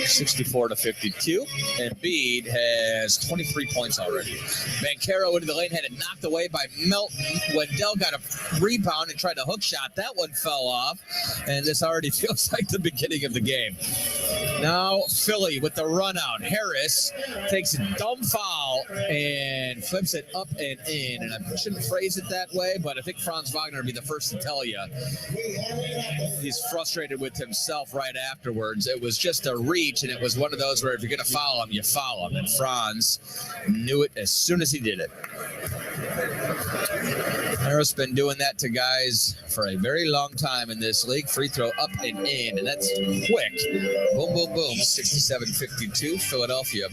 64-52. Embiid has 23 points already. Banchero into the lane, had it knocked away by Melton. Wendell got a rebound and tried to hook shot. That one fell off, and this already feels like the beginning of the game. Now Philly with the run out. Harris takes a dumb foul and flips it up and in. And I shouldn't phrase it that way, but I think Franz Wagner would be the first to tell you he's frustrated with himself right afterwards. It was just a reach, and it was one of those where if you're going to foul him, you foul him. And Franz knew it as soon as he did it. Harris been doing that to guys for a very long time in this league. Free throw up and in, and that's quick. Boom, boom, boom. 67-52. Philadelphia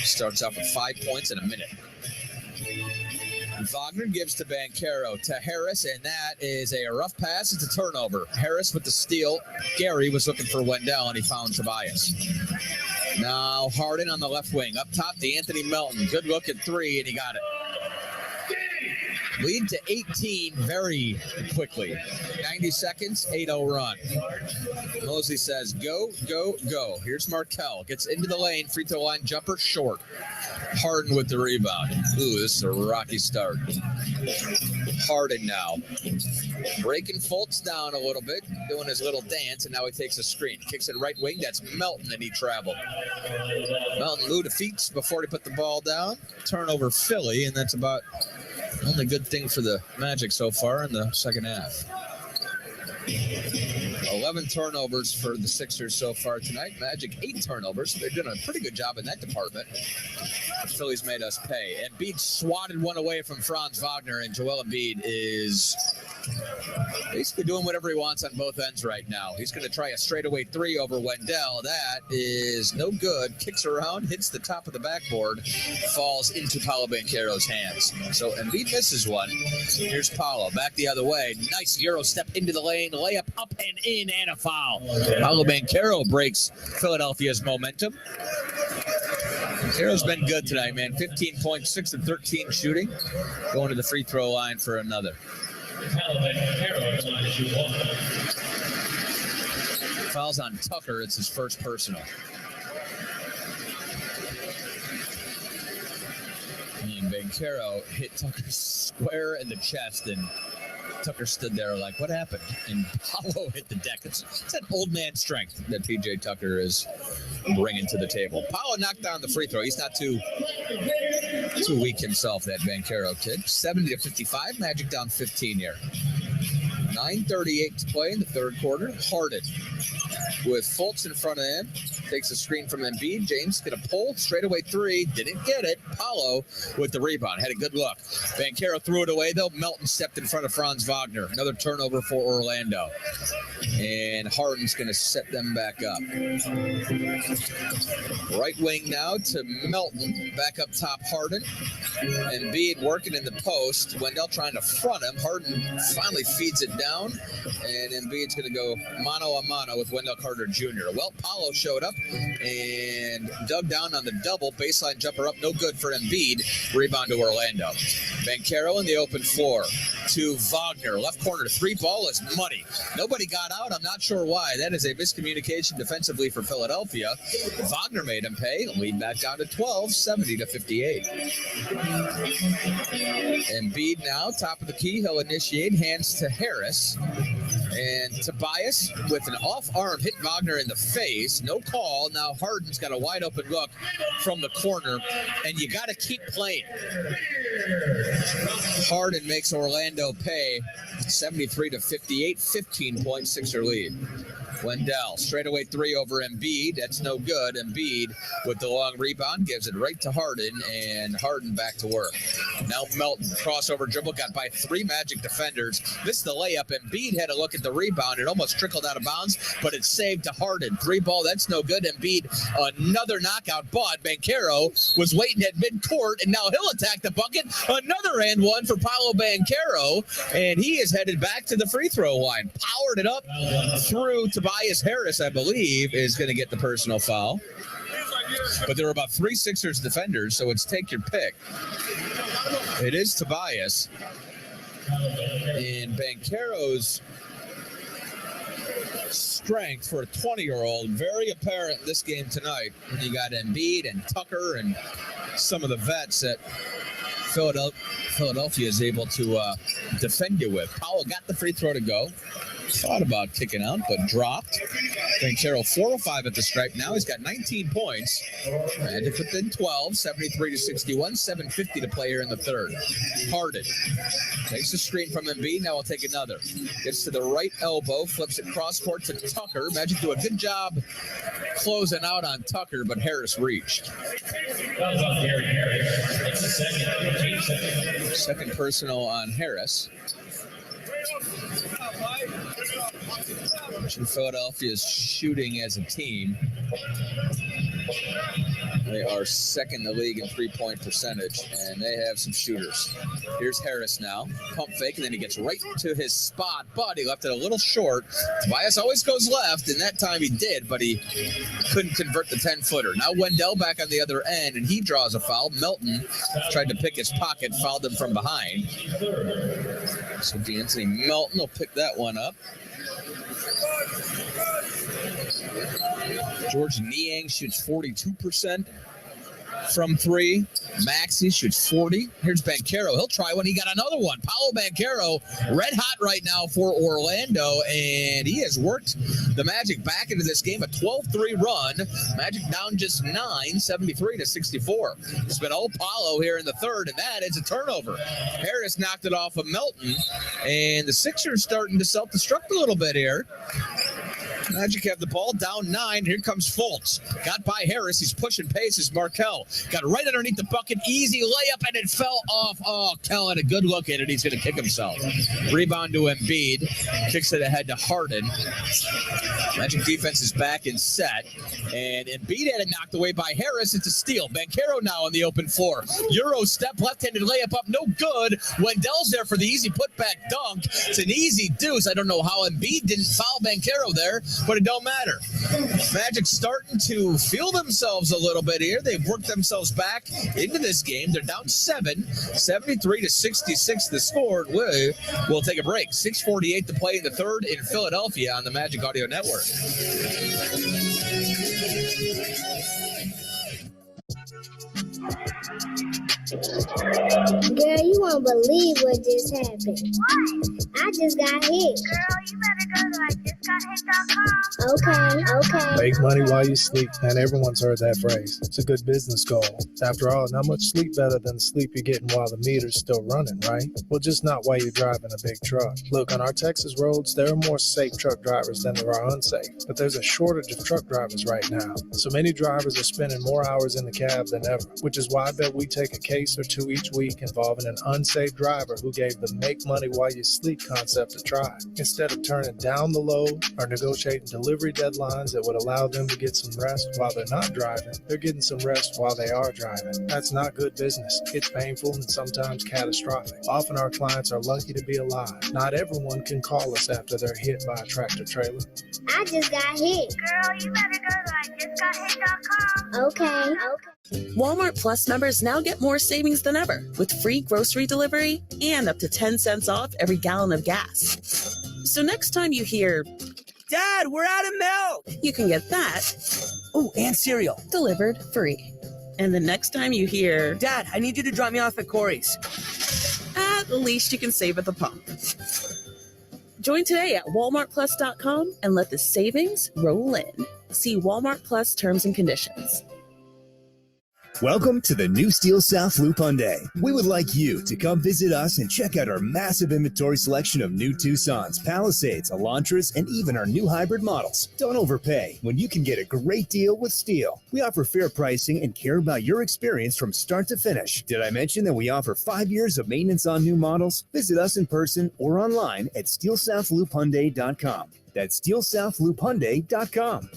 starts off with 5 points in a minute. Wagner gives to Banchero to Harris, and that is a rough pass. It's a turnover. Harris with the steal. Gary was looking for Wendell, and he found Tobias. Now Harden on the left wing. Up top to Anthony Melton. Good look at 3, and he got it. Lead to 18 very quickly. 90 seconds, 8-0 run. Mosley says, go, go, go. Here's Markelle. Gets into the lane. Free throw line jumper short. Harden with the rebound. Ooh, this is a rocky start. Harden now. Breaking Fultz down a little bit. Doing his little dance, and now he takes a screen. Kicks it right wing. That's Melton, and he traveled. Melton Lou defeats before he put the ball down. Turnover Philly, and that's about the only good thing for the Magic so far in the second half. 11 turnovers for the Sixers so far tonight. Magic 8 turnovers. They're doing a pretty good job in that department. The Phillies made us pay. Embiid swatted one away from Franz Wagner, and Joel Embiid is basically doing whatever he wants on both ends right now. He's going to try a straightaway 3 over Wendell. That is no good. Kicks around, hits the top of the backboard, falls into Paolo Banchero's hands. So Embiid misses one. Here's Paolo back the other way. Nice Euro step into the lane, layup up and in, and a foul. Paolo Banchero breaks Philadelphia's momentum. Banchero's been good tonight, man. 15 points, 6 of 13 shooting. Going to the free throw line for another. Fouls on Tucker. It's his first personal. And Banchero hit Tucker square in the chest, and Tucker stood there like, what happened? And Paolo hit the deck. It's that old man strength that P.J. Tucker is bringing to the table. Paolo knocked down the free throw. He's not too weak himself, that Banchero kid. 70-55, Magic down 15 here. 9:38 to play in the third quarter. Harden with Fultz in front of him. Takes a screen from Embiid. James going to pull. Straightaway three. Didn't get it. Paolo with the rebound. Had a good look. Banchero threw it away, though. Melton stepped in front of Franz Wagner. Another turnover for Orlando. And Harden's going to set them back up. Right wing now to Melton. Back up top, Harden. Embiid working in the post. Wendell trying to front him. Harden finally feeds it down. And Embiid's going to go mano a mano with Wendell Carter Jr. Well, Paolo showed up and dug down on the double. Baseline jumper up. No good for Embiid. Rebound to Orlando. Banchero in the open floor to Wagner. Left corner. Three ball is money. Nobody got out. I'm not sure why. That is a miscommunication defensively for Philadelphia. Wagner made him pay. Lead back down to 12, 70-58. Embiid now, top of the key. He'll initiate. Hands to Harris. And Tobias with an off-arm hit Wagner in the face. No call. Now Harden's got a wide open look from the corner. And you got to keep playing. Harden makes Orlando pay 73-58, 15-point Sixer lead. Wendell, straightaway three over Embiid. That's no good. Embiid with the long rebound gives it right to Harden, and Harden back to work. Now Melton, crossover dribble, got by three Magic defenders. Missed the layup. Embiid had a look at the rebound. It almost trickled out of bounds, but it's saved to Harden. Three ball, that's no good. Embiid, another knockout, but Banchero was waiting at midcourt, and now he'll attack the bucket. Another and one for Paolo Banchero, and he is headed back to the free throw line. Powered it up through Tobias Harris, I believe, is going to get the personal foul. But there are about three Sixers defenders, so it's take your pick. It is Tobias. And Banchero's strength for a 20-year-old, very apparent this game tonight. And you got Embiid and Tucker and some of the vets that Philadelphia is able to defend you with. Powell got the free throw to go. Thought about kicking out, but dropped. Banchero 4 of 5 at the stripe. Now he's got 19 points. Magic within 12, 73-61, 7:50 to play here in the third. Harden takes the screen from Embiid. Now we'll take another. Gets to the right elbow, flips it cross court to Tucker. Magic do a good job closing out on Tucker, but Harris reached. Second personal on Harris. Philadelphia's shooting as a team. They are second in the league in three-point percentage, and they have some shooters. Here's Harris now. Pump fake, and then he gets right to his spot, but he left it a little short. Tobias always goes left, and that time he did, but he couldn't convert the 10-footer. Now Wendell back on the other end, and he draws a foul. Melton tried to pick his pocket, fouled him from behind. So D'Anthony Melton will pick that one up. George Niang shoots 42% from three. Maxey shoots 40. Here's Banchero. He'll try one. He got another one. Paolo Banchero, red hot right now for Orlando, and he has worked the Magic back into this game. A 12-3 run. Magic down just 9, 73-64. It's been old Paolo here in the third, and that is a turnover. Harris knocked it off of Melton, and the Sixers starting to self-destruct a little bit here. Magic have the ball down 9. Here comes Fultz. Got by Harris. He's pushing paces. Markelle got right underneath the bucket. Easy layup, and it fell off. Oh, Kell had a good look at it. He's going to kick himself. Rebound to Embiid. Kicks it ahead to Harden. Magic defense is back and set. And Embiid had it knocked away by Harris. It's a steal. Banchero now on the open floor. Euro step, left-handed layup up. No good. Wendell's there for the easy putback dunk. It's an easy deuce. I don't know how Embiid didn't foul Banchero there. but it don't matter. Magic starting to feel themselves a little bit here. They've worked themselves back into this game. They're down 7, 73-66 the score. We'll take a break. 6:48 to play in the third in Philadelphia on the Magic Audio Network. Girl, you won't believe what just happened. What? I just got hit. Girl, you better go to IJustGotHit.com. Okay. Make money while you sleep, and everyone's heard that phrase. It's a good business goal. After all, not much sleep better than the sleep you're getting while the meter's still running, right? Well, just not while you're driving a big truck. Look, on our Texas roads, there are more safe truck drivers than there are unsafe, but there's a shortage of truck drivers right now. So many drivers are spending more hours in the cab than ever, which is why I bet we take a case or two each week involving an unsafe driver who gave the make money while you sleep concept a try. Instead of turning down the load or negotiating delivery deadlines that would allow them to get some rest while they're not driving, they're getting some rest while they are driving. That's not good business. It's painful and sometimes catastrophic. Often our clients are lucky to be alive. Not everyone can call us after they're hit by a tractor trailer. I just got hit. Girl, you better go to IJustGotHit.com. Okay. Walmart Plus members now get more savings than ever with free grocery delivery and up to 10 cents off every gallon of gas. So next time you hear, Dad, we're out of milk, you can get that. Oh, and cereal. Delivered free. And the next time you hear, Dad, I need you to drop me off at Corey's, at least you can save at the pump. Join today at WalmartPlus.com and let the savings roll in. See Walmart Plus terms and conditions. Welcome to the new Steel South Loop Hyundai. We would like you to come visit us and check out our massive inventory selection of new Tucsons, Palisades, Elantras, and even our new hybrid models. Don't overpay when you can get a great deal with Steel. We offer fair pricing and care about your experience from start to finish. Did I mention that we offer 5 years of maintenance on new models? Visit us in person or online at SteelSouthLoopHyundai.com. That's SteelSouthLoopHyundai.com.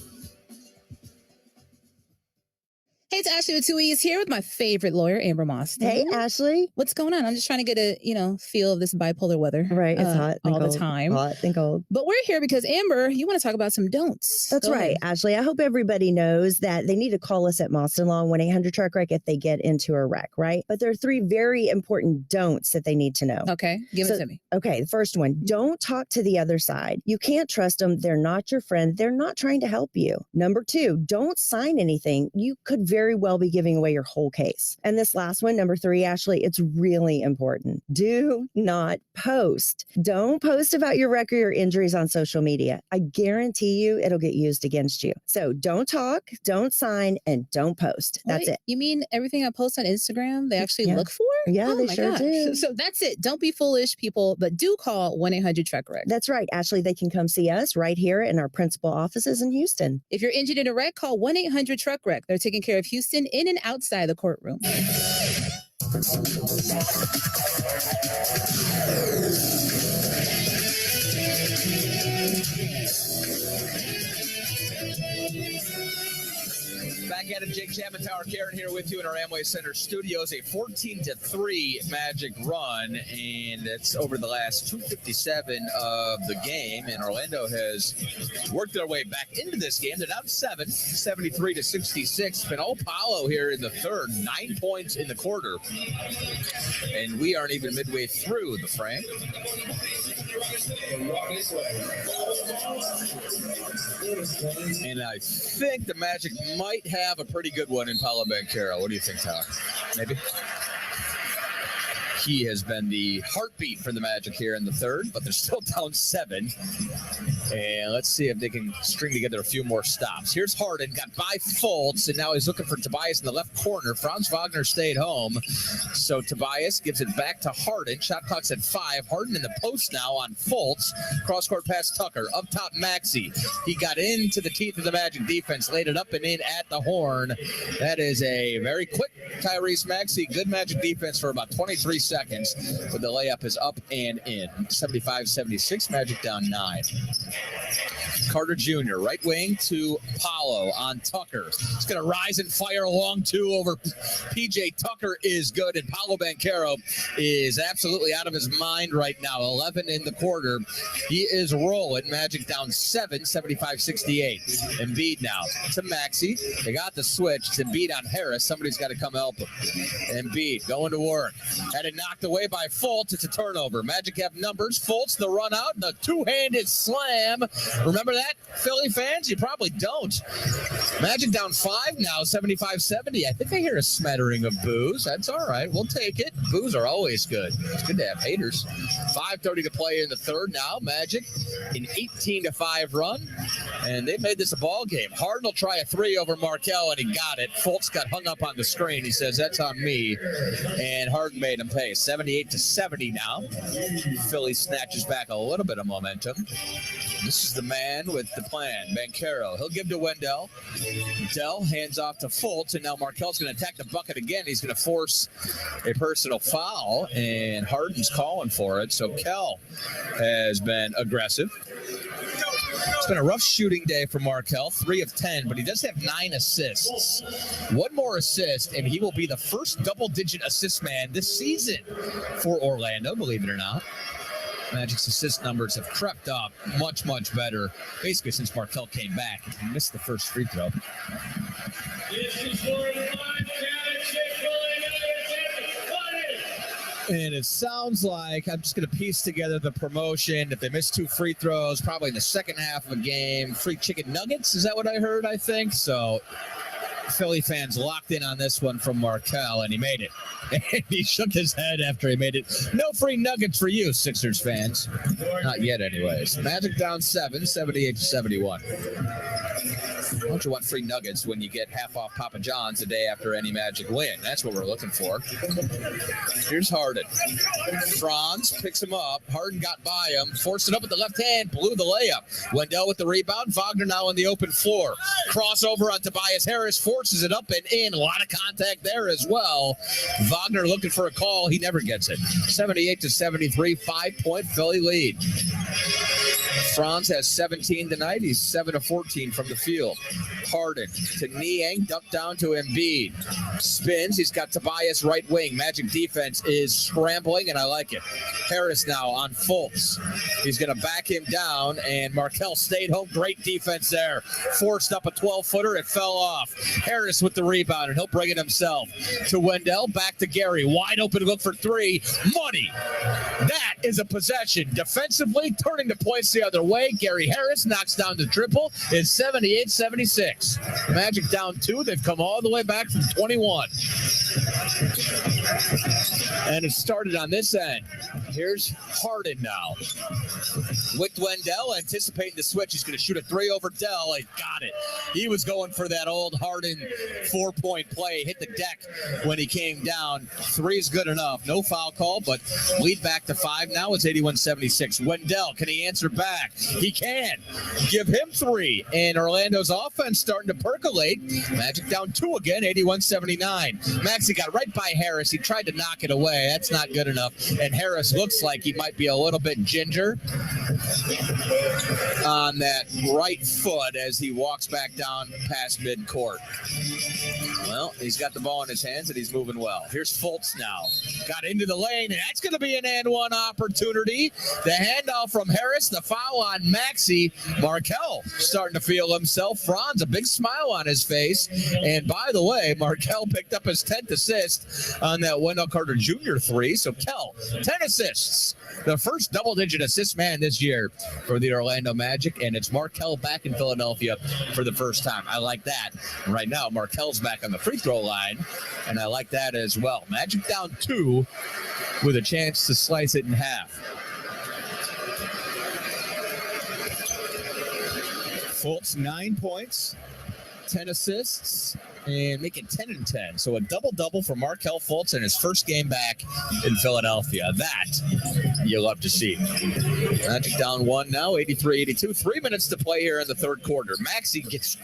Hey, it's Ashley with 2 E's here with my favorite lawyer, Amber Moss. Hey, Ashley. What's going on? I'm just trying to get a, feel of this bipolar weather. Right. It's hot all the time. Hot and cold. But we're here because, Amber, you want to talk about some don'ts. That's right, Ashley. I hope everybody knows that they need to call us at Moss & Long 1-800-TRUCK-WRECK if they get into a wreck, right? But there are 3 very important don'ts that they need to know. Okay. Give it to me. Okay. The first one, don't talk to the other side. You can't trust them. They're not your friend. They're not trying to help you. Number 2, don't sign anything. You could very well be giving away your whole case. And this last one, number 3, Ashley, it's really important. Do not post. Don't post about your wreck or your injuries on social media. I guarantee you it'll get used against you. So don't talk, don't sign, and don't post. That's it. You mean everything I post on Instagram, they actually look for? Yeah, they sure do. So that's it. Don't be foolish, people, but do call 1-800-TRUCK-WRECK. That's right, Ashley. They can come see us right here in our principal offices in Houston. If you're injured in a wreck, call 1-800-TRUCK-WRECK. They're taking care of Houston in and outside the courtroom. Back at it, Jake Chapman, Tower Karen here with you in our Amway Center studios. A 14-3 Magic run, and it's over the last 2:57 of the game. And Orlando has worked their way back into this game. They're down 7, 73-66. Pinol Paulo here in the third, 9 points in the quarter. And we aren't even midway through the Frank. And I think the Magic might have a pretty good one in Paolo Banchero. What do you think, Tyler? Maybe? He has been the heartbeat for the Magic here in the third, but they're still down 7. And let's see if they can string together a few more stops. Here's Harden, got by Fultz, and now he's looking for Tobias in the left corner. Franz Wagner stayed home. So Tobias gives it back to Harden. Shot clock's at 5. Harden in the post now on Fultz. Cross-court pass Tucker. Up top, Maxey. He got into the teeth of the Magic defense, laid it up and in at the horn. That is a very quick Tyrese Maxey. Good Magic defense for about 23 seconds. But the layup is up and in. 75-76, Magic down 9. Carter Jr., right wing to Paulo on Tucker. It's going to rise and fire along two over PJ Tucker is good, and Paulo Banchero is absolutely out of his mind right now. 11 in the quarter. He is rolling. Magic down 7, 75-68. Embiid now to Maxey. They got the switch. It's Embiid on Harris. Somebody's got to come help him. Embiid going to work. Had it knocked away by Fultz. It's a turnover. Magic have numbers. Fultz, the run out, the two-handed slam. Remember that, Philly fans? You probably don't. Magic down 5 now, 75-70. I think I hear a smattering of boos. That's all right. We'll take it. Boos are always good. It's good to have haters. 5:30 to play in the third now. Magic an 18-5 run, and they made this a ball game. Harden will try a three over Markelle, and he got it. Fultz got hung up on the screen. He says, that's on me, and Harden made him pay. 78-70 now. Philly snatches back a little bit of momentum. This is the man with the plan, Banchero. He'll give to Wendell. Dell hands off to Fultz, and now Markelle's going to attack the bucket again. He's going to force a personal foul, and Harden's calling for it. So Kell has been aggressive. It's been a rough shooting day for Markelle, 3 of 10, but he does have 9 assists. One more assist, and he will be the first double-digit assist man this season for Orlando, believe it or not. Magic's assist numbers have crept up much, much better, basically since Markelle came back. He missed the first free throw. And it sounds like I'm just going to piece together the promotion. If they miss 2 free throws, probably in the second half of a game, free chicken nuggets. Is that what I heard, I think? So Philly fans locked in on this one from Markelle, and he made it. And he shook his head after he made it. No free nuggets for you, Sixers fans. Not yet, anyways. Magic down 7, 78-71. Why don't you want free nuggets when you get half off Papa John's the day after any Magic win? That's what we're looking for. Here's Harden. Franz picks him up. Harden got by him, forced it up with the left hand, blew the layup. Wendell with the rebound. Wagner now on the open floor. Crossover on Tobias Harris, forces it up and in. A lot of contact there as well. Wagner looking for a call. He never gets it. 78-73, 5-point Philly lead. Franz has 17 tonight. He's 7 of 14 from the field. Harden to Niang, dumped down to Embiid. Spins. He's got Tobias right wing. Magic defense is scrambling, and I like it. Harris now on Fultz. He's going to back him down, and Markelle stayed home. Great defense there. Forced up a 12-footer. It fell off. Harris with the rebound, and he'll bring it himself. To Wendell, back to Gary. Wide open to look for 3. Money. That is a possession. Defensively, turning the points the other way. Gary Harris knocks down the triple. It's 78-76. Magic down 2. They've come all the way back from 21. And it started on this end. Here's Harden now. With Wendell, anticipating the switch. He's going to shoot a 3 over Dell. He got it. He was going for that old Harden 4-point play. Hit the deck when he came down. 3 is good enough. No foul call, but lead back to 5 now. It's 81-76. Wendell, can he answer back? He can. Give him 3. And Orlando's offense starting to percolate. Magic down 2 again, 81-79. Maxey got right by Harris. He tried to knock it away. That's not good enough. And Harris looks like he might be a little bit ginger on that right foot as he walks back down past midcourt. Well, he's got the ball in his hands, and he's moving well. Here's Fultz now. Got into the lane, and that's going to be an and one opportunity. The handoff from Harris, the foul on Maxey. Markelle starting to feel himself. Franz, a big smile on his face. And by the way, Markelle picked up his 10th assist on that Wendell Carter Jr. 3. So Kell, 10 assists. The first double-digit assist man this year for the Orlando Magic, and it's Markelle back in Philadelphia for the first time. I like that. Right now, Markelle's back on the free throw line, and I like that as well. Magic down 2 with a chance to slice it in half. Fultz, 9 points, 10 assists, and making 10 and 10. So a double-double for Markelle Fultz in his first game back in Philadelphia. That you'll love to see. Magic down 1 now, 83-82. 3 minutes to play here in the third quarter. Maxey gets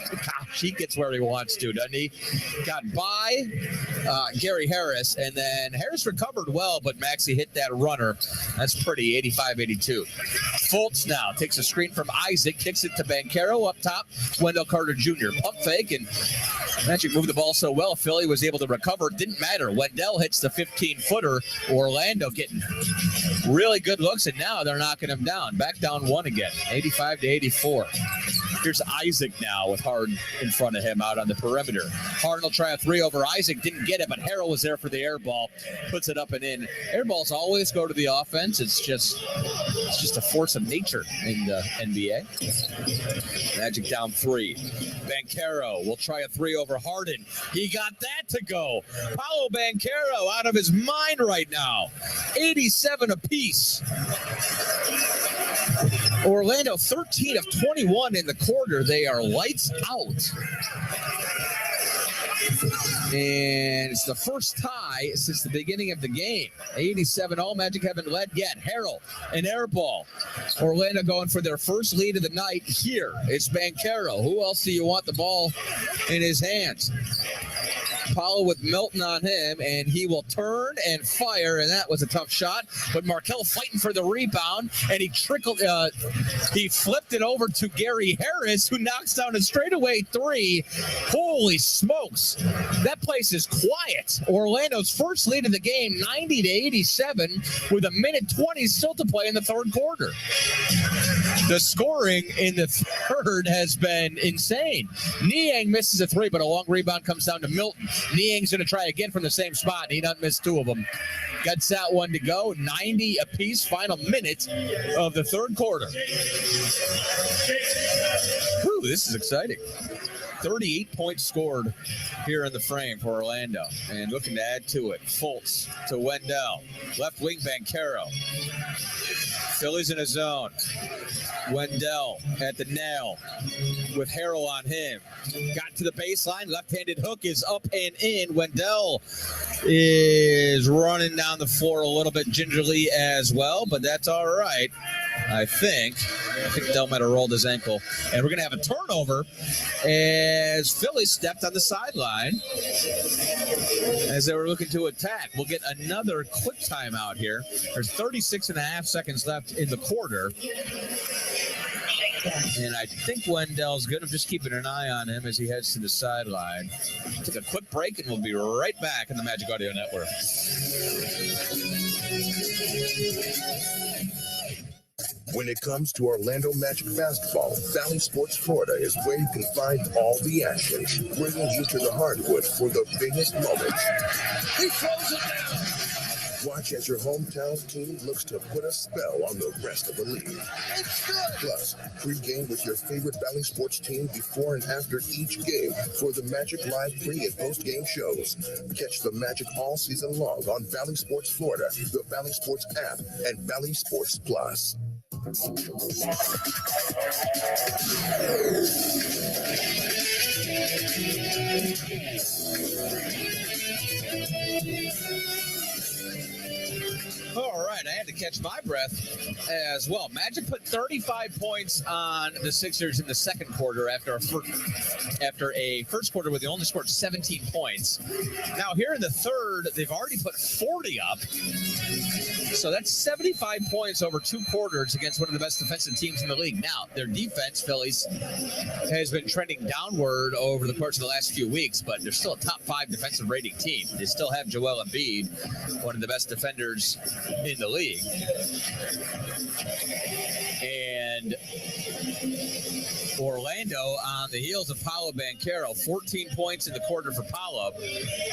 where he wants to, doesn't he? Got by Gary Harris, and then Harris recovered well, but Maxey hit that runner. That's pretty, 85-82. Fultz now takes a screen from Isaac, kicks it to Banchero up top. Wendell Carter Jr. pump fake, and Magic moved the ball so well, Philly was able to recover. Didn't matter. Wendell hits the 15-footer. Orlando getting really good looks, and now they're knocking him down. Back down one again, 85-84. Here's Isaac now with Harden in front of him out on the perimeter. Harden will try a three over Isaac. Didn't get it, but Harrell was there for the air ball. Puts it up and in. Air balls always go to the offense. It's just a force of nature in the NBA. Magic down three. Banchero will try a three over Harden. He got that to go. Paolo Banchero out of his mind right now. 87 apiece. Orlando 13 of 21 in the quarter. They are lights out. And it's the first tie since the beginning of the game. 87 all. Magic haven't led yet. Harrell, an air ball. Orlando going for their first lead of the night here. It's Banchero. Who else do you want the ball in his hands? Paulo with Milton on him, and he will turn and fire, and that was a tough shot. But Markelle fighting for the rebound, and he flipped it over to Gary Harris, who knocks down a straightaway three. Holy smokes. That place is quiet. Orlando's first lead of the game, 90-87, with a minute 20 still to play in the third quarter. The scoring in the third has been insane. Niang misses a three, but a long rebound comes down to Milton. Niang's going to try again from the same spot. He doesn't miss two of them. Gets that one to go. 90 apiece, final minute of the third quarter. Whew, this is exciting. 38 points scored here in the frame for Orlando. And looking to add to it. Fultz to Wendell. Left wing Banchero. Philly's in a zone. Wendell at the nail with Harrell on him. Got to the baseline. Left-handed hook is up and in. Wendell is running down the floor a little bit gingerly as well, but that's all right. I think Dell might have rolled his ankle. And we're going to have a turnover as Philly stepped on the sideline as they were looking to attack. We'll get another quick timeout here. There's 36 and a half seconds left in the quarter. And I think Wendell's good. I'm just keeping an eye on him as he heads to the sideline. Take a quick break, and we'll be right back on the Magic Audio Network. When it comes to Orlando Magic basketball, Valley Sports Florida is where you can find all the action, bringing you to the hardwood for the biggest moments. He throws it down. Watch as your hometown team looks to put a spell on the rest of the league. Plus, pregame with your favorite Valley Sports team before and after each game for the Magic Live pre- and post-game shows. Catch the Magic all season long on Valley Sports Florida, the Valley Sports app, and Valley Sports Plus. All right, I had to catch my breath as well. Magic put 35 points on the Sixers in the second quarter after a first quarter where they only scored 17 points. Now here in the third, they've already put 40 up. So that's 75 points over two quarters against one of the best defensive teams in the league. Now, their defense, Phillies, has been trending downward over the course of the last few weeks, but they're still a top 5 defensive rating team. They still have Joel Embiid, one of the best defenders in the league. And Orlando, on the heels of Paolo Banchero, 14 points in the quarter for Paolo,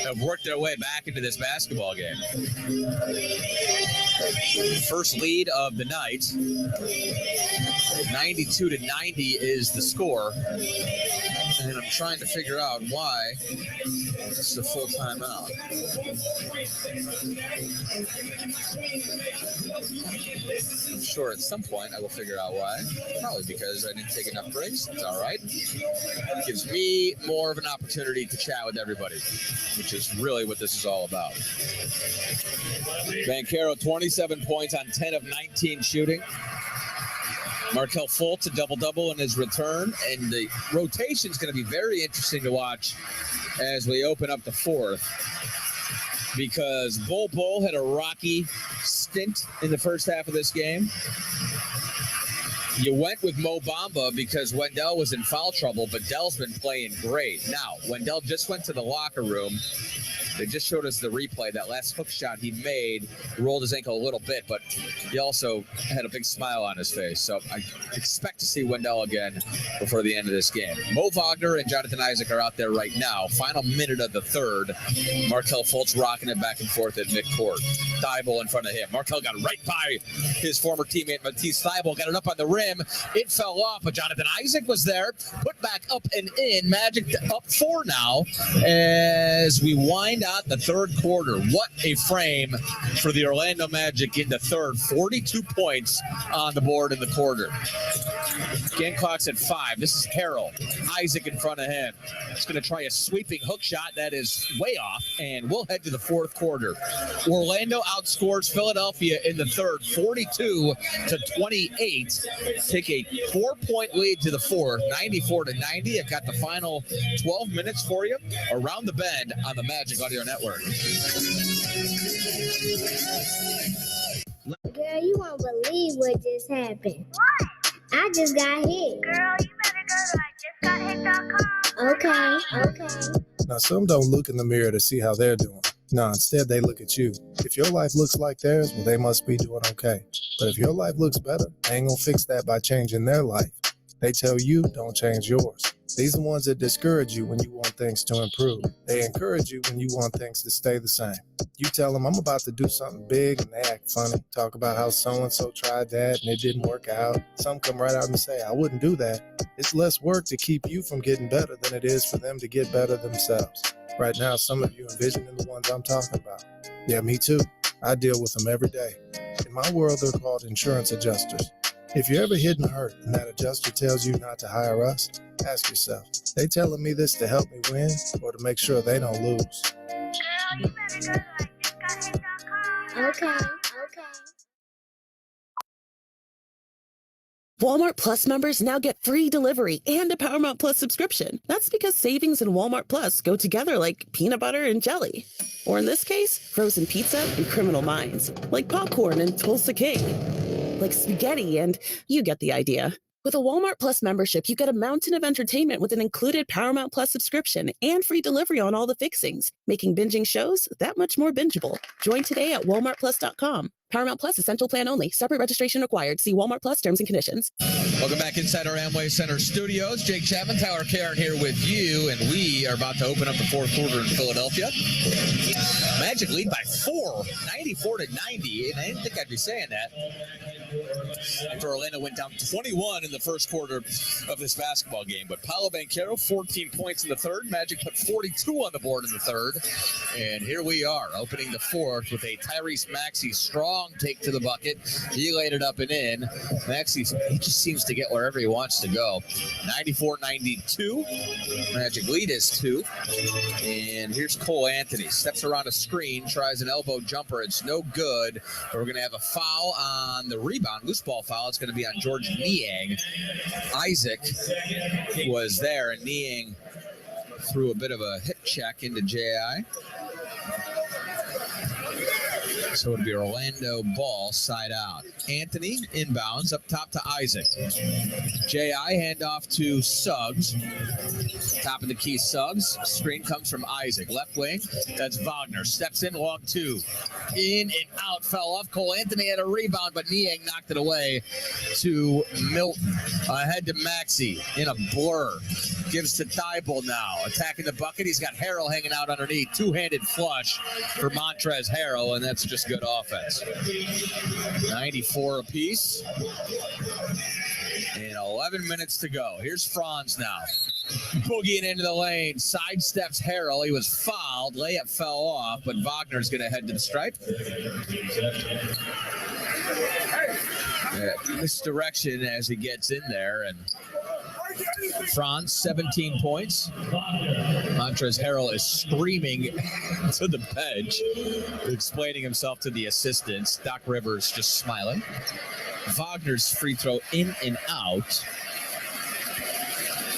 have worked their way back into this basketball game. First lead of the night. 92-90 is the score. And I'm trying to figure out why this is a full timeout. I'm sure at some point I will figure out why. Probably because I didn't take enough breaks. It's all right. It gives me more of an opportunity to chat with everybody, which is really what this is all about. Banchero, 27 points on 10 of 19 shooting. Markelle Fultz, a double-double in his return. And the rotation is going to be very interesting to watch as we open up the fourth, because Bol Bol had a rocky stint in the first half of this game. You went with Mo Bamba because Wendell was in foul trouble, but Dell's been playing great. Now, Wendell just went to the locker room. They just showed us the replay. That last hook shot he made rolled his ankle a little bit, but he also had a big smile on his face. So I expect to see Wendell again before the end of this game. Mo Wagner and Jonathan Isaac are out there right now. Final minute of the third. Markel Fultz rocking it back and forth at midcourt. Thibault in front of him. Markel got right by his former teammate Matisse Thibault. Got it up on the rim. It fell off, but Jonathan Isaac was there. Put back up and in. Magic up 4 now as we wind out the third quarter. What a frame for the Orlando Magic in the third. 42 points on the board in the quarter. Game clock's at 5. This is Harrell. Isaac in front of him. He's going to try a sweeping hook shot that is way off, and we'll head to the fourth quarter. Orlando outscores Philadelphia in the third, 42-28. Take a 4-point lead to the fourth, 94-90. I've got the final 12 minutes for you around the bend on the Magic Audio Network. Girl, you won't believe what just happened. What? I just got hit. Girl, you better go to IJustGotHit.com. Okay. Now, some don't look in the mirror to see how they're doing. No, instead they look at you. If your life looks like theirs, well, they must be doing okay. But if your life looks better, they ain't gonna fix that by changing their life. They tell you, don't change yours. These are the ones that discourage you when you want things to improve. They encourage you when you want things to stay the same. You tell them, I'm about to do something big, and they act funny. Talk about how so-and-so tried that, and it didn't work out. Some come right out and say, I wouldn't do that. It's less work to keep you from getting better than it is for them to get better themselves. Right now, some of you envisioning the ones I'm talking about. Yeah, me too. I deal with them every day. In my world, they're called insurance adjusters. If you're ever hit and hurt and that adjuster tells you not to hire us, ask yourself, they telling me this to help me win or to make sure they don't lose? Girl, you better go to IJustGotHit.com. Okay. Walmart Plus members now get free delivery and a Paramount Plus subscription. That's because savings and Walmart Plus go together like peanut butter and jelly. Or in this case, frozen pizza and Criminal Minds. Like popcorn and Tulsa King. Like spaghetti and you get the idea. With a Walmart Plus membership, you get a mountain of entertainment with an included Paramount Plus subscription and free delivery on all the fixings, making binging shows that much more bingeable. Join today at walmartplus.com. Paramount Plus Essential Plan only. Separate registration required. See Walmart Plus terms and conditions. Welcome back inside our Amway Center studios. Jake Chapman, Tyler Karen here with you, and we are about to open up the fourth quarter in Philadelphia. Magic lead by 4, 94-90, and I didn't think I'd be saying that after Orlando went down 21 in the first quarter of this basketball game. But Paolo Banchero, 14 points in the third. Magic put 42 on the board in the third. And here we are, opening the fourth with a Tyrese Maxey strong take to the bucket. He laid it up and in. Maxey, he just seems to get wherever he wants to go. 94-92. Magic lead is 2. And here's Cole Anthony. Steps around a screen, tries an elbow jumper. It's no good. But we're going to have a foul on the rebound. Loose ball foul. It's going to be on George Niang. Isaac was there, and Niang threw a bit of a hip check into J.I. So it'll be Orlando ball side out. Anthony inbounds up top to Isaac. J.I. handoff to Suggs. Top of the key, Suggs. Screen comes from Isaac. Left wing, that's Wagner. Steps in, long 2. In and out, fell off. Cole Anthony had a rebound, but Niang knocked it away to Milton. Ahead to Maxey in a blur. Gives to Thibault now. Attacking the bucket. He's got Harrell hanging out underneath. Two-handed flush for Montrezl Harrell, and that's just good offense. 94 apiece. And 11 minutes to go. Here's Franz now. Boogieing into the lane. Sidesteps Harrell. He was fouled. Layup fell off, but Wagner's going to head to the stripe. Misdirection as he gets in there, and Franz, 17 points. Montrezl Harrell is screaming to the bench, explaining himself to the assistants. Doc Rivers just smiling. Wagner's free throw in and out.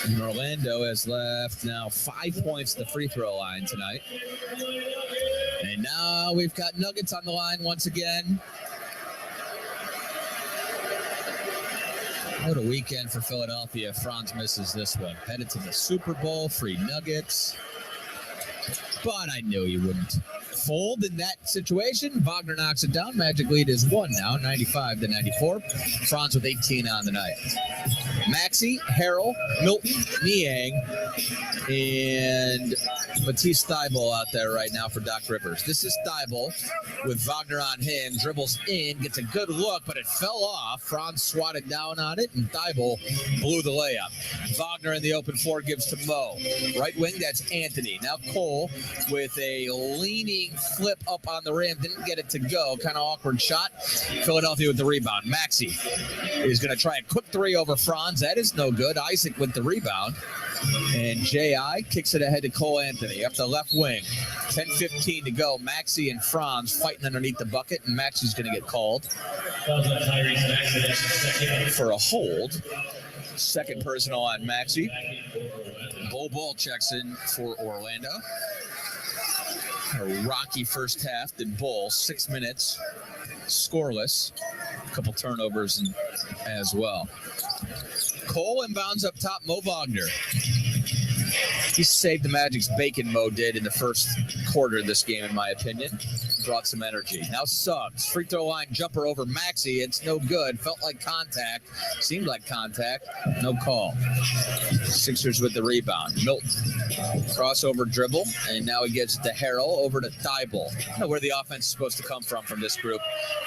And Orlando has left now 5 points at the free throw line tonight. And now we've got Nuggets on the line once again. What a weekend for Philadelphia. Franz misses this one. Headed to the Super Bowl, free nuggets. But I knew you wouldn't fold in that situation. Wagner knocks it down. Magic lead is 1 now, 95-94. Franz with 18 on the night. Maxey, Harrell, Milton, Niang, and Matisse Thybulle out there right now for Doc Rivers. This is Thybulle with Wagner on him. Dribbles in, gets a good look, but it fell off. Franz swatted down on it, and Thybulle blew the layup. Wagner in the open floor gives to Mo. Right wing, that's Anthony. Now Cole with a leaning flip up on the rim. Didn't get it to go. Kind of awkward shot. Philadelphia with the rebound. Maxey is going to try a quick three over Franz. That is no good. Isaac with the rebound. And J.I. kicks it ahead to Cole Anthony up the left wing. 10:15 to go. Maxey and Franz fighting underneath the bucket, and Maxey's going to get called for a hold. Second personal on Maxey. Bol checks in for Orlando. A rocky first half. Did Bol 6 minutes, scoreless. A couple turnovers as well. Cole inbounds up top, Mo Wagner. He saved the Magic's bacon, Mo did, in the first quarter of this game, in my opinion. Brought some energy. Now Suggs, free throw line jumper over Maxey. It's no good. Felt like contact. Seemed like contact. No call. Sixers with the rebound. Milton. Crossover dribble. And now he gets to Harrell over to Thybulle. I don't know where the offense is supposed to come from this group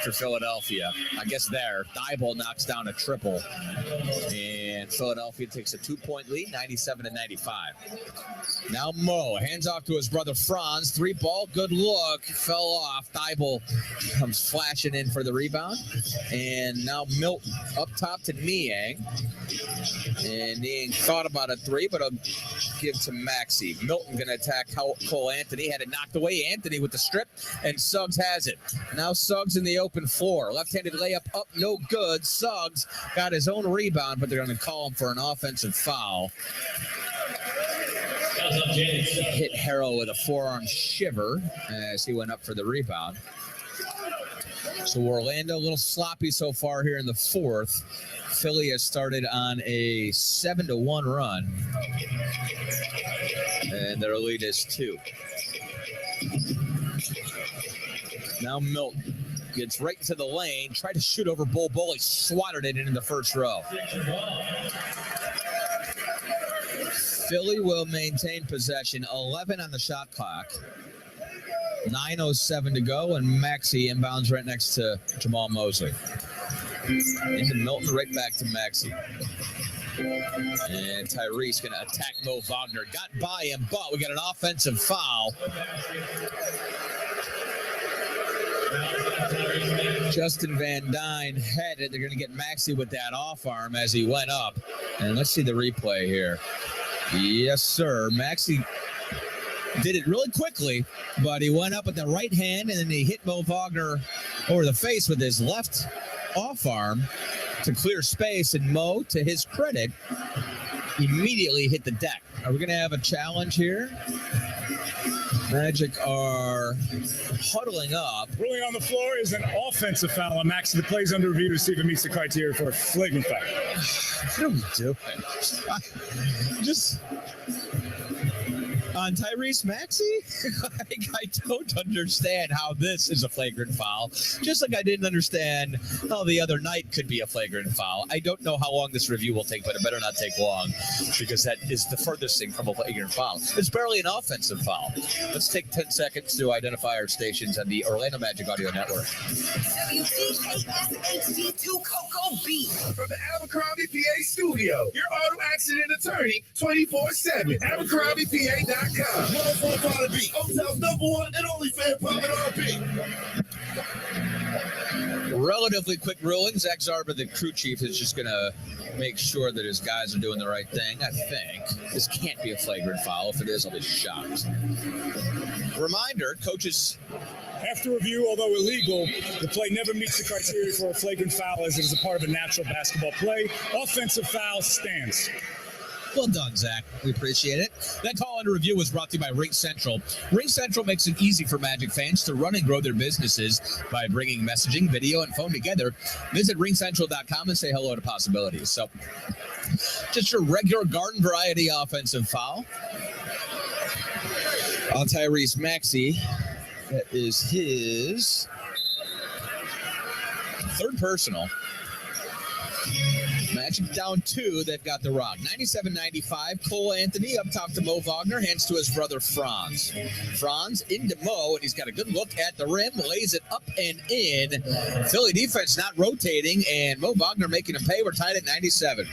for Philadelphia. I guess there. Thybulle knocks down a triple. And Philadelphia takes a 2-point lead, 97-95. Now Mo hands off to his brother Franz. 3-ball, good look. Fell off. Thybulle comes flashing in for the rebound. And now Milton up top to Niang. And Niang thought about a three, but I'll give to Maxey. Milton going to attack Cole Anthony. Had it knocked away. Anthony with the strip, and Suggs has it. Now Suggs in the open floor. Left-handed layup up, no good. Suggs got his own rebound, but they're going to call him for an offensive foul. Hit Harrell with a forearm shiver as he went up for the rebound. So Orlando a little sloppy so far here in the fourth. Philly has started on a 7-1 run, and their lead is 2. Now Milton gets right into the lane, tried to shoot over Bol. He swatted it in the first row. Philly will maintain possession. 11 on the shot clock. 9:07 to go, and Maxey inbounds right next to Jamal Mosley. Into Milton, right back to Maxey. And Tyrese going to attack Mo Wagner. Got by him, but we got an offensive foul. Justin Van Dyne had it. They're going to get Maxey with that off arm as he went up. And let's see the replay here. Yes, sir. Maxey did it really quickly, but he went up with the right hand, and then he hit Mo Wagner over the face with his left off arm to clear space, and Mo, to his credit, immediately hit the deck. Are we going to have a challenge here? Magic are huddling up. Ruling on the floor is an offensive foul on Maxey. The play's under review to see if it meets the criteria for a flagrant foul. What are we doing? Just on Tyrese Maxey? I don't understand how this is a flagrant foul. Just like I didn't understand how the other night could be a flagrant foul. I don't know how long this review will take, but it better not take long, because that is the furthest thing from a flagrant foul. It's barely an offensive foul. Let's take 10 seconds to identify our stations on the Orlando Magic Audio Network. WTASHD2 Cocoa Beat from the Abercrombie PA studio. Your auto accident attorney 24/7. AbercrombiePA.com. 104.5 Beat. Hotel's #1 and only fan pub in RP. Relatively quick ruling. Zach Zarba, the crew chief, is just going to make sure that his guys are doing the right thing, I think. This can't be a flagrant foul. If it is, I'll be shocked. Reminder, coaches... After review, although illegal, the play never meets the criteria for a flagrant foul as it is a part of a natural basketball play. Offensive foul stands. Well done, Zach. We appreciate it. That call and review was brought to you by Ring Central. Ring Central makes it easy for Magic fans to run and grow their businesses by bringing messaging, video, and phone together. Visit ringcentral.com and say hello to possibilities. So, just your regular garden variety offensive foul on Tyrese Maxey. That is his third personal. Magic down 2. They've got the rock. 97-95. Cole Anthony up top to Mo Wagner. Hands to his brother Franz. Franz into Mo, and he's got a good look at the rim. Lays it up and in. Philly defense not rotating, and Mo Wagner making him pay. We're tied at 97.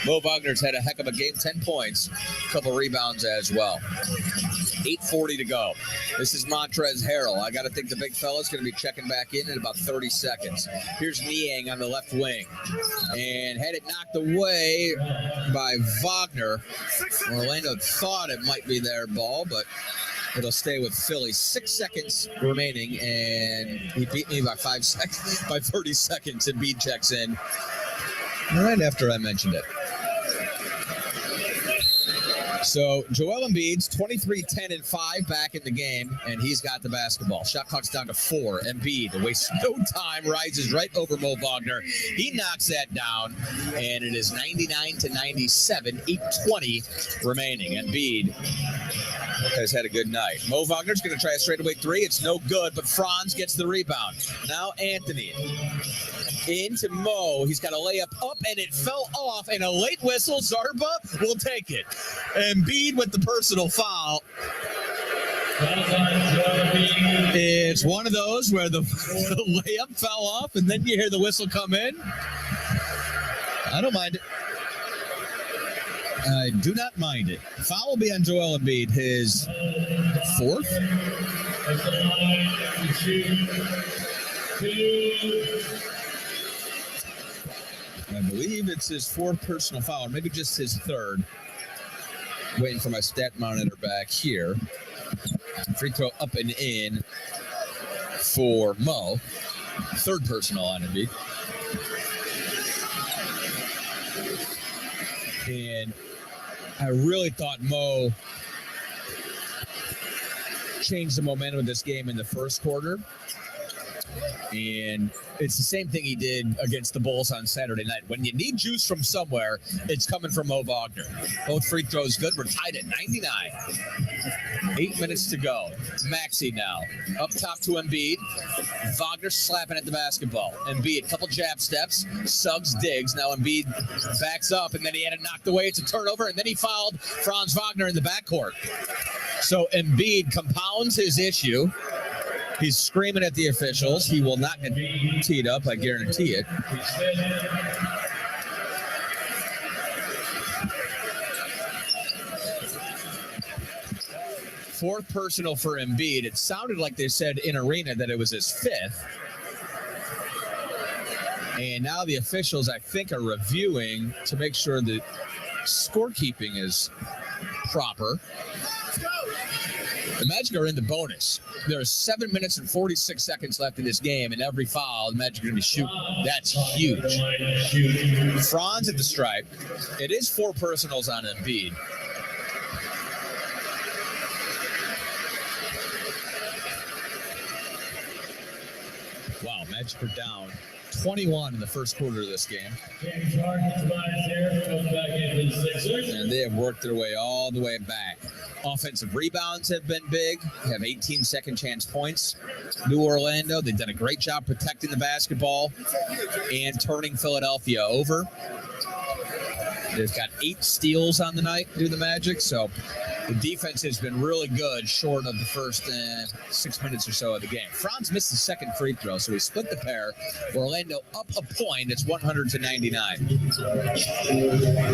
Mo Wagner's had a heck of a game. 10 points. A couple rebounds as well. 8:40 to go. This is Montrezl Harrell. I got to think the big fella's going to be checking back in about 30 seconds. Here's Niang on the left wing. And had it knocked away by Wagner. Orlando thought it might be their ball, but it'll stay with Philly. 6 seconds remaining, and he beat me by 5 seconds, by 30 seconds. Embiid checks in right after I mentioned it. So Joel Embiid's 23, 10, and 5 back in the game, and he's got the basketball. Shot clock's down to 4. Embiid wastes no time, rises right over Mo Wagner. He knocks that down, and it is 99-97, 8:20 remaining. Embiid has had a good night. Mo Wagner's going to try a straightaway 3. It's no good, but Franz gets the rebound. Now Anthony. Into Mo. He's got a layup up, and it fell off, and a late whistle. Zarba will take it. Embiid with the personal foul. It's one of those where the layup fell off, and then you hear the whistle come in. I don't mind it. I do not mind it. Foul will be on Joel Embiid, his 4th. I believe it's his 4th personal foul, or maybe just his 3rd. Waiting for my stat monitor back here. Free throw up and in for Mo. 3rd personal on Embiid. And I really thought Mo changed the momentum of this game in the first quarter. And it's the same thing he did against the Bulls on Saturday night. When you need juice from somewhere, it's coming from Mo Wagner. Both free throws good. We're tied at 99. 8 minutes to go. Maxey now. Up top to Embiid. Wagner slapping at the basketball. Embiid, couple jab steps. Suggs digs. Now Embiid backs up, and then he had it knocked away. It's a turnover, and then he fouled Franz Wagner in the backcourt. So Embiid compounds his issue. He's screaming at the officials. He will not get teed up, I guarantee it. Fourth personal for Embiid. It sounded like they said in arena that it was his 5th. And now the officials, I think, are reviewing to make sure that scorekeeping is proper. The Magic are in the bonus. There are 7 minutes and 46 seconds left in this game, and every foul, the Magic are going to be shooting. That's huge. Franz at the stripe. It is 4 personals on Embiid. Wow, Magic are down 21 in the first quarter of this game. And they have worked their way all the way back. Offensive rebounds have been big. They have 18 second chance points. New Orlando, they've done a great job protecting the basketball and turning Philadelphia over. They've got 8 steals on the night due to the Magic, so the defense has been really good short of the first 6 minutes or so of the game. Franz missed the second free throw, so he split the pair. Orlando up a point. It's 100-99.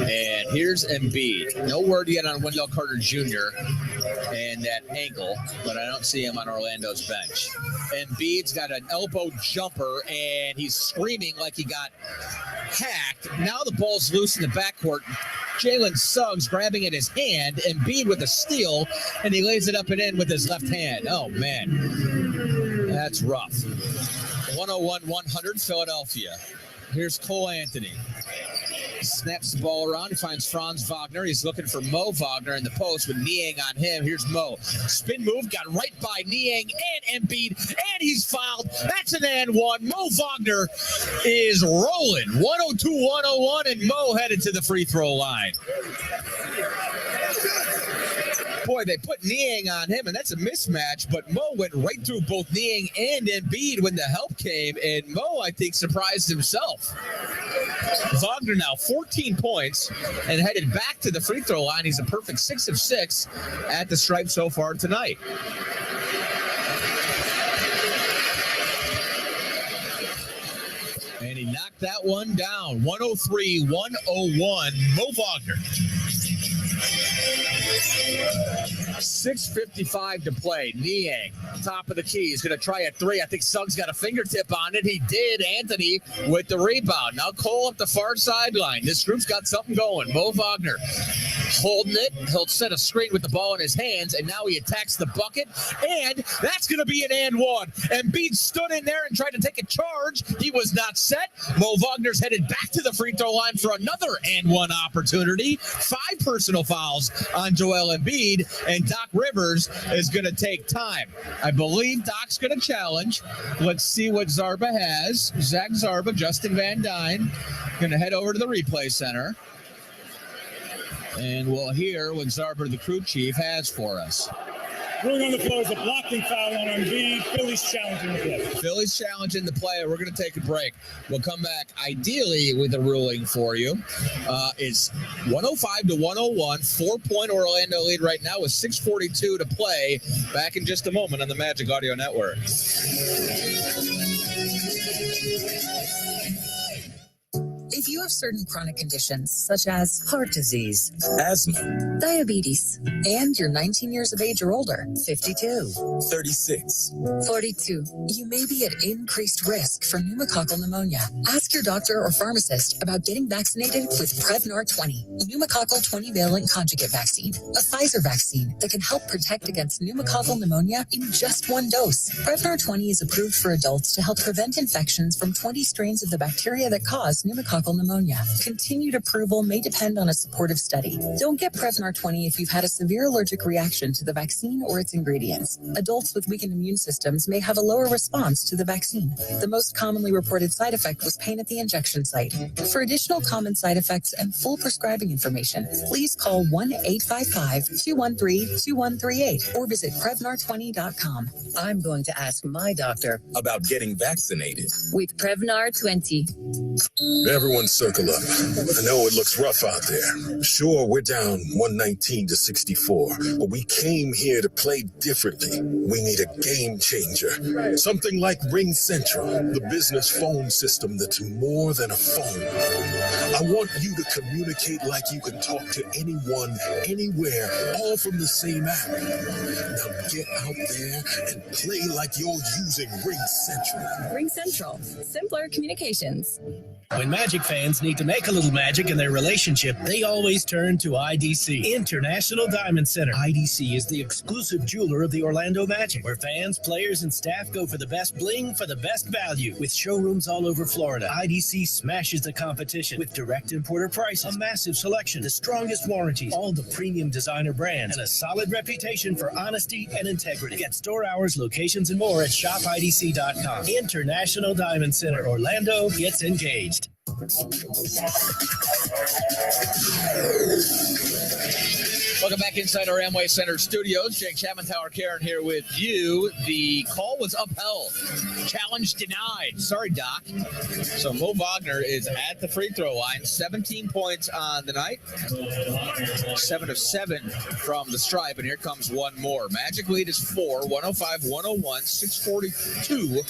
And here's Embiid. No word yet on Wendell Carter Jr. and that ankle, but I don't see him on Orlando's bench. Embiid's got an elbow jumper, and he's screaming like he got hacked. Now the ball's loose in the backcourt. Jalen Suggs grabbing at his hand, Embiid with a steal, and he lays it up and in with his left hand. Oh, man. That's rough. 101-100 Philadelphia. Here's Cole Anthony. Snaps the ball around. He finds Franz Wagner. He's looking for Mo Wagner in the post with Niang on him. Here's Mo. Spin move. Got right by Niang and Embiid. And he's fouled. That's an and one. Mo Wagner is rolling. 102-101, and Mo headed to the free throw line. Boy, they put Niang on him, and that's a mismatch, but Mo went right through both Niang and Embiid when the help came, and Mo, I think, surprised himself. Wagner now 14 points and headed back to the free throw line. He's a perfect 6 of 6 at the stripe so far tonight. And he knocked that one down. 103-101, Mo Wagner. 6:55 to play. Niang, top of the key. He's going to try a three. I think Suggs got a fingertip on it. He did. Anthony with the rebound. Now Cole up the far sideline. This group's got something going. Mo Wagner holding it. He'll set a screen with the ball in his hands, and now he attacks the bucket. And that's going to be an and one. Embiid stood in there and tried to take a charge. He was not set. Mo Wagner's headed back to the free throw line for another and one opportunity. 5 personal fouls on Joel Embiid, and Doc Rivers is going to take time. I believe Doc's going to challenge. Let's see what Zarba has. Zach Zarba, Justin Van Dyne, going to head over to the replay center. And we'll hear what Zarba, the crew chief, has for us. Ruling on the floor is a blocking foul on Embiid. Philly's challenging the play. Philly's challenging the play. We're going to take a break. We'll come back ideally with a ruling for you. It's 105-101, 4-point Orlando lead right now with 6:42 to play. Back in just a moment on the Magic Audio Network. If you have certain chronic conditions, such as heart disease, asthma, diabetes, and you're 19 years of age or older, 52, 36, 42, you may be at increased risk for pneumococcal pneumonia. Ask your doctor or pharmacist about getting vaccinated with Prevnar 20, pneumococcal 20-valent conjugate vaccine, a Pfizer vaccine that can help protect against pneumococcal pneumonia in just one dose. Prevnar 20 is approved for adults to help prevent infections from 20 strains of the bacteria that cause pneumococcal pneumonia. Continued approval may depend on a supportive study. Don't get Prevnar 20 if you've had a severe allergic reaction to the vaccine or its ingredients. Adults with weakened immune systems may have a lower response to the vaccine. The most commonly reported side effect was pain at the injection site. For additional common side effects and full prescribing information, please call 1-855-213-2138 or visit Prevnar20.com. I'm going to ask my doctor about getting vaccinated with Prevnar 20. Everyone circle up. I know it looks rough out there. Sure, we're down 119-64, but we came here to play differently. We need a game changer. Something like Ring Central, the business phone system that's more than a phone. I want you to communicate like you can talk to anyone, anywhere, all from the same app. Now get out there and play like you're using Ring Central. Ring Central. Simpler communications. When Magic fans need to make a little magic in their relationship, they always turn to IDC, International Diamond Center. IDC is the exclusive jeweler of the Orlando Magic, where fans, players, and staff go for the best bling for the best value. With showrooms all over Florida, IDC smashes the competition with direct importer prices, a massive selection, the strongest warranties, all the premium designer brands, and a solid reputation for honesty and integrity. Get store hours, locations, and more at shopidc.com. International Diamond Center. Orlando gets engaged. Welcome back inside our Amway Center studios. Jake Chapman, Tower Karen here with you. The call was upheld. Challenge denied. Sorry, Doc. So Mo Wagner is at the free throw line. 17 points on the night. 7 of 7 from the stripe. And here comes one more. Magic lead is 4. 105-101. 6:42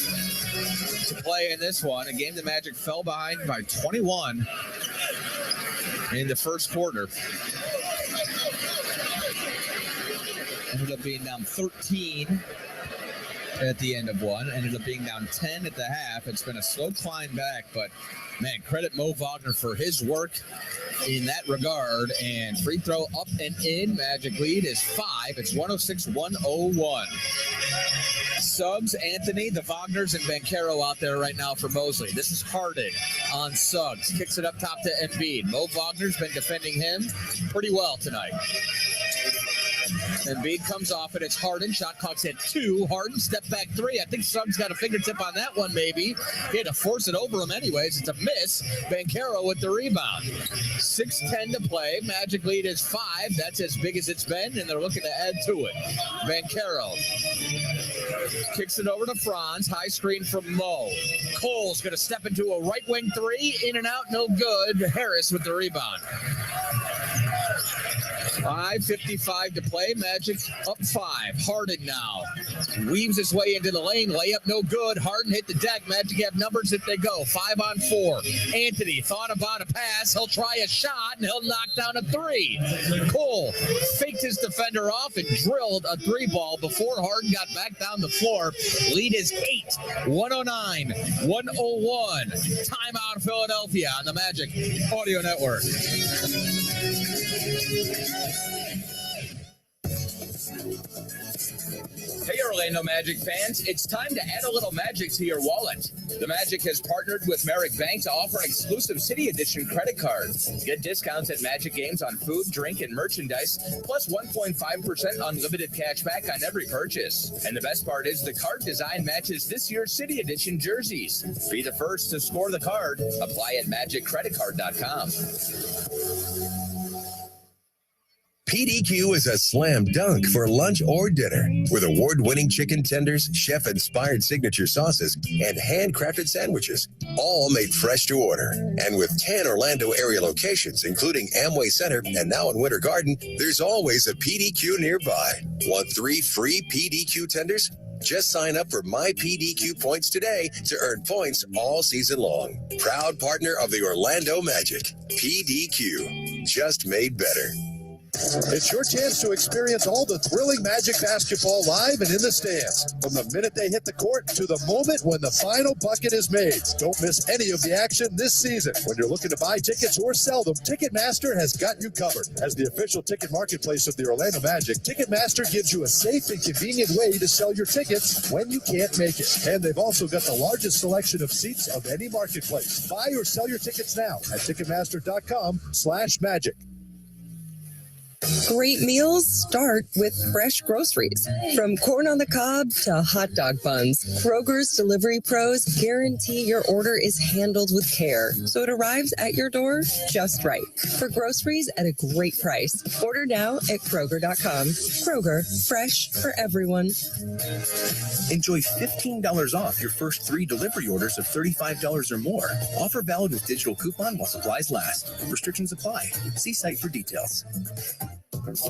to play in this one. A game the Magic fell behind by 21 in the first quarter. Ended up being down 13 at the end of one. Ended up being down 10 at the half. It's been a slow climb back, but man, credit Mo Wagner for his work in that regard. And free throw up and in. Magic lead is 5. It's 106-101. Suggs, Anthony, the Wagners, and Banchero out there right now for Mosley. This is Harden on Suggs. Kicks it up top to Embiid. Mo Wagner's been defending him pretty well tonight. Embiid comes off it. It's Harden. Shot clock's at 2. Harden, step back 3. I think Suggs got a fingertip on that one, maybe. He had to force it over him anyways. It's a miss. Banchero with the rebound. 6:10 to play. Magic lead is 5. That's as big as it's been, and they're looking to add to it. Banchero kicks it over to Franz. High screen from Mo. Cole's going to step into a right wing 3. In and out, no good. Harris with the rebound. 5:55 to play. Magic up 5. Harden now weaves his way into the lane. Layup no good. Harden hit the deck. Magic have numbers if they go. 5 on 4. Anthony thought about a pass. He'll try a shot and he'll knock down a 3. Cole faked his defender off and drilled a 3 ball before Harden got back down the floor. Lead is 8. 109-101. Timeout Philadelphia on the Magic Audio Network. Hey, Orlando Magic fans, it's time to add a little magic to your wallet. The Magic has partnered with Merrick Bank to offer an exclusive City Edition credit card. Get discounts at Magic games on food, drink, and merchandise, plus 1.5% unlimited cash back on every purchase. And the best part is the card design matches this year's City Edition jerseys. Be the first to score the card. Apply at MagicCreditCard.com. PDQ is a slam dunk for lunch or dinner with award-winning chicken tenders, chef-inspired signature sauces, and handcrafted sandwiches, all made fresh to order. And with 10 Orlando area locations, including Amway Center and now in Winter Garden, there's always a PDQ nearby. Want 3 free PDQ tenders? Just sign up for My PDQ Points today to earn points all season long. Proud partner of the Orlando Magic. PDQ, just made better. It's your chance to experience all the thrilling Magic basketball live and in the stands. From the minute they hit the court to the moment when the final bucket is made. Don't miss any of the action this season. When you're looking to buy tickets or sell them, Ticketmaster has got you covered. As the official ticket marketplace of the Orlando Magic, Ticketmaster gives you a safe and convenient way to sell your tickets when you can't make it. And they've also got the largest selection of seats of any marketplace. Buy or sell your tickets now at Ticketmaster.com/magic. Great meals start with fresh groceries. From corn on the cob to hot dog buns, Kroger's delivery pros guarantee your order is handled with care, so it arrives at your door just right. For groceries at a great price. Order now at Kroger.com. Kroger, fresh for everyone. Enjoy $15 off your first 3 delivery orders of $35 or more. Offer valid with digital coupon while supplies last. Restrictions apply. See site for details. It's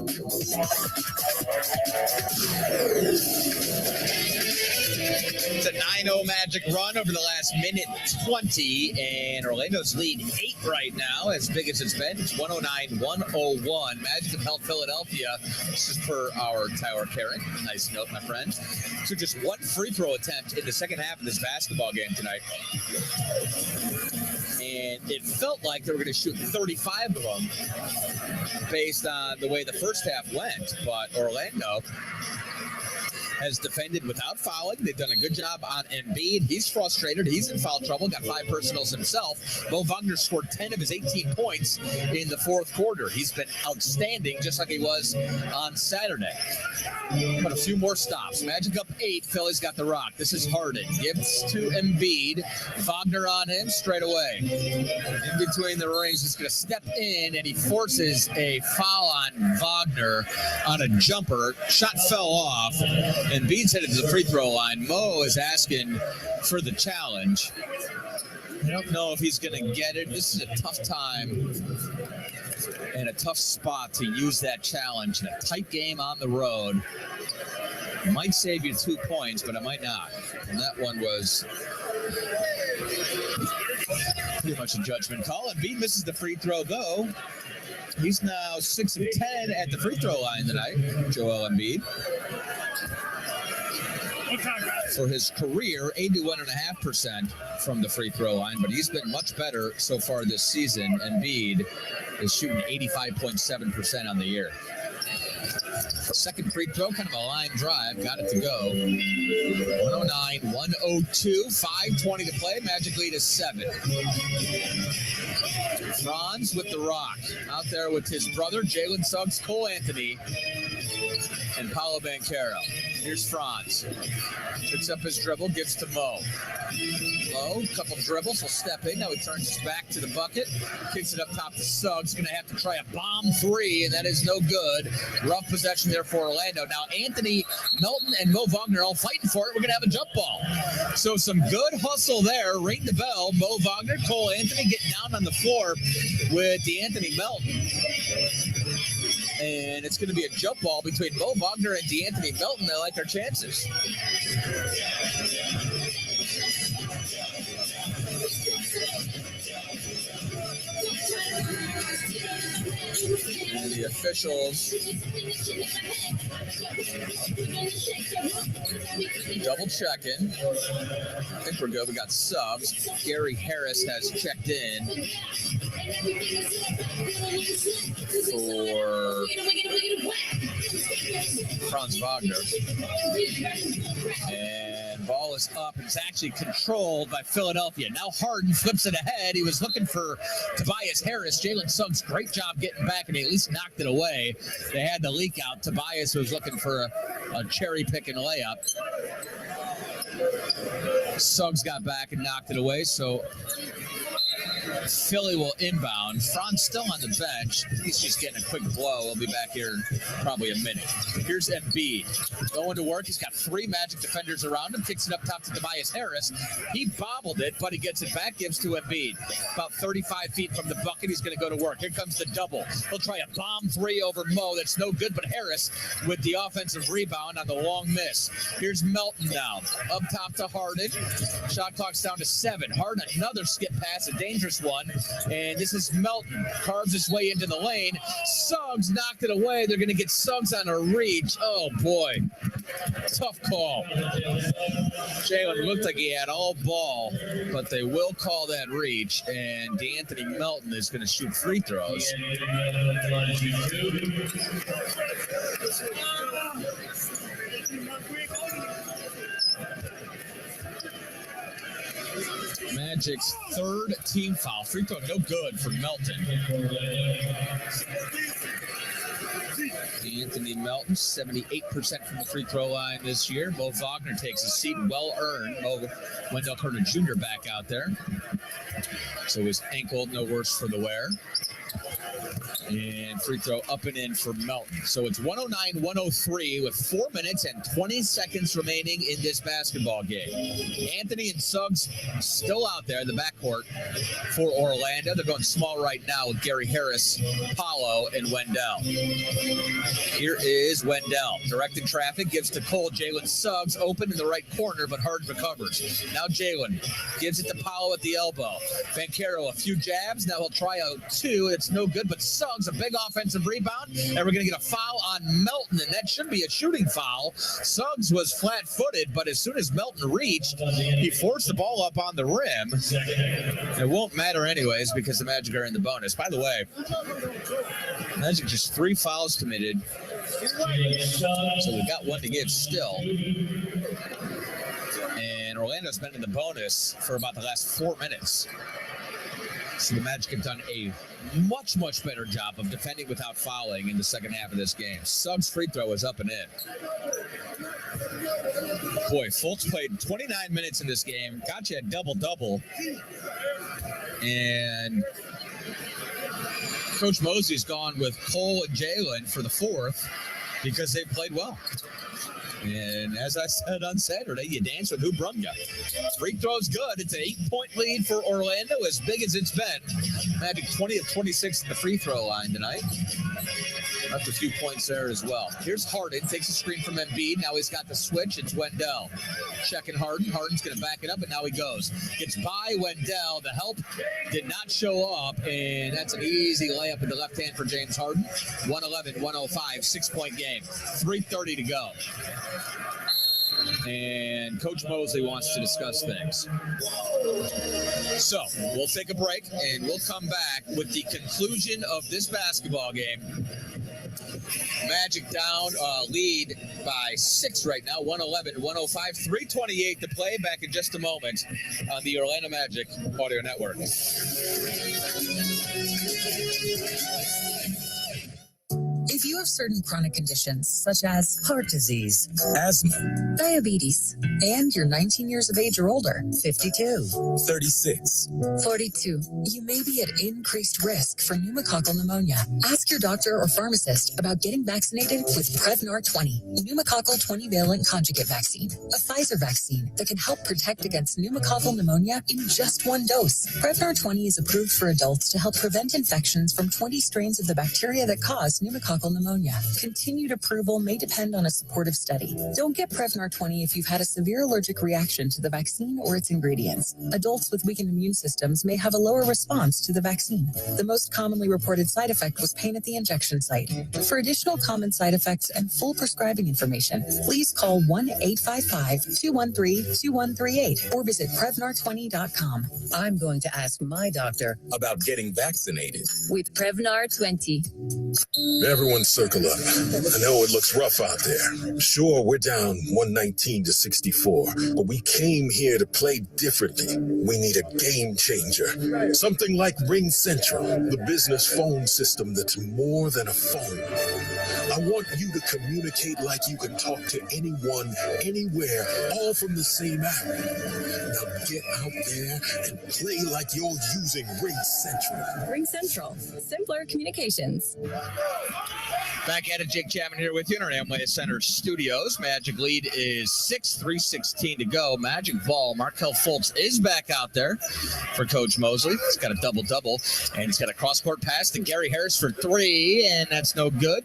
a 9-0 Magic run over the last minute 20, and Orlando's lead 8 right now, as big as it's been. It's 109-101. Magic have held Philadelphia. This is per our Tyler Caron. Nice note, my friend. So just 1 free throw attempt in the second half of this basketball game tonight. And it felt like they were going to shoot 35 of them based on the way the first half went. But Orlando has defended without fouling. They've done a good job on Embiid. He's frustrated. He's in foul trouble. Got 5 personals himself. Mo Wagner scored 10 of his 18 points in the fourth quarter. He's been outstanding, just like he was on Saturday. But a few more stops. Magic up 8. Philly's got the rock. This is Harden. Gives to Embiid. Wagner on him straight away. In between the rings, he's going to step in, and he forces a foul on Wagner on a jumper. Shot fell off. Embiid's headed to the free throw line. Mo is asking for the challenge. I don't know if he's going to get it. This is a tough time and a tough spot to use that challenge in a tight game on the road. It might save you 2 points, but it might not. And that one was pretty much a judgment call. Embiid misses the free throw, though. He's now 6 of 10 at the free throw line tonight, Joel Embiid. for his career, 81.5% from the free throw line, but he's been much better so far this season. Embiid is shooting 85.7% on the year. Second free throw, kind of a line drive, got it to go. 109, 102, 5:20 to play. Magic lead is 7. Franz with the rock. Out there with his brother, Jalen Suggs, Cole Anthony, and Paolo Banchero. Here's Franz. Picks up his dribble, gives to Mo. Mo, couple dribbles, will step in. Now he turns his back to the bucket. Kicks it up top to Suggs. Going to have to try a bomb 3, and that is no good. Rough possession there for Orlando. Now Anthony Melton and Mo Wagner all fighting for it. We're going to have a jump ball. So some good hustle there. Ring the bell. Mo Wagner, Cole Anthony getting down on the floor with DeAnthony Melton. And it's going to be a jump ball between Mo Wagner and DeAnthony Melton. They like their chances. And the officials double checking. I think we're good. We got subs. Gary Harris has checked in for Franz Wagner. And ball is up. It's actually controlled by Philadelphia. Now Harden flips it ahead. He was looking for Tobias Harris. Jalen Suggs, great job getting back, and he at least knocked it away. They had the leak out. Tobias was looking for a cherry picking layup. Suggs got back and knocked it away, so Philly will inbound. Franz still on the bench. He's just getting a quick blow. He'll be back here in probably a minute. Here's Embiid. Going to work. He's got 3 Magic defenders around him. Kicks it up top to Tobias Harris. He bobbled it, but he gets it back. Gives to Embiid. About 35 feet from the bucket. He's going to go to work. Here comes the double. He'll try a bomb 3 over Mo. That's no good, but Harris with the offensive rebound on the long miss. Here's Melton now. Up top to Harden. Shot clock's down to 7. Harden, another skip pass, a dangerous one. And this is Melton. Carves his way into the lane. Suggs knocked it away. They're going to get Suggs on a reach. Oh, boy. Tough call. Jalen looked like he had all ball, but they will call that reach. And DeAnthony Melton is going to shoot free throws. Magic's 3rd team foul. Free throw no good for Melton. Anthony Melton, 78% from the free throw line this year. Mo Wagner takes a seat, well earned. Wendell Carter Jr. back out there. So his ankle no worse for the wear. And free throw up and in for Melton. So it's 109-103 with 4 minutes and 20 seconds remaining in this basketball game. Anthony and Suggs still out there in the backcourt for Orlando. They're going small right now with Gary Harris, Paolo, and Wendell. Here is Wendell. Directing traffic, gives to Cole. Jalen Suggs open in the right corner, but Harden recovers. Now Jalen gives it to Paolo at the elbow. Banchero, a few jabs. Now he'll try a 2. It's no good, but Suggs, a big offensive rebound, and we're going to get a foul on Melton, and that should be a shooting foul. Suggs was flat-footed, but as soon as Melton reached, he forced the ball up on the rim. It won't matter anyways because the Magic are in the bonus. By the way, Magic just 3 fouls committed, so we got 1 to give still. And Orlando's been in the bonus for about the last 4 minutes. So the Magic have done a much, much better job of defending without fouling in the second half of this game. Suggs' free throw is up and in. Boy, Fultz played 29 minutes in this game. Got you a double-double. And Coach Mosley's gone with Cole and Jalen for the 4th because they played well. And as I said on Saturday, you dance with who brung you. Free throw's good. It's an 8-point lead for Orlando, as big as it's been. Magic 20 of 26 at the free throw line tonight. That's a few points there as well. Here's Harden. Takes a screen from Embiid. Now he's got the switch. It's Wendell. Checking Harden. Harden's going to back it up, and now he goes. Gets by Wendell. The help did not show up, and that's an easy layup in the left hand for James Harden. 111-105, 6-point game. 3:30 to go. and Coach Mosley wants to discuss things. So we'll take a break, and we'll come back with the conclusion of this basketball game. Magic down, lead by 6 right now, 111-105, 3:28 to play. Back in just a moment on the Orlando Magic Audio Network. If you have certain chronic conditions, such as heart disease, asthma, diabetes, and you're 19 years of age or older, 52, 36, 42, you may be at increased risk for pneumococcal pneumonia. Ask your doctor or pharmacist about getting vaccinated with Prevnar 20, pneumococcal 20-valent conjugate vaccine, a Pfizer vaccine that can help protect against pneumococcal pneumonia in just one dose. Prevnar 20 is approved for adults to help prevent infections from 20 strains of the bacteria that cause pneumococcal pneumonia. Continued approval may depend on a supportive study. Don't get Prevnar 20 if you've had a severe allergic reaction to the vaccine or its ingredients. Adults with weakened immune systems may have a lower response to the vaccine. The most commonly reported side effect was pain at the injection site. For additional common side effects and full prescribing information, please call 1-855-213-2138 or visit Prevnar20.com. I'm going to ask my doctor about getting vaccinated. with Prevnar 20. Everyone circle up. I know it looks rough out there. Sure, we're down 119-64, but we came here to play differently. We need a game changer. Something like Ring Central, the business phone system that's more than a phone. I want you to communicate like you can talk to anyone, anywhere, all from the same app. Now get out there and play like you're using Ring Central. Ring Central. Simpler communications. Back at it, Jake Chapman here with you in our Amway Center studios. Magic lead is 6, 3:16 to go. Magic ball. Markelle Fultz is back out there for Coach Mosley. He's got a double-double, and he's got a cross-court pass to Gary Harris for 3, and that's no good.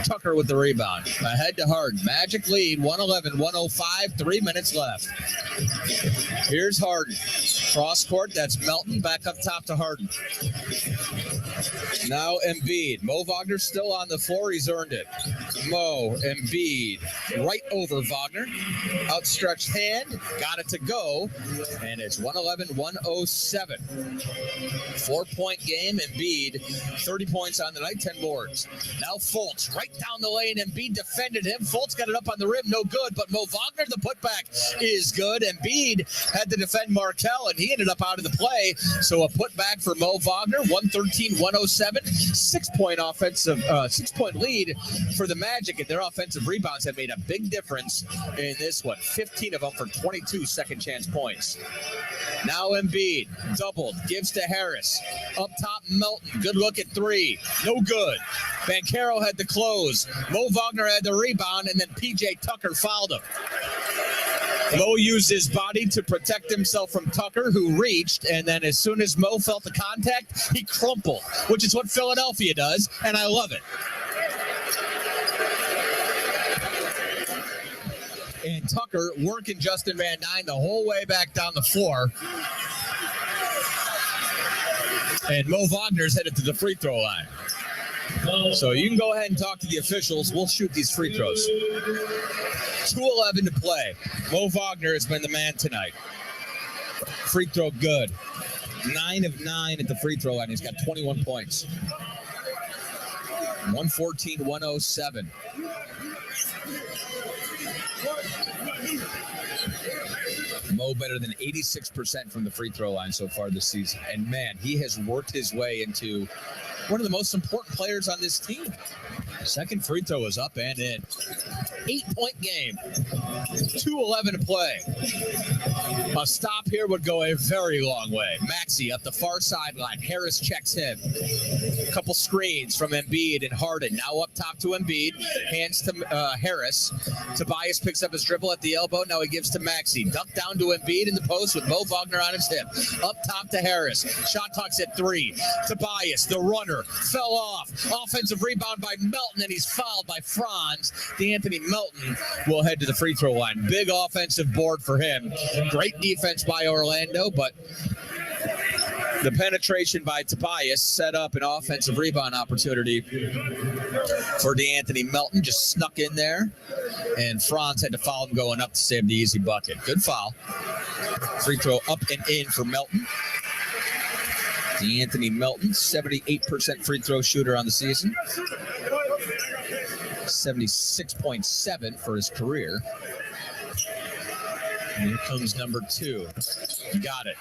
Tucker with the rebound. Ahead to Harden. Magic lead, 111-105, 3 minutes left. Here's Harden. Cross-court, that's Melton. Back up top to Harden. Now Embiid. Mo Wagner still on the floor. He's earned it. Mo, Embiid, right over Wagner. Outstretched hand. Got it to go. And it's 111-107. 4-point game. Embiid, 30 points on the night, 10 boards. Now Fultz, right down the lane. Embiid defended him. Fultz got it up on the rim. No good. But Mo Wagner, the putback, is good. Embiid had to defend Markelle, and he ended up out of the play. So a putback for Mo Wagner, 113-107. 6-point lead for the Magic, and their offensive rebounds have made a big difference in this one. 15 of them for 22 second chance points. Now Embiid, doubled, gives to Harris. Up top, Melton, good look at 3. No good. Banchero had the close. Mo Wagner had the rebound, and then P.J. Tucker fouled him. Mo used his body to protect himself from Tucker, who reached, and then as soon as Mo felt the contact, he crumpled, which is what Philadelphia does, and I love it. And Tucker working Justin Van Dyne the whole way back down the floor. And Mo Wagner's headed to the free throw line. So you can go ahead and talk to the officials. We'll shoot these free throws. 2:11 to play. Mo Wagner has been the man tonight. Free throw good. 9 of 9 at the free throw line. He's got 21 points. 114-107. Mo better than 86% from the free throw line so far this season. And man, he has worked his way into one of the most important players on this team. Second free throw is up and in. 8-point game. 2:11 to play. A stop here would go a very long way. Maxey up the far sideline. Harris checks him. A couple screens from Embiid and Harden. Now up top to Embiid. Hands to Harris. Tobias picks up his dribble at the elbow. Now he gives to Maxey. Duck down to Embiid in the post with Mo Wagner on his hip. Up top to Harris. Shot clock's at 3. Tobias, the runner, fell off. Offensive rebound by Melton, and he's fouled by Franz. DeAnthony Melton will head to the free throw line. Big offensive board for him. Great defense by Orlando, but The penetration by Tobias set up an offensive rebound opportunity for DeAnthony Melton. Just snuck in there, and Franz had to foul him going up to save the easy bucket. Good foul. Free throw up and in for Melton. DeAnthony Melton, 78% free throw shooter on the season. 76.7 for his career. And here comes number 2. Got it.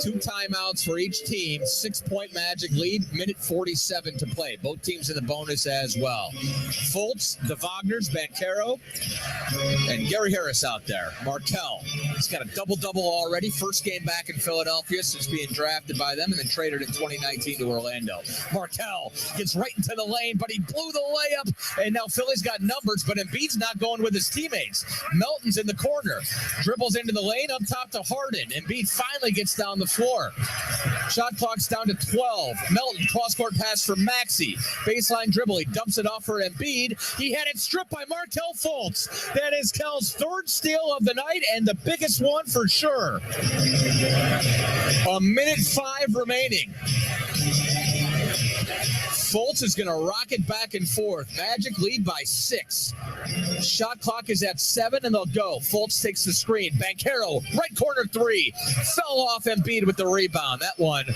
2 timeouts for each team. 6-point Magic lead. Minute 47 to play. Both teams in the bonus as well. Fultz, the Wagners, Banchero, and Gary Harris out there. Markelle. He's got a double-double already. First game back in Philadelphia since being drafted by them and then traded in 2019 to Orlando. Markelle gets right into the lane, but he blew the layup, and now Philly's got numbers, but Embiid's not going with his teammates. Melton's in the corner. Dribbles into the lane, up top to Harden. Embiid finally gets down the floor. Shot clock's down to 12. Melton, cross-court pass for Maxey. Baseline dribble. He dumps it off for Embiid. He had it stripped by Markelle Fultz. That is Kell's 3rd steal of the night and the biggest one for sure. A minute 5 remaining. Fultz is going to rock it back and forth. Magic lead by 6. Shot clock is at 7, and they'll go. Fultz takes the screen. Banchero, right corner 3. Fell off Embiid with the rebound. That one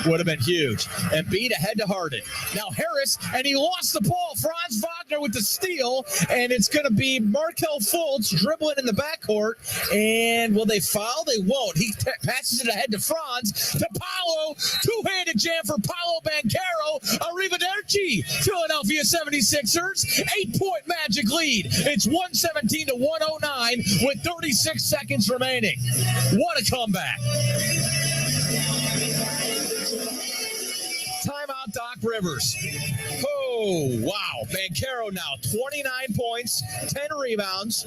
would have been huge. Embiid ahead to Harden. Now Harris, and he lost the ball. Franz Wagner with the steal, and it's going to be Markelle Fultz dribbling in the backcourt. And will they foul? They won't. He passes it ahead to Franz. To Paolo. Two-handed jam for Paolo Banchero. Arrivederci, Philadelphia 76ers. 8-point Magic lead. It's 117 to 109 with 36 seconds remaining. What a comeback. Timeout, Doc Rivers. Oh, wow. Banchero now 29 points, 10 rebounds.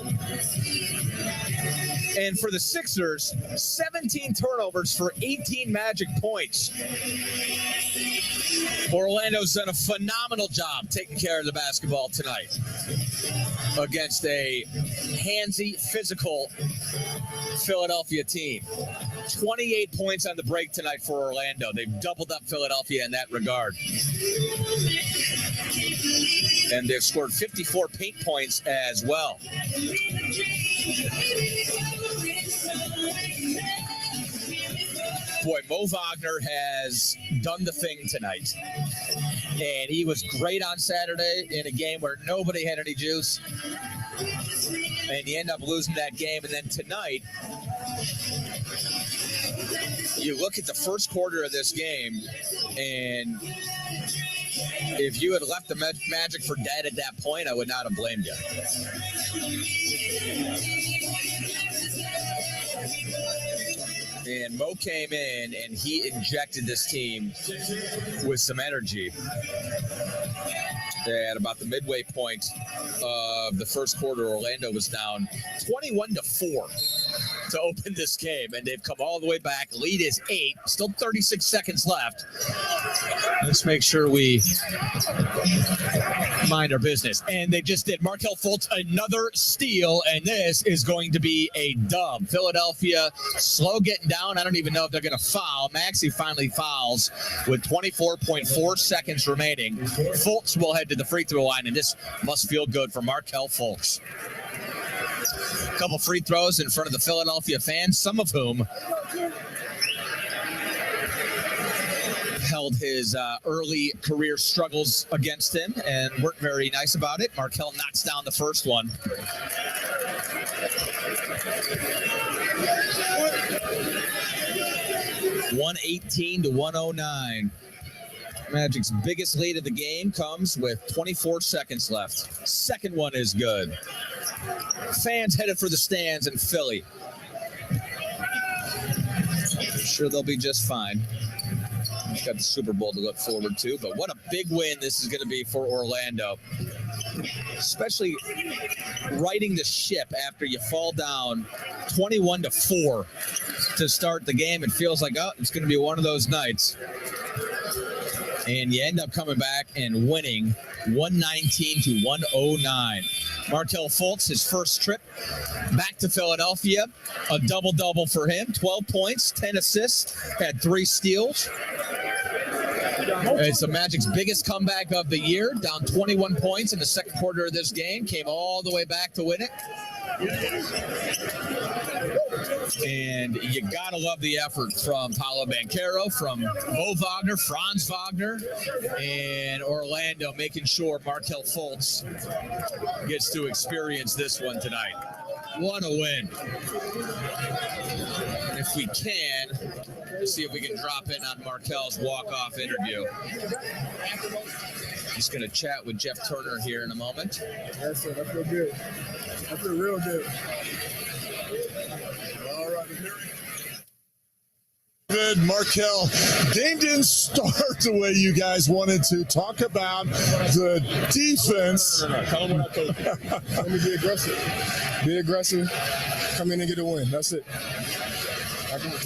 And for the Sixers, 17 turnovers for 18 Magic points. Orlando's done a phenomenal job taking care of the basketball tonight against a handsy, physical Philadelphia team. 28 points on the break tonight for Orlando. They've doubled up Philadelphia in that regard. And they've scored 54 paint points as well. Boy, Mo Wagner has done the thing tonight. And he was great on Saturday in a game where nobody had any juice. And you end up losing that game. And then tonight, you look at the first quarter of this game, and if you had left the Magic for dead at that point, I would not have blamed you. And Mo came in, and he injected this team with some energy. At about the midway point of the first quarter, Orlando was down 21-4 to open this game, and they've come all the way back. Lead is 8, still 36 seconds left. Let's make sure we mind our business. And they just did. Markelle Fultz, another steal, and this is going to be a dub. Philadelphia slow getting down. I don't even know if they're going to foul. Maxey finally fouls with 24.4 seconds remaining. Fultz will head to the free throw line, and this must feel good for Markelle Fultz. A couple free throws in front of the Philadelphia fans, some of whom held his early career struggles against him and weren't very nice about it. Markelle knocks down the first one. (118-109). Magic's biggest lead of the game comes with 24 seconds left. Second one is good. Fans headed for the stands in Philly. I'm sure they'll be just fine. We've got the Super Bowl to look forward to, but what a big win this is going to be for Orlando. Especially righting the ship after you fall down 21-4 to start the game. It feels like, oh, it's going to be one of those nights. And you end up coming back and winning 119-109. Markelle Fultz, his first trip back to Philadelphia, a double-double for him, 12 points, 10 assists, had 3 steals. It's the Magic's biggest comeback of the year, down 21 points in the second quarter of this game, came all the way back to win it. And you got to love the effort from Paolo Banchero, from Mo Wagner, Franz Wagner, and Orlando, making sure Markelle Fultz gets to experience this one tonight. What a win. If we can, let's see if we can drop in on Markelle's walk-off interview. Just going to chat with Jeff Turner here in a moment. Yes, sir. I feel good. I feel real good. All right, Good, Markelle. Game didn't start the way you guys wanted to. Talk about the defense. Tell them what I told you. Let me be aggressive. Be aggressive. Come in and get a win. That's it.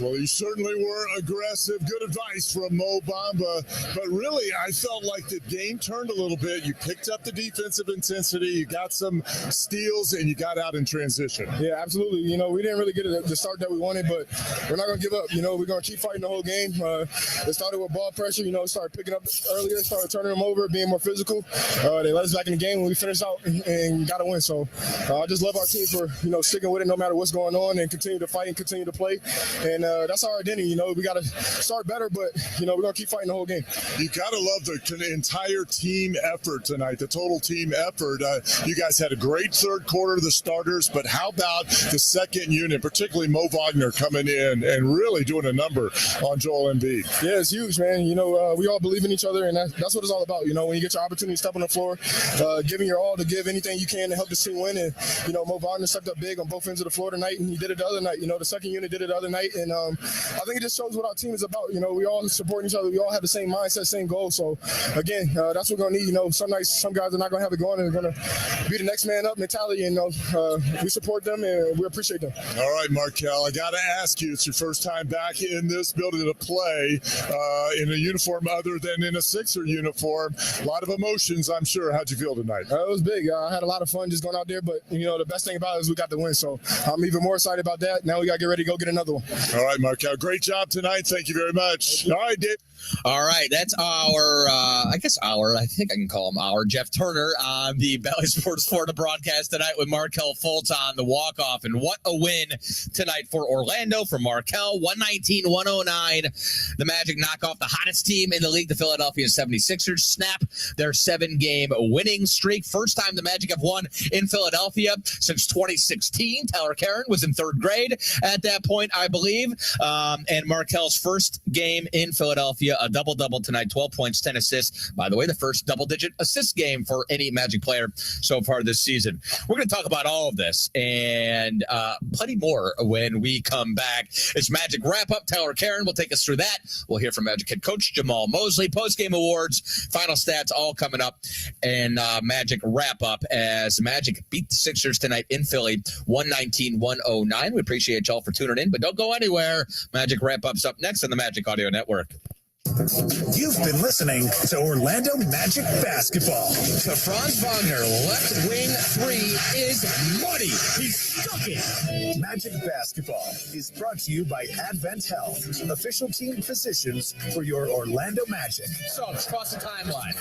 Well, you certainly were aggressive. Good advice from Mo Bamba. But really, I felt like the game turned a little bit. You picked up the defensive intensity. You got some steals, and you got out in transition. Yeah, absolutely. You know, we didn't really get the start that we wanted, but we're not going to give up. You know, we're going to keep fighting the whole game. It started with ball pressure. You know, started picking up earlier, started turning them over, being more physical. They let us back in the game when we finished out and got a win. So I just love our team for, you know, sticking with it no matter what's going on and continue to fight and continue to play. And that's our identity. You know, we got to start better, but, you know, we're going to keep fighting the whole game. You got to love the entire team effort tonight, the total team effort. You guys had a great third quarter, the starters, but how about the second unit, particularly Mo Wagner coming in and really doing a number on Joel Embiid? Yeah, it's huge, man. You know, we all believe in each other, and that's what it's all about. You know, when you get your opportunity to step on the floor, giving your all to give anything you can to help the team win. And, you know, Mo Wagner stepped up big on both ends of the floor tonight, and he did it the other night. You know, the second unit did it the other night, and I think it just shows what our team is about. You know, we all support each other. We all have the same mindset, same goal. So, again, that's what we're going to need. You know, some nights, some guys are not going to have it going, and they're going to be the next man up mentality. And, we support them, and we appreciate them. All right, Markelle, I got to ask you, it's your first time back in this building to play in a uniform other than in a Sixer uniform. A lot of emotions, I'm sure. How'd you feel tonight? It was big. I had a lot of fun just going out there, but, you know, the best thing about it is we got the win. So I'm even more excited about that. Now we got to get ready to go get another one. All right, Markelle, great job tonight. Thank you very much. All right, Dave. All right, that's I think I can call him our Jeff Turner on the Bally Sports Florida broadcast tonight with Markelle Fultz on the walk-off. And what a win tonight for Orlando, for Markelle, 119-109. The Magic knock off the hottest team in the league, the Philadelphia 76ers, snap their 7-game winning streak. First time the Magic have won in Philadelphia since 2016. Tyler Caron was in third grade at that point, I believe. And Markelle's first game in Philadelphia, a double-double tonight, 12 points, 10 assists. By the way, the first double-digit assist game for any Magic player so far this season. We're going to talk about all of this and plenty more when we come back. It's Magic Wrap-Up. Tyler Caron will take us through that. We'll hear from Magic head coach Jamal Mosley. Post-game awards, final stats, all coming up. And Magic Wrap-Up as Magic beat the Sixers tonight in Philly, 119-109. We appreciate y'all for tuning in, but don't go anywhere. Magic Wrap-Up's up next on the Magic Audio Network. You've been listening to Orlando Magic Basketball. The Franz Wagner left wing three is money. He's stuck it. Magic Basketball is brought to you by Advent Health, official team physicians for your Orlando Magic. Suggs cross the timeline.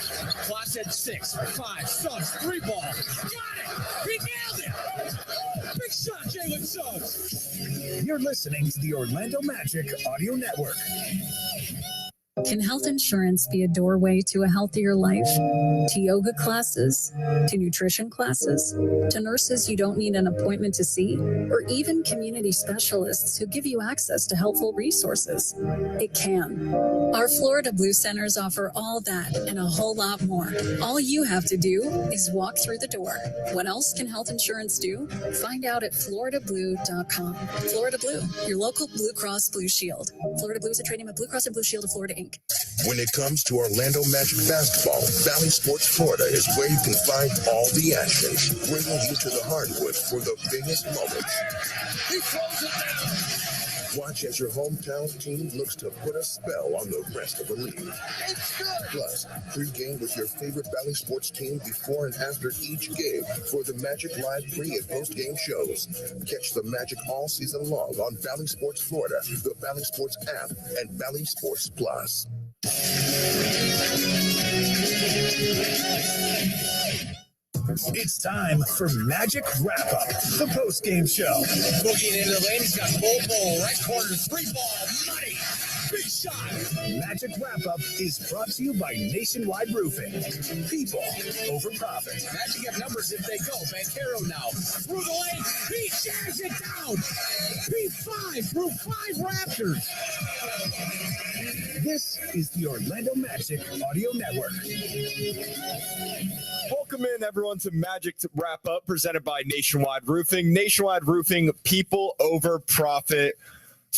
Clock at 6, 5. Suggs 3-ball. Got it. He nailed it. Big shot, Jalen Suggs. You're listening to the Orlando Magic Audio Network. Can health insurance be a doorway to a healthier life? To yoga classes? To nutrition classes? To nurses you don't need an appointment to see? Or even community specialists who give you access to helpful resources? It can. Our Florida Blue Centers offer all that and a whole lot more. All you have to do is walk through the door. What else can health insurance do? Find out at floridablue.com. Florida Blue, your local Blue Cross Blue Shield. Florida Blue is a trade name of Blue Cross and Blue Shield of Florida, Inc. When it comes to Orlando Magic basketball, Bally Sports Florida is where you can find all the action, bringing you to the hardwood for the biggest moments. He throws it down. Watch as your hometown team looks to put a spell on the rest of the league. Plus, pregame with your favorite Valley Sports team before and after each game for the Magic Live pre- and post-game shows. Catch the Magic all season long on Valley Sports Florida, the Valley Sports app, and Valley Sports Plus. It's time for Magic Wrap Up, the post-game show. Booking into the lane, he's got full ball, right corner, 3-ball, money. Big shot. Magic Wrap Up is brought to you by Nationwide Roofing. People over profit. Magic have numbers if they go. Banchero now through the lane. He jams it down. P5 through 5 Raptors. This is the Orlando Magic Audio Network. Welcome in, everyone, to Magic Wrap Up, presented by Nationwide Roofing. Nationwide Roofing, people over profit.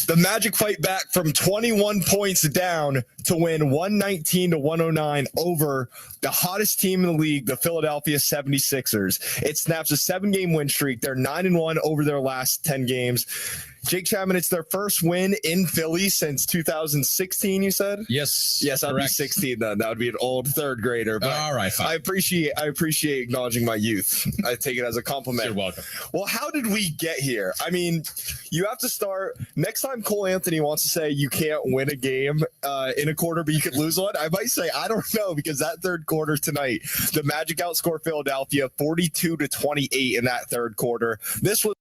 The Magic fight back from 21 points down to win 119-109 over the hottest team in the league, the Philadelphia 76ers. It snaps a 7-game win streak. They're 9-1 over their last 10 games. Jake Chapman, it's their first win in Philly since 2016, you said? Yes. Yes, I'd be 16 then. That would be an old third grader. But all right, fine. I appreciate acknowledging my youth. I take it as a compliment. You're welcome. Well, how did we get here? I mean, you have to start. Next time Cole Anthony wants to say you can't win a game in a quarter, but you could lose one, I might say, I don't know, because that third quarter tonight, the Magic outscored Philadelphia 42-28 in that third quarter. This was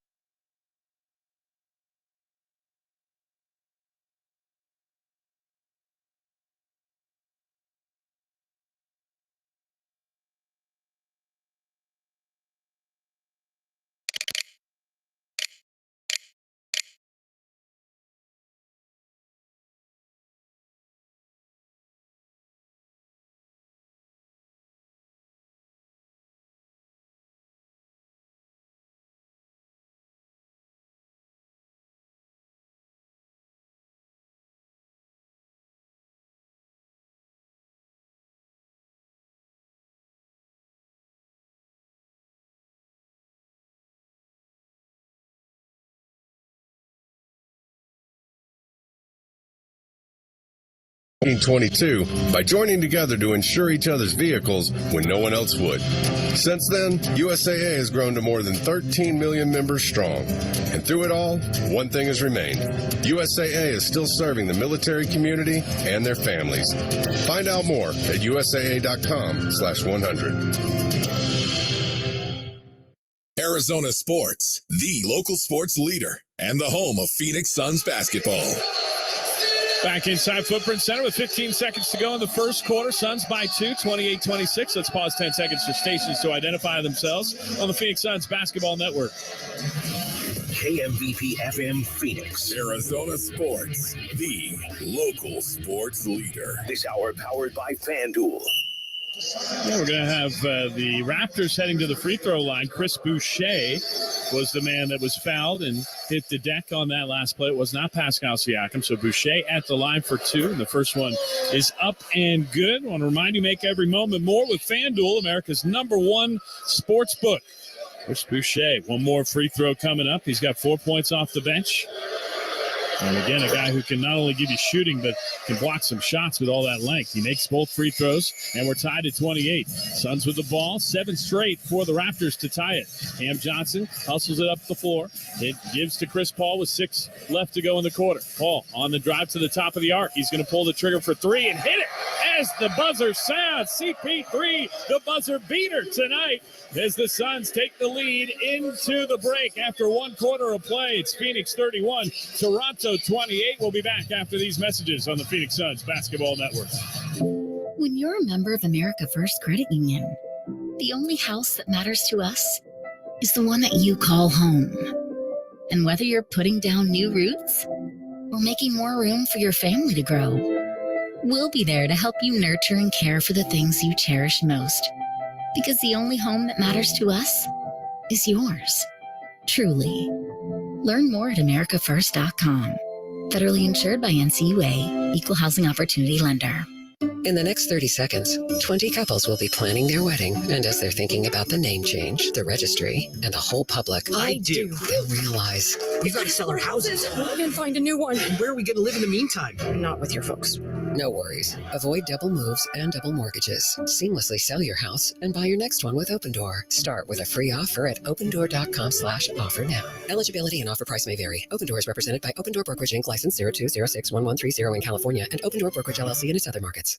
by joining together to insure each other's vehicles when no one else would. Since then, USAA has grown to more than 13 million members strong. And through it all, one thing has remained. USAA is still serving the military community and their families. Find out more at USAA.com/100. Arizona Sports, the local sports leader and the home of Phoenix Suns basketball. Back inside Footprint Center with 15 seconds to go in the first quarter. Suns by 2, 28-26. Let's pause 10 seconds for stations to identify themselves on the Phoenix Suns Basketball Network. KMVP FM Phoenix. Arizona Sports, the local sports leader. This hour powered by FanDuel. Yeah, we're going to have the Raptors heading to the free throw line. Chris Boucher was the man that was fouled and hit the deck on that last play. It was not Pascal Siakam. So Boucher at the line for 2. And the first one is up and good. I want to remind you, make every moment more with FanDuel, America's #1 sports book. Chris Boucher, one more free throw coming up. He's got 4 points off the bench. And again, a guy who can not only give you shooting, but can block some shots with all that length. He makes both free throws, and we're tied at 28. Suns with the ball, 7 straight for the Raptors to tie it. Cam Johnson hustles it up the floor. It gives to Chris Paul with 6 left to go in the quarter. Paul on the drive to the top of the arc. He's going to pull the trigger for 3 and hit it as the buzzer sounds. CP3, the buzzer beater tonight, as the Suns take the lead into the break after 1 quarter of play. It's Phoenix 31, Toronto 28. We'll be back after these messages on the Phoenix Suns Basketball Network. When you're a member of America First Credit Union, the only house that matters to us is the one that you call home. And whether you're putting down new roots or making more room for your family to grow, we'll be there to help you nurture and care for the things you cherish most. Because the only home that matters to us is yours. Truly. Learn more at americafirst.com. Federally insured by NCUA, Equal Housing Opportunity Lender. In the next 30 seconds, 20 couples will be planning their wedding. And as they're thinking about the name change, the registry, and the whole public, I do. They'll realize We've got to sell our houses. And find a new one. Where are we going to live in the meantime? Not with your folks. No worries. Avoid double moves and double mortgages. Seamlessly sell your house and buy your next one with Opendoor. Start with a free offer at opendoor.com/offer now. Eligibility and offer price may vary. Opendoor is represented by Opendoor Brokerage Inc. License 02061130 in California and Opendoor Brokerage LLC in its other markets.